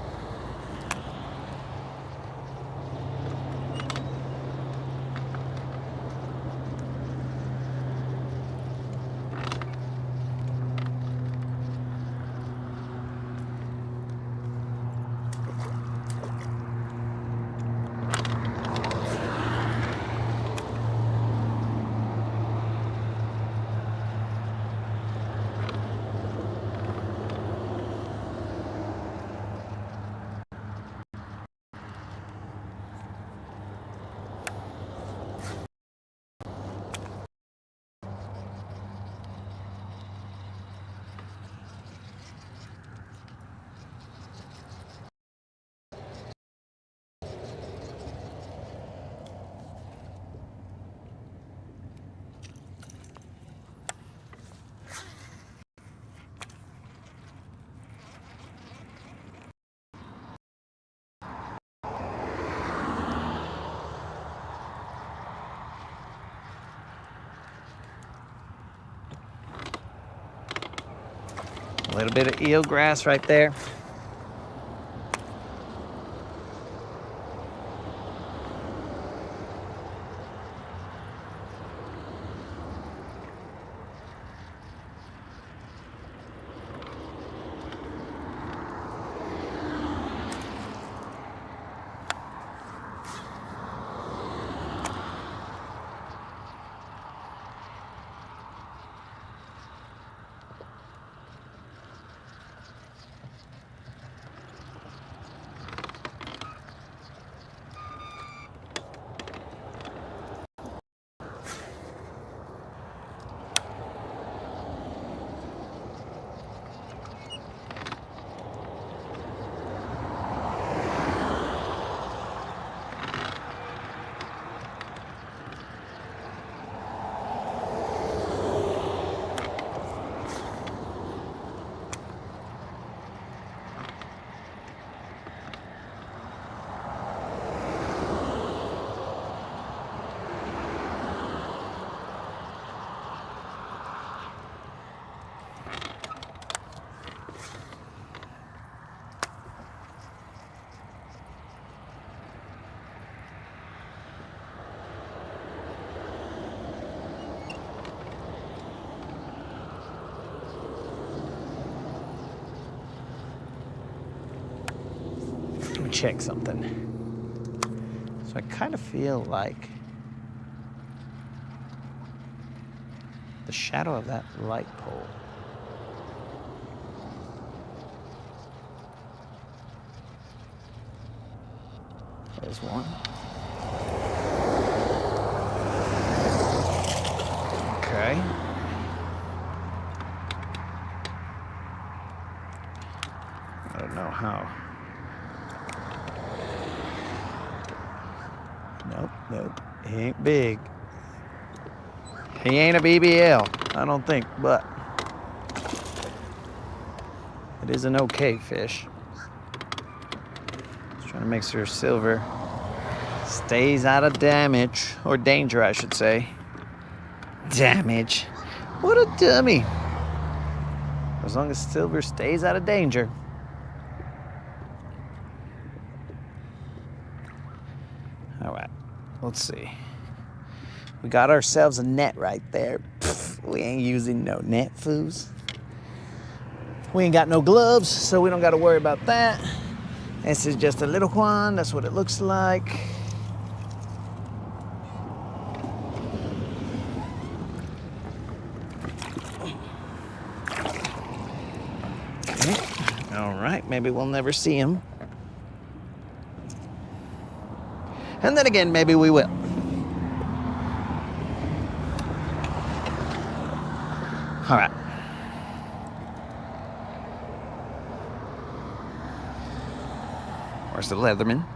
A little bit of eelgrass right there. Let me check something. So I kind of feel like the shadow of that light pole. There's one. Okay. I don't know how. Nope. He ain't big. He ain't a BBL, I don't think, but it is an okay fish. Just trying to make sure silver stays out of damage, or danger, I should say. Damage. What a dummy. As long as silver stays out of danger. All right, let's see. We got ourselves a net right there. Pfft, we ain't using no net, foos. We ain't got no gloves, so we don't got to worry about that. This is just a little one. That's what it looks like. Okay. All right, maybe we'll never see him. And then again, maybe we will. All right. Where's the Leatherman?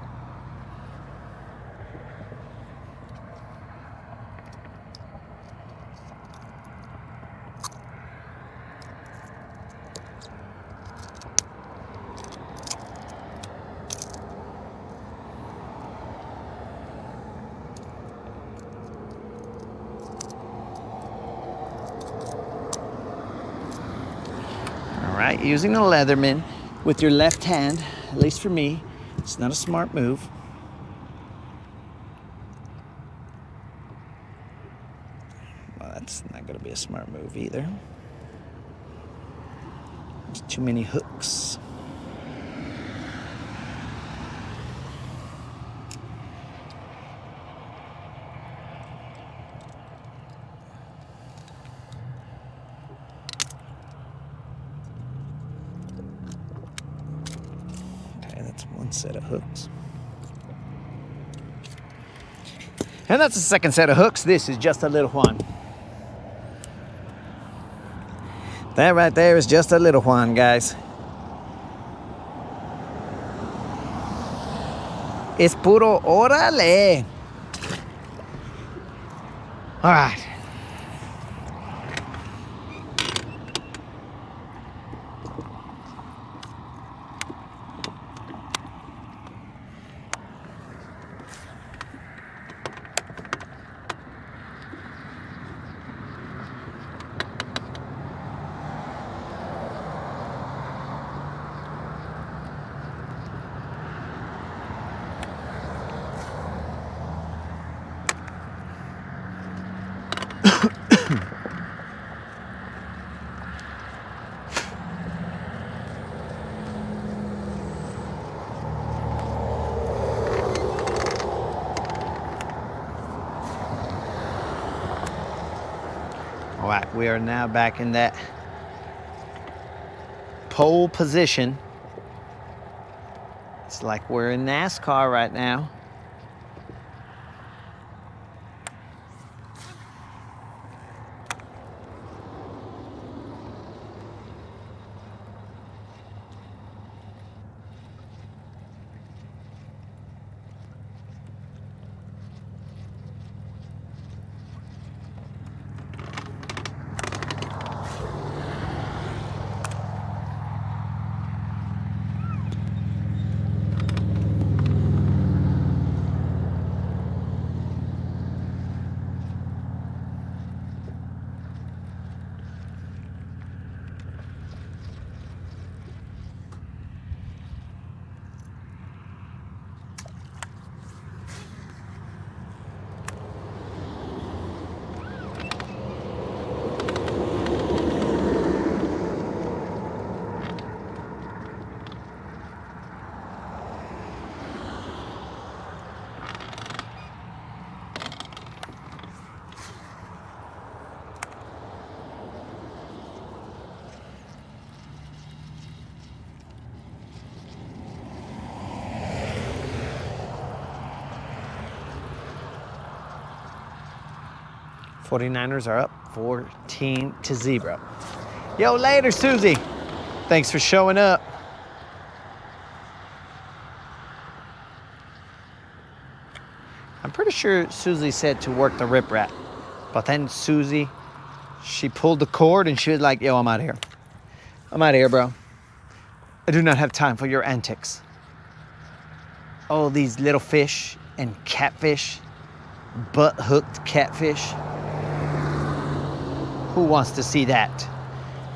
using a Leatherman with your left hand, at least for me, it's not a smart move. Well, that's not going to be a smart move either. There's too many hooks. One set of hooks. And that's the second set of hooks. This is just a little one. That right there is just a little one, guys. Es puro órale. All right. All right, we are now back in that pole position. It's like we're in NASCAR right now. '49ers are up 14-0. Yo, later, Susie. Thanks for showing up. I'm pretty sure Susie said to work the riprap, but then Susie, she pulled the cord and she was like, yo, I'm out of here. I'm out of here, bro. I do not have time for your antics. Oh, these little fish and catfish, butt-hooked catfish. Who wants to see that?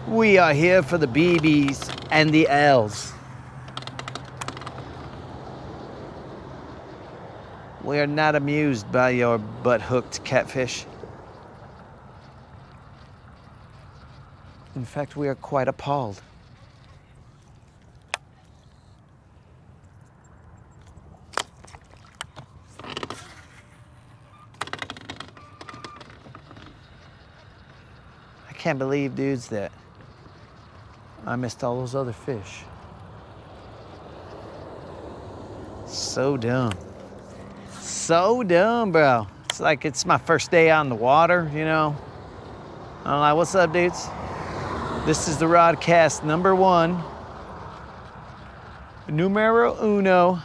We are here for the BBs and the L's. We are not amused by your butt-hooked catfish. In fact, we are quite appalled. I can't believe, dudes, that I missed all those other fish. So dumb. So dumb, bro. It's like it's my first day on the water, you know? I'm like, what's up, dudes? This is the Rodcast #1. Numero uno.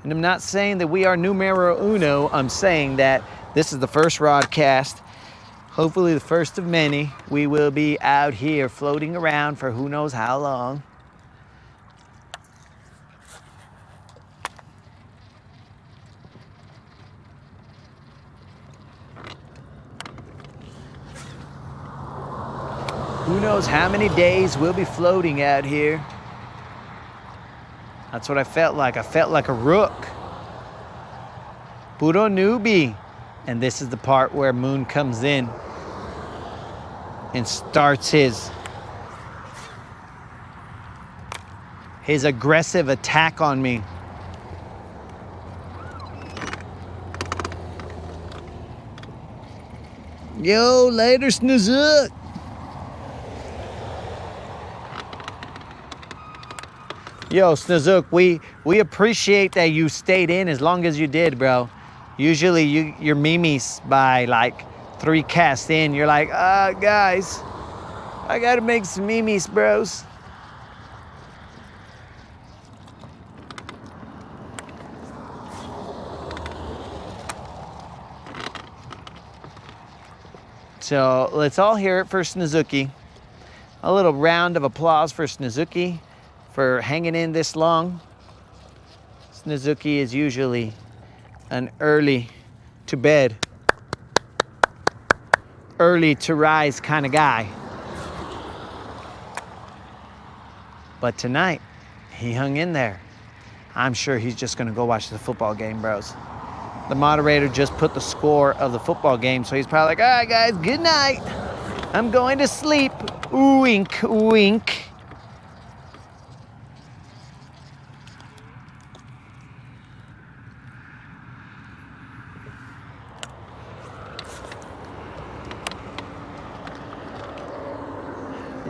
And I'm not saying that we are numero uno. I'm saying that this is the first Rodcast. Hopefully the first of many. We will be out here floating around for who knows how long. Who knows how many days we'll be floating out here. That's what I felt like. I felt like a rook. Puro newbie. And this is the part where Moon comes in and starts his aggressive attack on me. Yo, later, Snoozuk. Yo, Snoozuk, we appreciate that you stayed in as long as you did, bro. Usually your memes by like 3 casts in, you're like, guys, I gotta make some memes, bros. So let's all hear it for Snozuki. A little round of applause for Snozuki for hanging in this long. Snozuki is usually an early to bed, early to rise kind of guy. But tonight, he hung in there. I'm sure he's just gonna go watch the football game, bros. The moderator just put the score of the football game, so he's probably like, all right, guys, good night. I'm going to sleep. Wink, wink.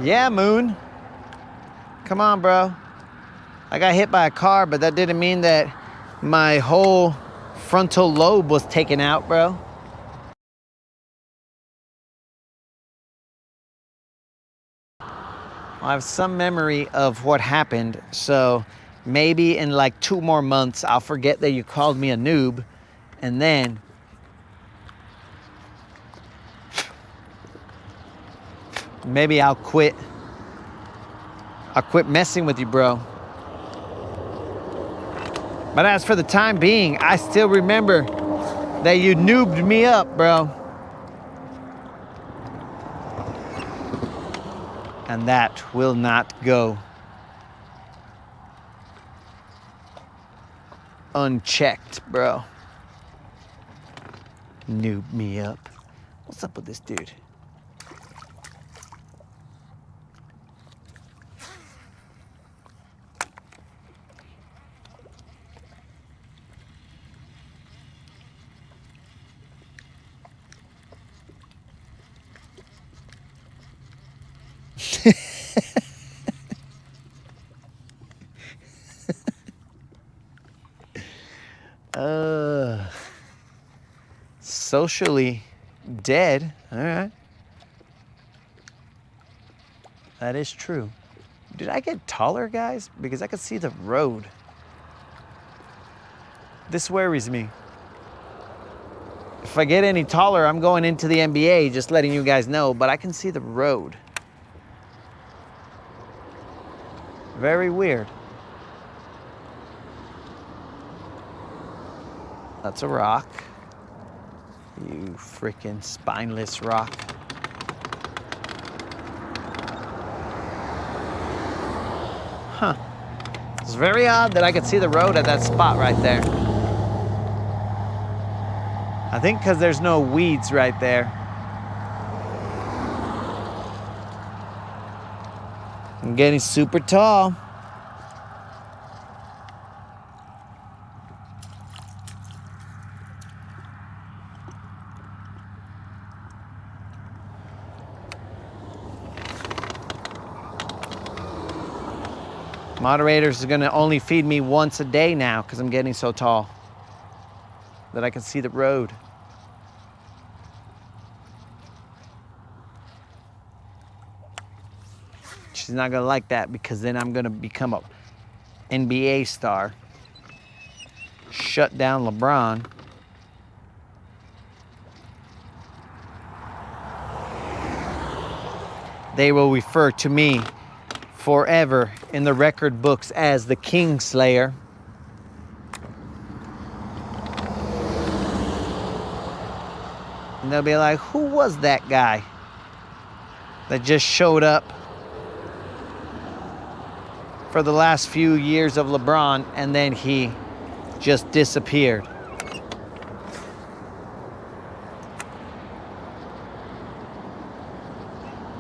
Yeah, Moon. Come on, bro. I got hit by a car, but that didn't mean that my whole frontal lobe was taken out, bro. I have some memory of what happened, so maybe in like 2 more months, I'll forget that you called me a noob, and then maybe I'll quit. I'll quit messing with you, bro. But as for the time being, I still remember that you noobed me up, bro. And that will not go unchecked, bro. Noob me up. What's up with this dude? Socially dead. All right. That is true. Did I get taller, guys? Because I could see the road. This worries me. If I get any taller, I'm going into the NBA, just letting you guys know, but I can see the road. Very weird. That's a rock. You freaking spineless rock. Huh. It's very odd that I could see the road at that spot right there. I think because there's no weeds right there. I'm getting super tall. Moderators are gonna only feed me once a day now because I'm getting so tall that I can see the road. She's not gonna like that because then I'm gonna become a NBA star. Shut down LeBron. They will refer to me forever in the record books as the Kingslayer. And they'll be like, who was that guy? that just showed up for the last few years of LeBron, and then he just disappeared.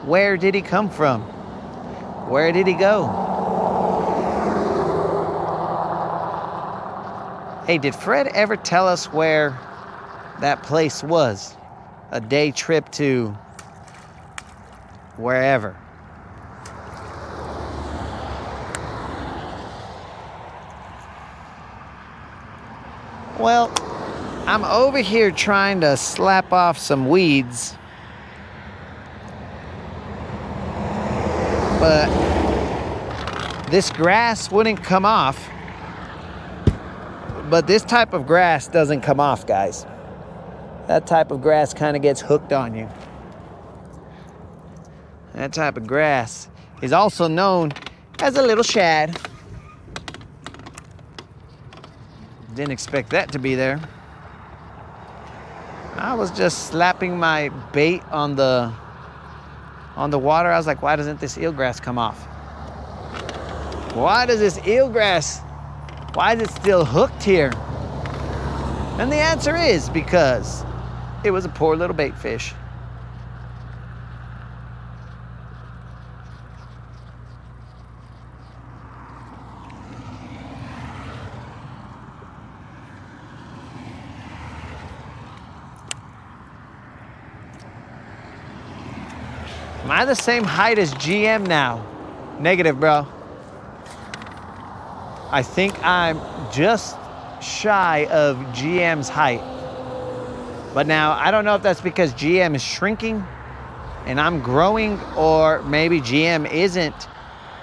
Where did he come from? Where did he go? Hey, did Fred ever tell us where that place was? A day trip to wherever. Well, I'm over here trying to slap off some weeds, but this grass wouldn't come off. But this type of grass doesn't come off, guys. That type of grass kind of gets hooked on you. That type of grass is also known as a little shad. Didn't expect that to be there. I was just slapping my bait on the water. I was like, why doesn't this eelgrass come off? Why does this eelgrass, why is it still hooked here? And the answer is because it was a poor little bait fish. Am I the same height as GM now? Negative, bro. I think I'm just shy of GM's height. But now, I don't know if that's because GM is shrinking and I'm growing, or maybe GM isn't,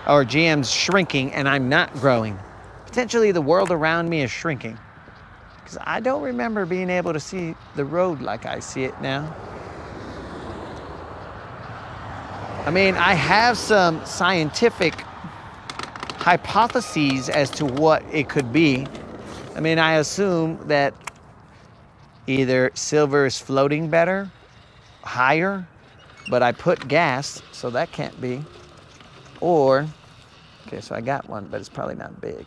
or GM's shrinking and I'm not growing. Potentially the world around me is shrinking, because I don't remember being able to see the road like I see it now. I mean, I have some scientific hypotheses as to what it could be. I mean, I assume that either silver is floating better, higher, but I put gas, so that can't be. Or, okay, so I got one, but it's probably not big.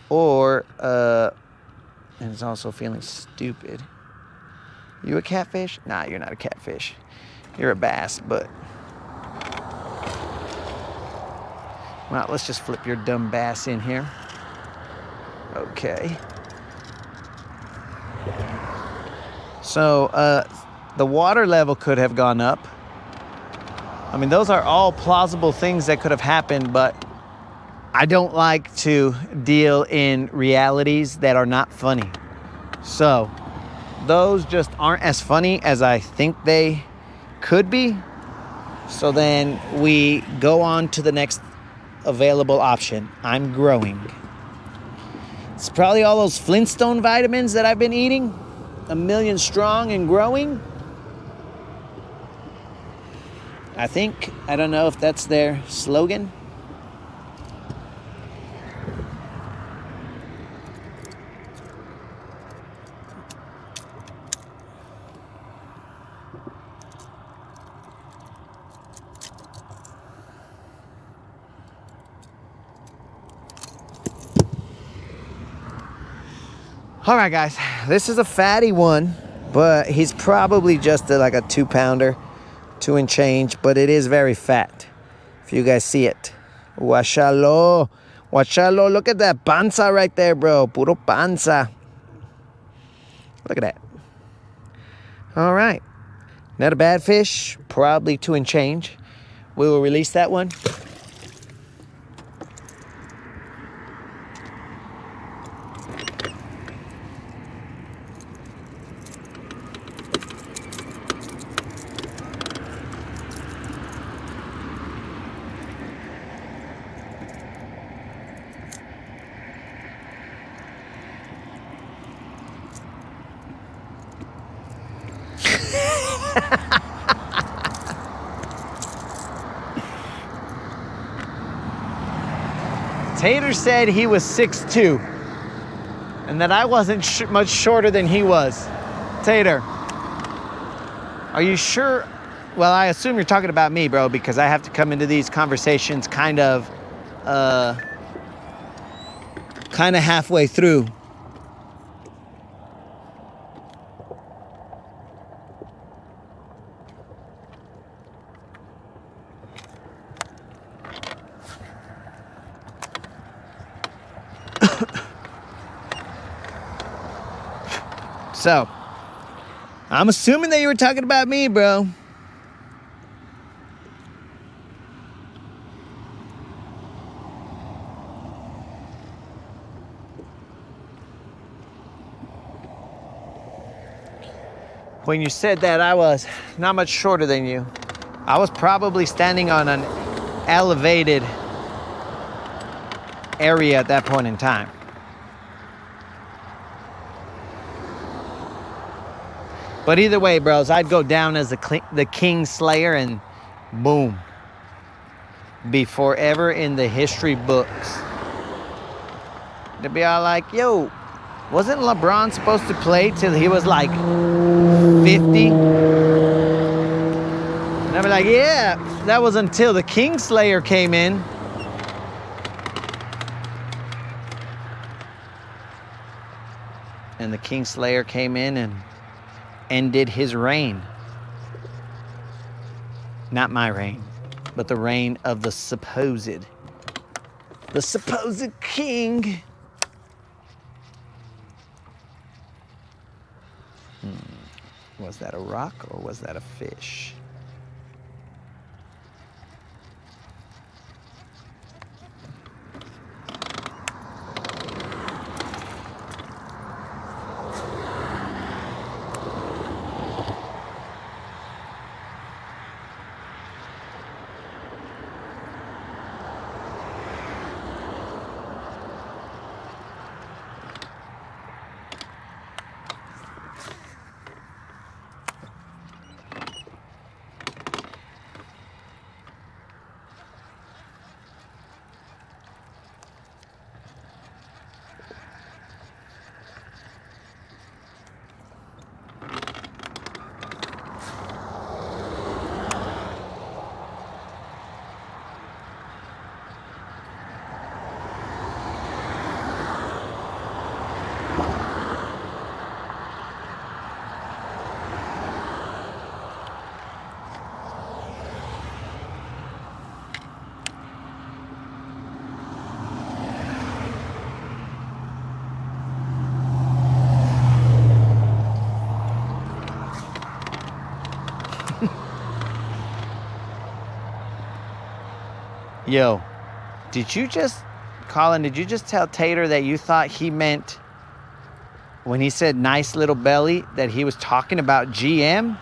Or, and it's also feeling stupid. You a catfish? Nah, you're not a catfish. You're a bass, but... Well, let's just flip your dumb bass in here. Okay. So, the water level could have gone up. I mean, those are all plausible things that could have happened, but I don't like to deal in realities that are not funny. So, those just aren't as funny as I think they could be. So then we go on to the next available option. I'm growing. It's probably all those Flintstone vitamins that I've been eating. 1,000,000 strong and growing. I think. I don't know if that's their slogan. All right, guys, this is a fatty one, but he's probably just like a 2-pounder, 2 and change, but it is very fat. If you guys see it. Guachalo. Guachalo, look at that panza right there, bro. Puro panza. Look at that. All right. Not a bad fish, probably 2 and change. We will release that one. Tater said he was 6'2", and that I wasn't much shorter than he was. Tater, are you sure Well, I assume you're talking about me, bro, because I have to come into these conversations kind of halfway through. So, I'm assuming that you were talking about me, bro. When you said that, I was not much shorter than you. I was probably standing on an elevated area at that point in time. But either way, bros, I'd go down as the King Slayer and boom. Be forever in the history books. They'd be all like, yo, wasn't LeBron supposed to play till he was like 50? And I'd be like, yeah, that was until the King Slayer came in. And the King Slayer came in and ended his reign. Not my reign, but the reign of the supposed king. Was that a rock or was that a fish? Yo, Colin, did you just tell Tater that you thought he meant, when he said nice little belly, that he was talking about GM?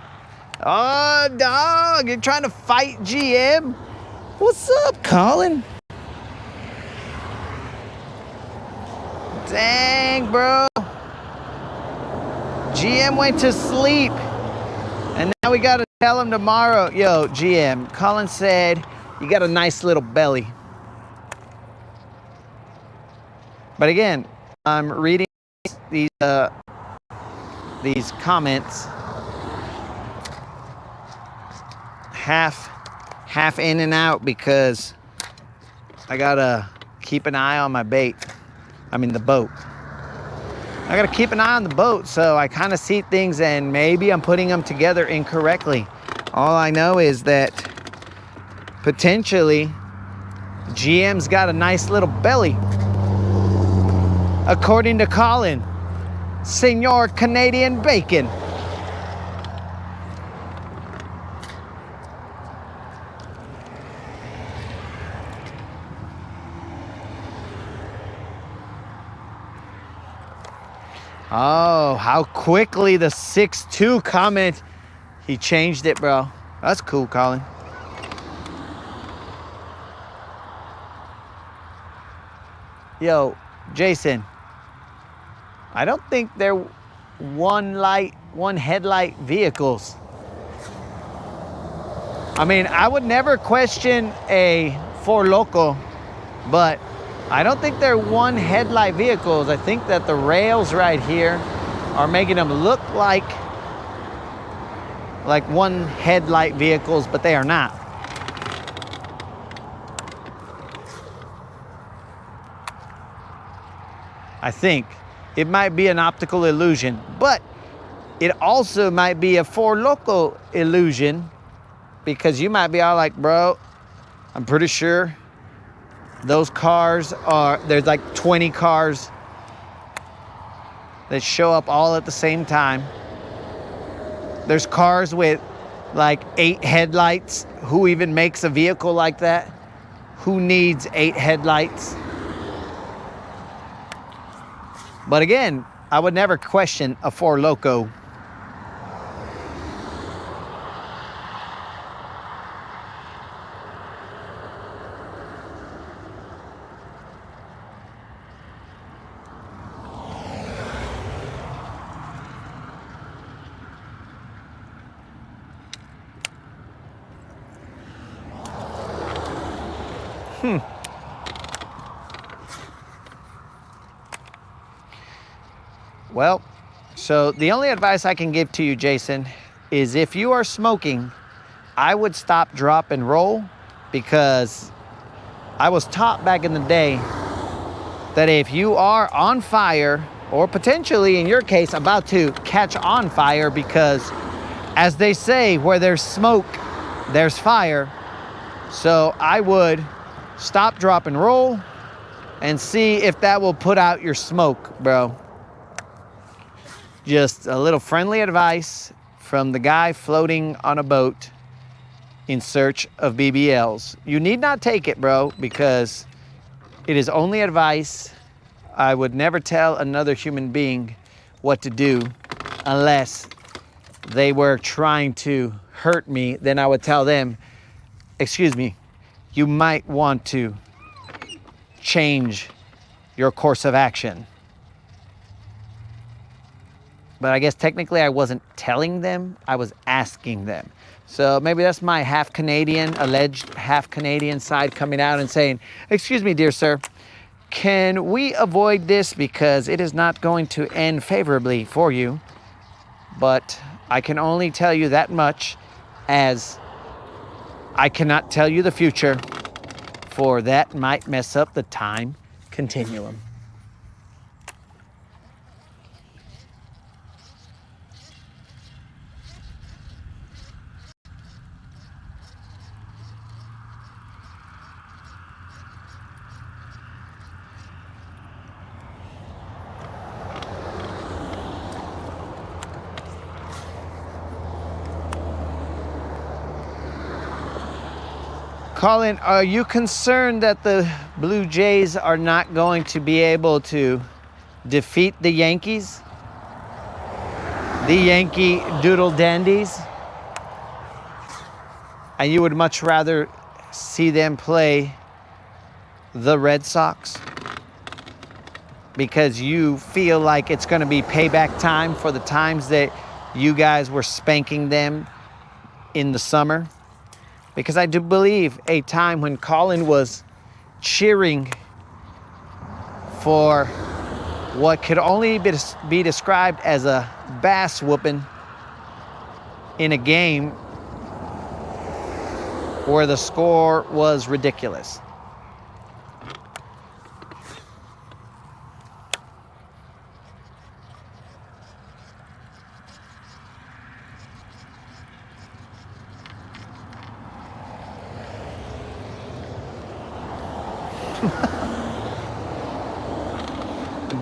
Oh, dog, you're trying to fight GM? What's up, Colin? Dang, bro. GM went to sleep, and now we gotta tell him tomorrow. Yo, GM, Colin said, you got a nice little belly. But again, I'm reading these comments half in and out because I gotta keep an eye on my bait. I mean the boat. I gotta keep an eye on the boat, so I kind of see things and maybe I'm putting them together incorrectly. All I know is that potentially GM's got a nice little belly, according to Colin, Senor Canadian Bacon. Oh, how quickly the 6'2" comment, he changed it, bro. That's cool, Colin. Yo, Jason, I don't think they're one headlight vehicles. I mean, I would never question a Four Loko, but I don't think they're one headlight vehicles. I think that the rails right here are making them look like like one headlight vehicles, but they are not. I think it might be an optical illusion, but it also might be a Four Loko illusion, because you might be all like, bro, I'm pretty sure those cars there's like 20 cars that show up all at the same time. There's cars with like 8 headlights. Who even makes a vehicle like that? Who needs 8 headlights? But again, I would never question a Four Loko. Well, so the only advice I can give to you, Jason, is if you are smoking, I would stop, drop, and roll, because I was taught back in the day that if you are on fire, or potentially in your case about to catch on fire, because as they say, where there's smoke, there's fire. So I would stop, drop, and roll and see if that will put out your smoke, bro. Just a little friendly advice from the guy floating on a boat in search of BBLs. You need not take it, bro, because it is only advice. I would never tell another human being what to do unless they were trying to hurt me. Then I would tell them, excuse me, you might want to change your course of action. But I guess technically I wasn't telling them, I was asking them. So maybe that's my half Canadian, alleged half Canadian side coming out and saying, excuse me, dear sir, can we avoid this, because it is not going to end favorably for you? But I can only tell you that much, as I cannot tell you the future, for that might mess up the time continuum. Colin, are you concerned that the Blue Jays are not going to be able to defeat the Yankees? The Yankee Doodle Dandies? And you would much rather see them play the Red Sox? Because you feel like it's going to be payback time for the times that you guys were spanking them in the summer? Because I do believe a time when Colin was cheering for what could only be described as a bass whooping in a game where the score was ridiculous.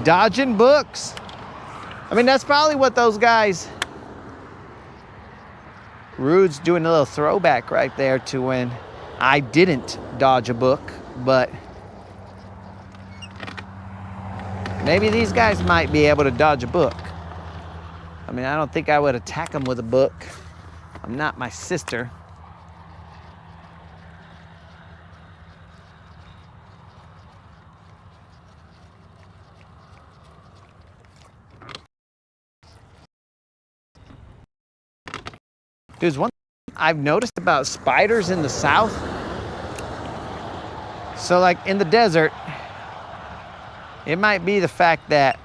Dodging books. I mean, that's probably what those guys... Rude's doing a little throwback right there to when I didn't dodge a book, but maybe these guys might be able to dodge a book. I mean, I don't think I would attack them with a book. I'm not my sister. There's one thing I've noticed about spiders in the South. So like in the desert, it might be the fact that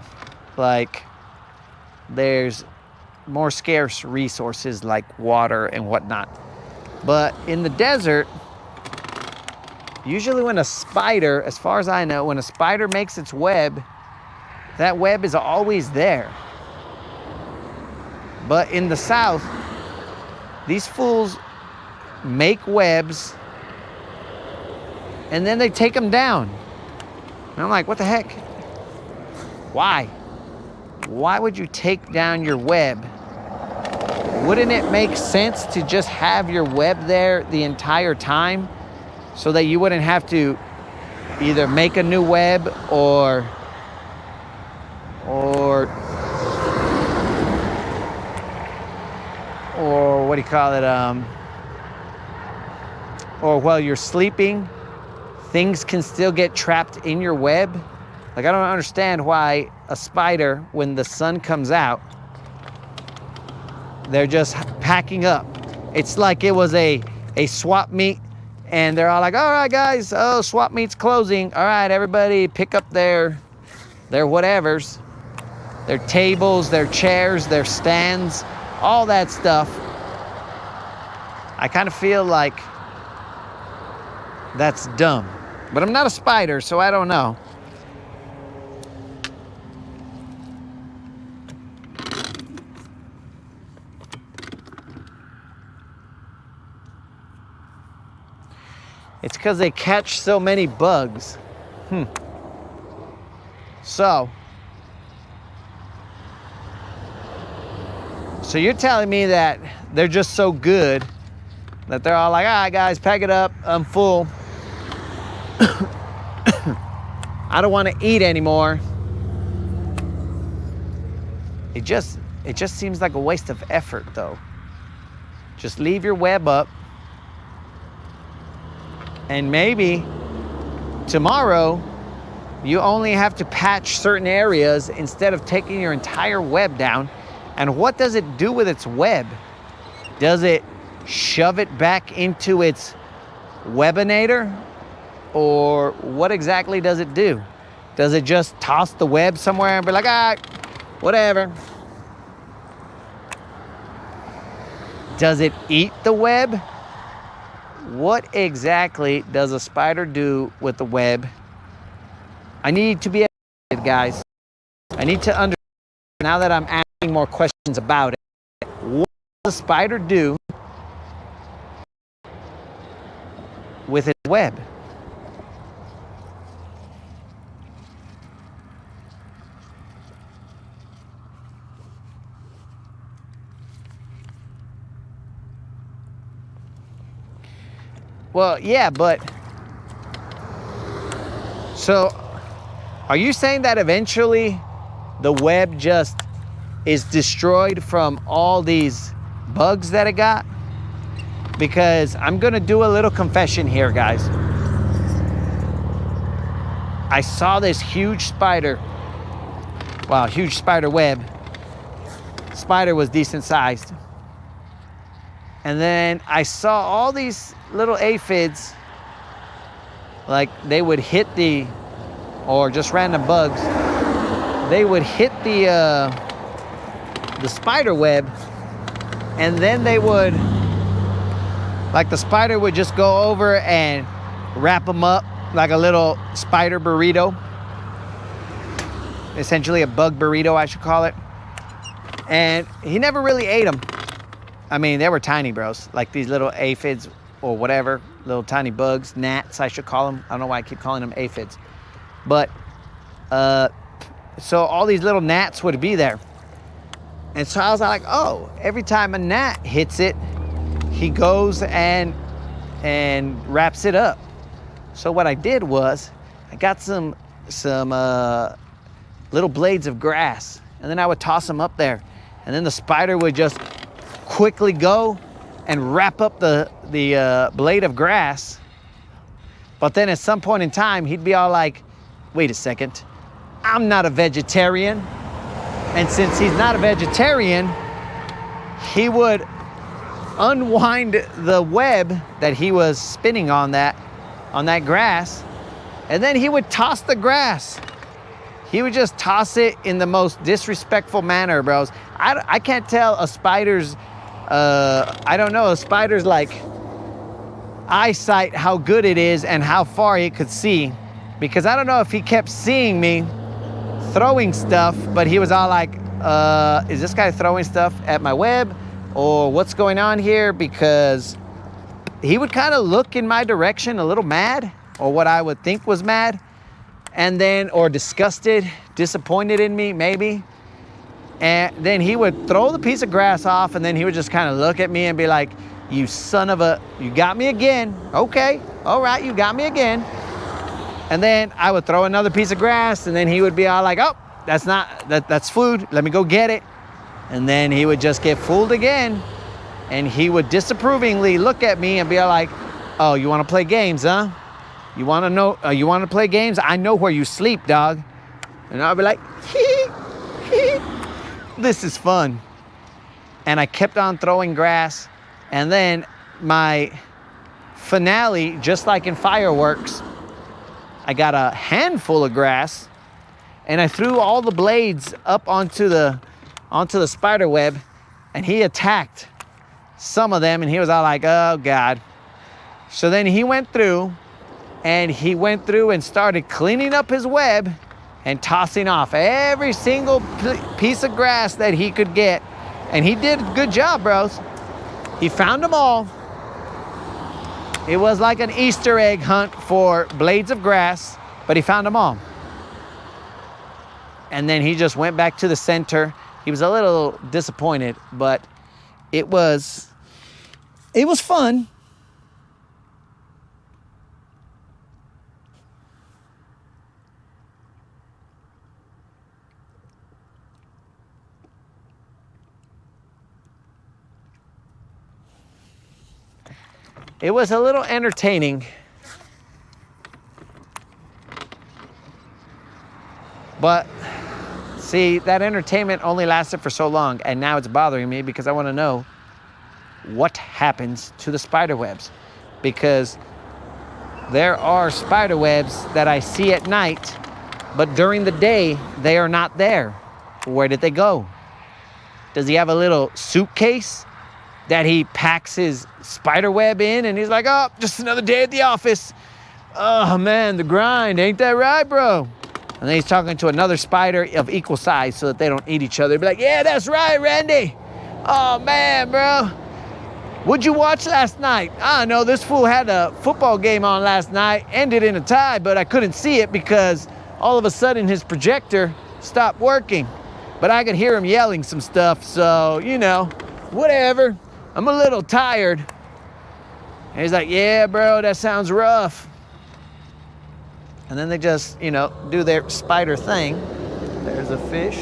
like there's more scarce resources like water and whatnot. But in the desert, usually when a spider, as far as I know, when a spider makes its web, that web is always there. But in the south, these fools make webs and then they take them down. And I'm like, what the heck? Why? Why would you take down your web? Wouldn't it make sense to just have your web there the entire time so that you wouldn't have to either make a new web or what do you call it? Or while you're sleeping, things can still get trapped in your web. Like, I don't understand why a spider, when the sun comes out, they're just packing up. It's like it was a swap meet, and they're all like, all right, guys, oh, swap meet's closing. All right, everybody pick up their whatevers, their tables, their chairs, their stands, all that stuff. I kind of feel like that's dumb. But I'm not a spider, so I don't know. It's because they catch so many bugs. So you're telling me that they're just so good that they're all like, all right, guys, pack it up. I'm full. I don't want to eat anymore. It just seems like a waste of effort, though. Just leave your web up. And maybe tomorrow you only have to patch certain areas instead of taking your entire web down. And what does it do with its web? Does it shove it back into its webinator? Or what exactly does it do? Does it just toss the web somewhere and be like, ah, whatever? Does it eat the web? What exactly does a spider do with the web? I need to be educated, guys. I need to understand, now that I'm asking more questions about it, what does a spider do with its web? Well, yeah, but so are you saying that eventually the web just is destroyed from all these bugs that it got? Because I'm gonna do a little confession here, guys. I saw this huge spider. Wow, huge spider web. Spider was decent sized. And then I saw all these little aphids, like they would hit or just random bugs, they would hit the spider web, and then they would, like the spider would just go over and wrap them up like a little spider burrito. Essentially a bug burrito, I should call it. And he never really ate them. I mean, they were tiny, bros. Like these little aphids or whatever, little tiny bugs, gnats, I should call them. I don't know why I keep calling them aphids. But, so all these little gnats would be there. And so I was like, oh, every time a gnat hits it, he goes and wraps it up. So what I did was, I got some little blades of grass, and then I would toss them up there. And then the spider would just quickly go and wrap up the blade of grass. But then at some point in time, he'd be all like, wait a second, I'm not a vegetarian. And since he's not a vegetarian, he would unwind the web that he was spinning on that grass, and then he would toss the grass. He would just toss it in the most disrespectful manner, bros. I can't tell a spider's, I don't know, a spider's like eyesight, how good it is and how far it could see. Because I don't know if he kept seeing me throwing stuff, but he was all like, is this guy throwing stuff at my web? Or what's going on here? Because he would kind of look in my direction a little mad, or what I would think was mad, and then, or disgusted, disappointed in me, maybe. And then he would throw the piece of grass off, and then he would just kind of look at me and be like, you son of a, you got me again. Okay, all right, you got me again. And then I would throw another piece of grass, and then he would be all like, oh, that's food, let me go get it. And then he would just get fooled again. And he would disapprovingly look at me and be like, oh, you want to play games, huh? You want to play games? I know where you sleep, dog. And I'll be like, this is fun. And I kept on throwing grass. And then my finale, just like in fireworks, I got a handful of grass and I threw all the blades up onto the spider web, and he attacked some of them, and he was all like, oh God. So then he went through and started cleaning up his web and tossing off every single piece of grass that he could get. And he did a good job, bros. He found them all. It was like an Easter egg hunt for blades of grass, but he found them all. And then he just went back to the center. He was a little disappointed, but it was fun. It was a little entertaining. But see, that entertainment only lasted for so long, and now it's bothering me because I want to know what happens to the spider webs. Because there are spider webs that I see at night, but during the day, they are not there. Where did they go? Does he have a little suitcase that he packs his spider web in, and he's like, oh, just another day at the office. Oh man, the grind, ain't that right, bro? And then he's talking to another spider of equal size so that they don't eat each other. He'd be like, yeah, that's right, Randy. Oh man, bro. What'd you watch last night? I don't know, this fool had a football game on last night, ended in a tie, but I couldn't see it because all of a sudden his projector stopped working. But I could hear him yelling some stuff, so, you know, whatever. I'm a little tired. And he's like, yeah, bro, that sounds rough. And then they just, you know, do their spider thing. There's a fish.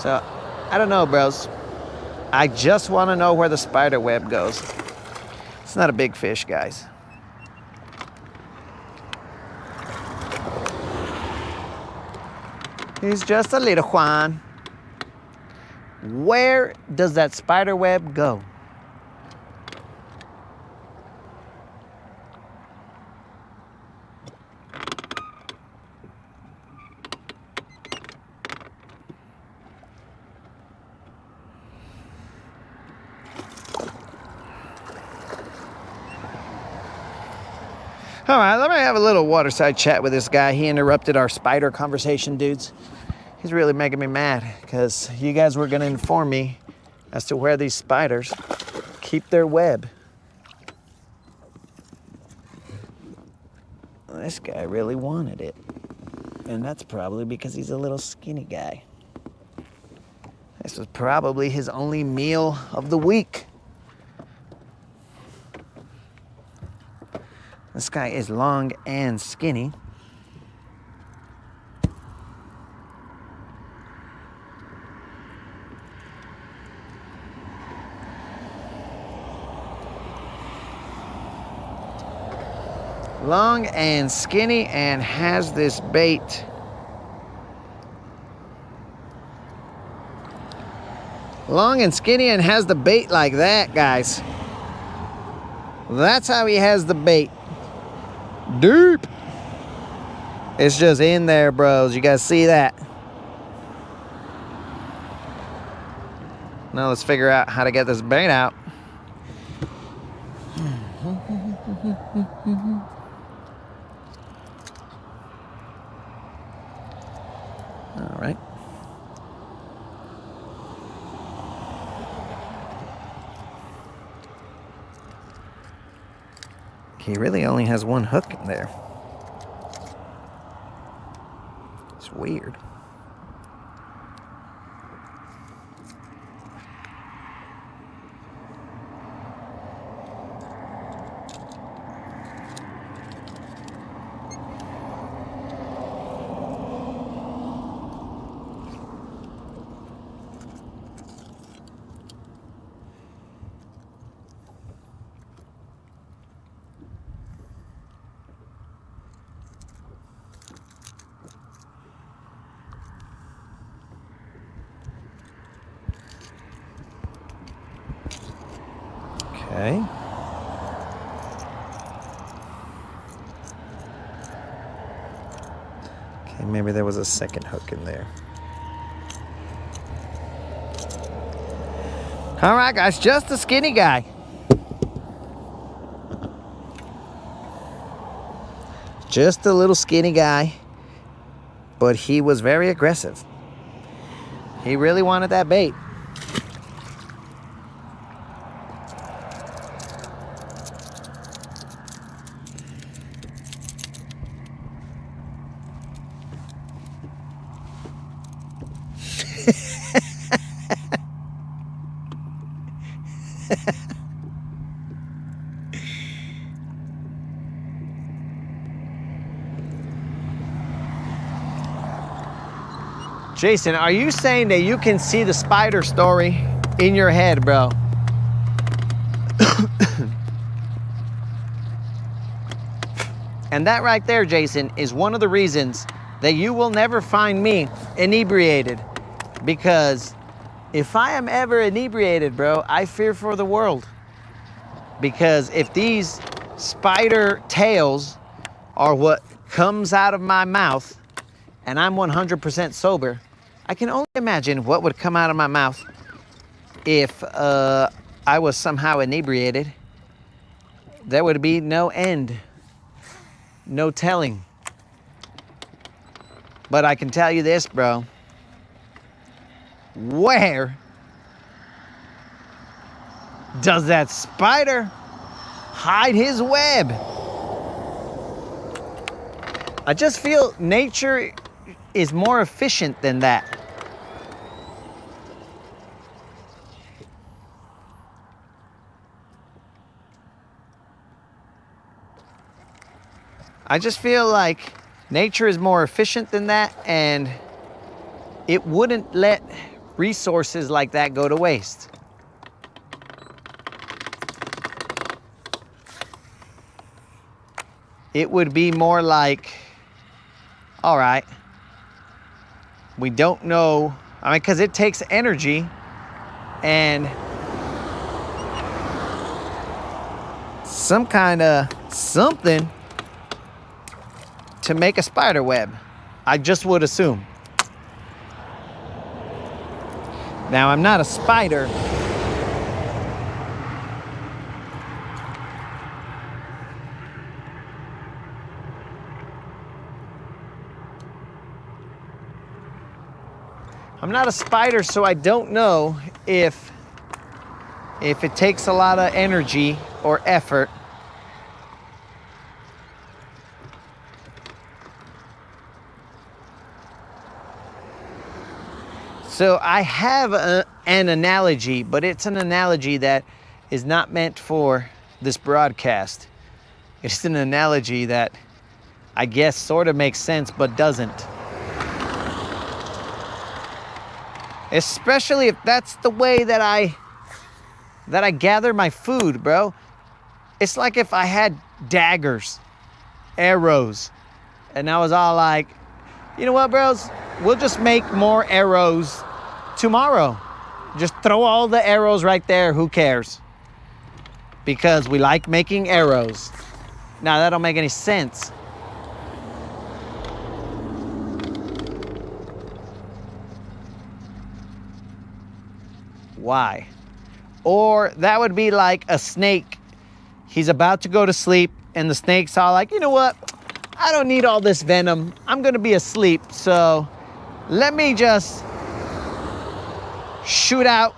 So, I don't know, bros. I just want to know where the spider web goes. It's not a big fish, guys. He's just a little Juan. Where does that spider web go? All right, let me have a little waterside chat with this guy. He interrupted our spider conversation, dudes. He's really making me mad because you guys were going to inform me as to where these spiders keep their web. This guy really wanted it. And that's probably because he's a little skinny guy. This was probably his only meal of the week. This guy is long and skinny. Long and skinny and has this bait. Long and skinny and has the bait like that, guys. That's how he has the bait. Deep. It's just in there, bros. You guys see that? Now let's figure out how to get this bait out. All right. He really only has one hook in there. It's weird. Okay. Okay, maybe there was a second hook in there. All right, guys, just a skinny guy. Just a little skinny guy, but he was very aggressive. He really wanted that bait. Jason, are you saying that you can see the spider story in your head, bro? And that right there, Jason, is one of the reasons that you will never find me inebriated. Because if I am ever inebriated, bro, I fear for the world. Because if these spider tails are what comes out of my mouth and I'm 100% sober, I can only imagine what would come out of my mouth if I was somehow inebriated. There would be no end, no telling. But I can tell you this, bro. Where does that spider hide his web? I just feel nature is more efficient than that. I just feel like nature is more efficient than that, and it wouldn't let resources like that go to waste. It would be more like, all right, we don't know, I mean, because it takes energy and some kind of something to make a spider web. I just would assume. Now, I'm not a spider. I'm not a spider, so I don't know if it takes a lot of energy or effort. So I have an analogy, but it's an analogy that is not meant for this broadcast. It's an analogy that I guess sort of makes sense, but doesn't. Especially if that's the way that I gather my food, bro. It's like if I had daggers, arrows, and I was all like, you know what, bros? We'll just make more arrows tomorrow. Just throw all the arrows right there. Who cares? Because we like making arrows. Now, that don't make any sense. Why? Or that would be like a snake. He's about to go to sleep and the snake's all like, you know what? I don't need all this venom. I'm gonna be asleep, so let me just shoot out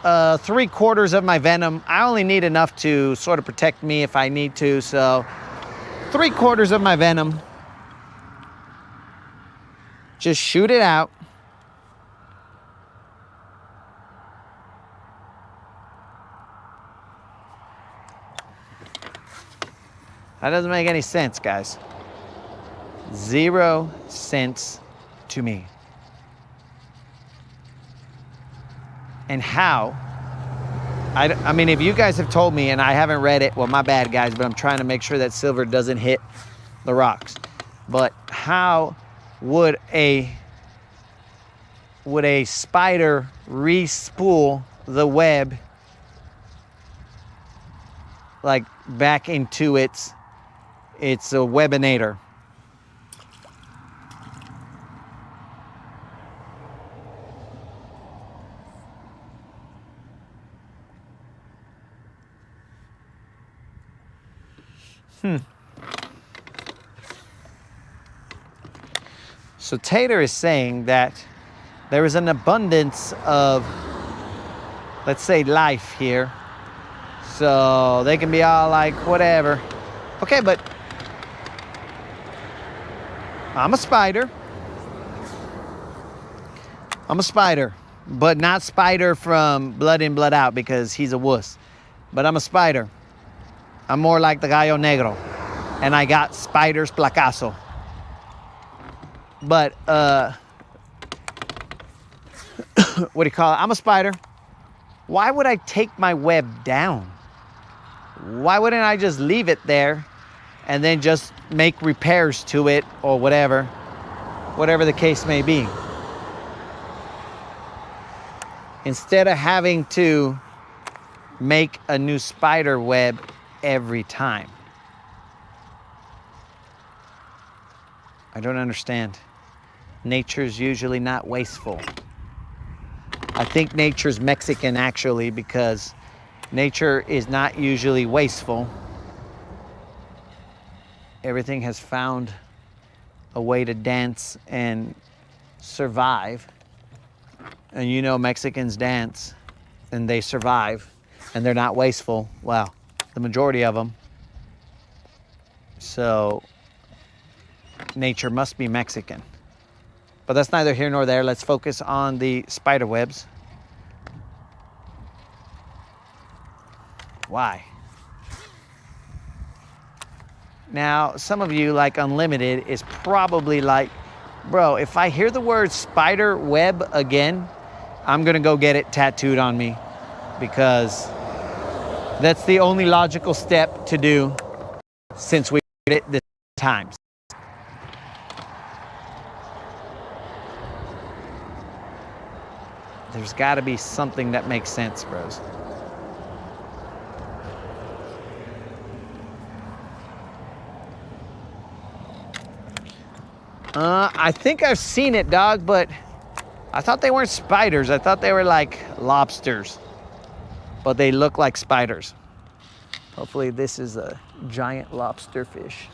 3/4 of my venom. I only need enough to sort of protect me if I need to, so 3/4 of my venom. Just shoot it out. That doesn't make any sense, guys. 0 cents to me. And how? I mean, if you guys have told me and I haven't read it, well, my bad, guys, but I'm trying to make sure that silver doesn't hit the rocks. But how would a spider re-spool the web like back into its a webinator? So Tater is saying that there is an abundance of, let's say, life here. So they can be all like, whatever. Okay, but I'm a spider. I'm a spider, but not Spider from Blood In, Blood Out because he's a wuss. But I'm a spider. I'm more like the Gallo Negro. And I got spider's placazo. But, what do you call it? I'm a spider. Why would I take my web down? Why wouldn't I just leave it there and then just make repairs to it or whatever the case may be? Instead of having to make a new spider web every time. I don't understand. Nature's usually not wasteful. I think nature's Mexican actually, because nature is not usually wasteful. Everything has found a way to dance and survive. And you know Mexicans dance and they survive and they're not wasteful. Well, the majority of them. So nature must be Mexican. But that's neither here nor there. Let's focus on the spider webs. Why? Now, some of you, like Unlimited, is probably like, bro, if I hear the word spider web again, I'm gonna go get it tattooed on me, because that's the only logical step to do since we did it this times. There's got to be something that makes sense, bros. I think I've seen it, dog, but I thought they weren't spiders. I thought they were like lobsters, but they look like spiders. Hopefully this is a giant lobster fish.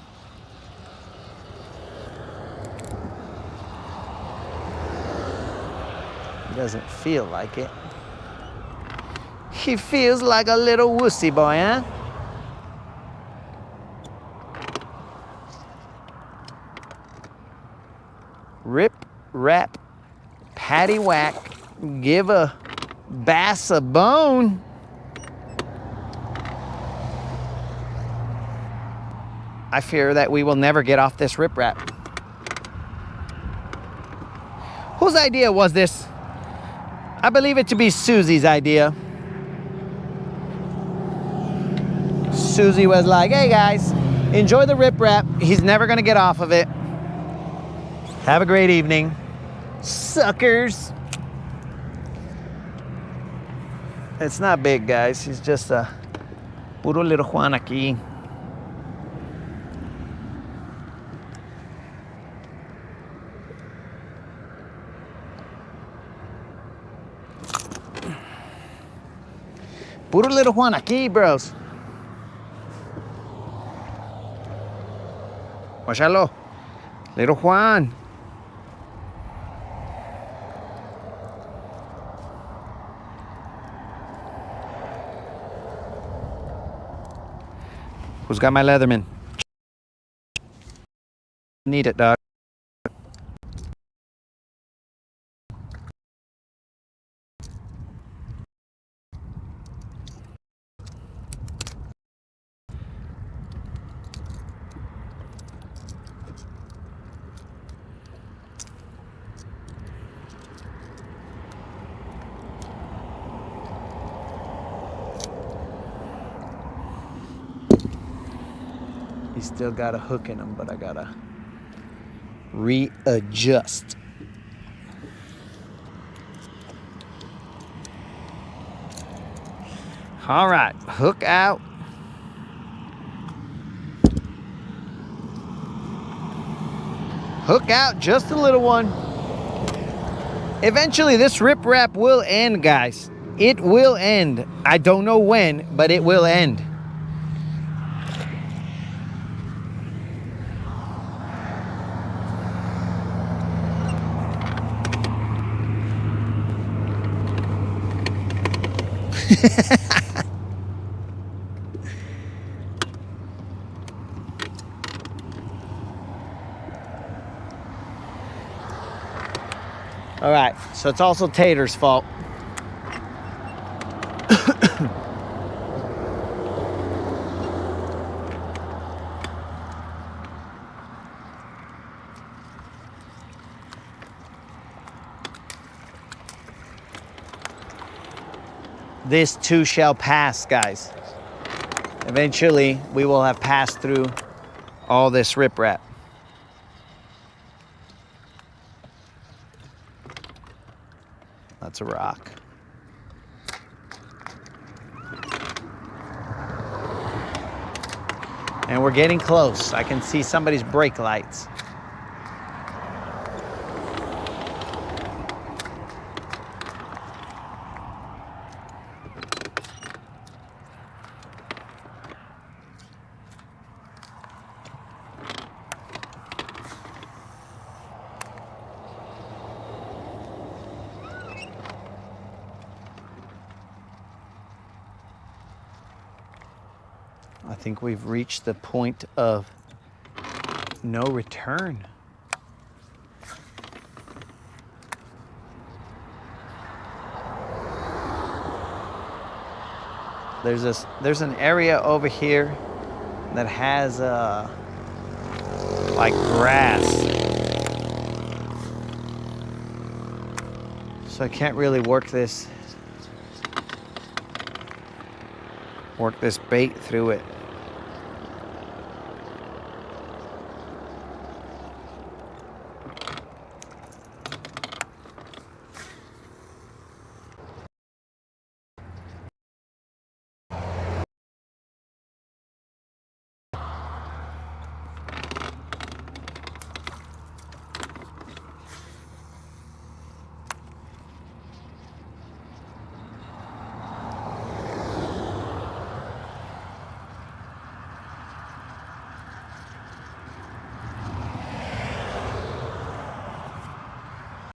Doesn't feel like it. He feels like a little wussy boy, huh? Rip, rap, patty whack, give a bass a bone. I fear that we will never get off this rip rap. Whose idea was this? I believe it to be Susie's idea. Susie was like, hey guys, enjoy the rip rap. He's never gonna get off of it. Have a great evening, suckers. It's not big, guys. He's just a puro little Juan aquí. Puro little Juan aquí, bros. Guáchalo. Little Juan. Who's got my Leatherman? Need it, dog. He's still got a hook in him, but I gotta readjust. All right, hook out. Hook out, just a little one. Eventually, this riprap will end, guys. It will end. I don't know when, but it will end. All right, so it's also Tater's fault. This too shall pass, guys. Eventually, we will have passed through all this riprap. That's a rock. And we're getting close. I can see somebody's brake lights. I think we've reached the point of no return. There's an area over here that has like grass. So I can't really work this bait through it.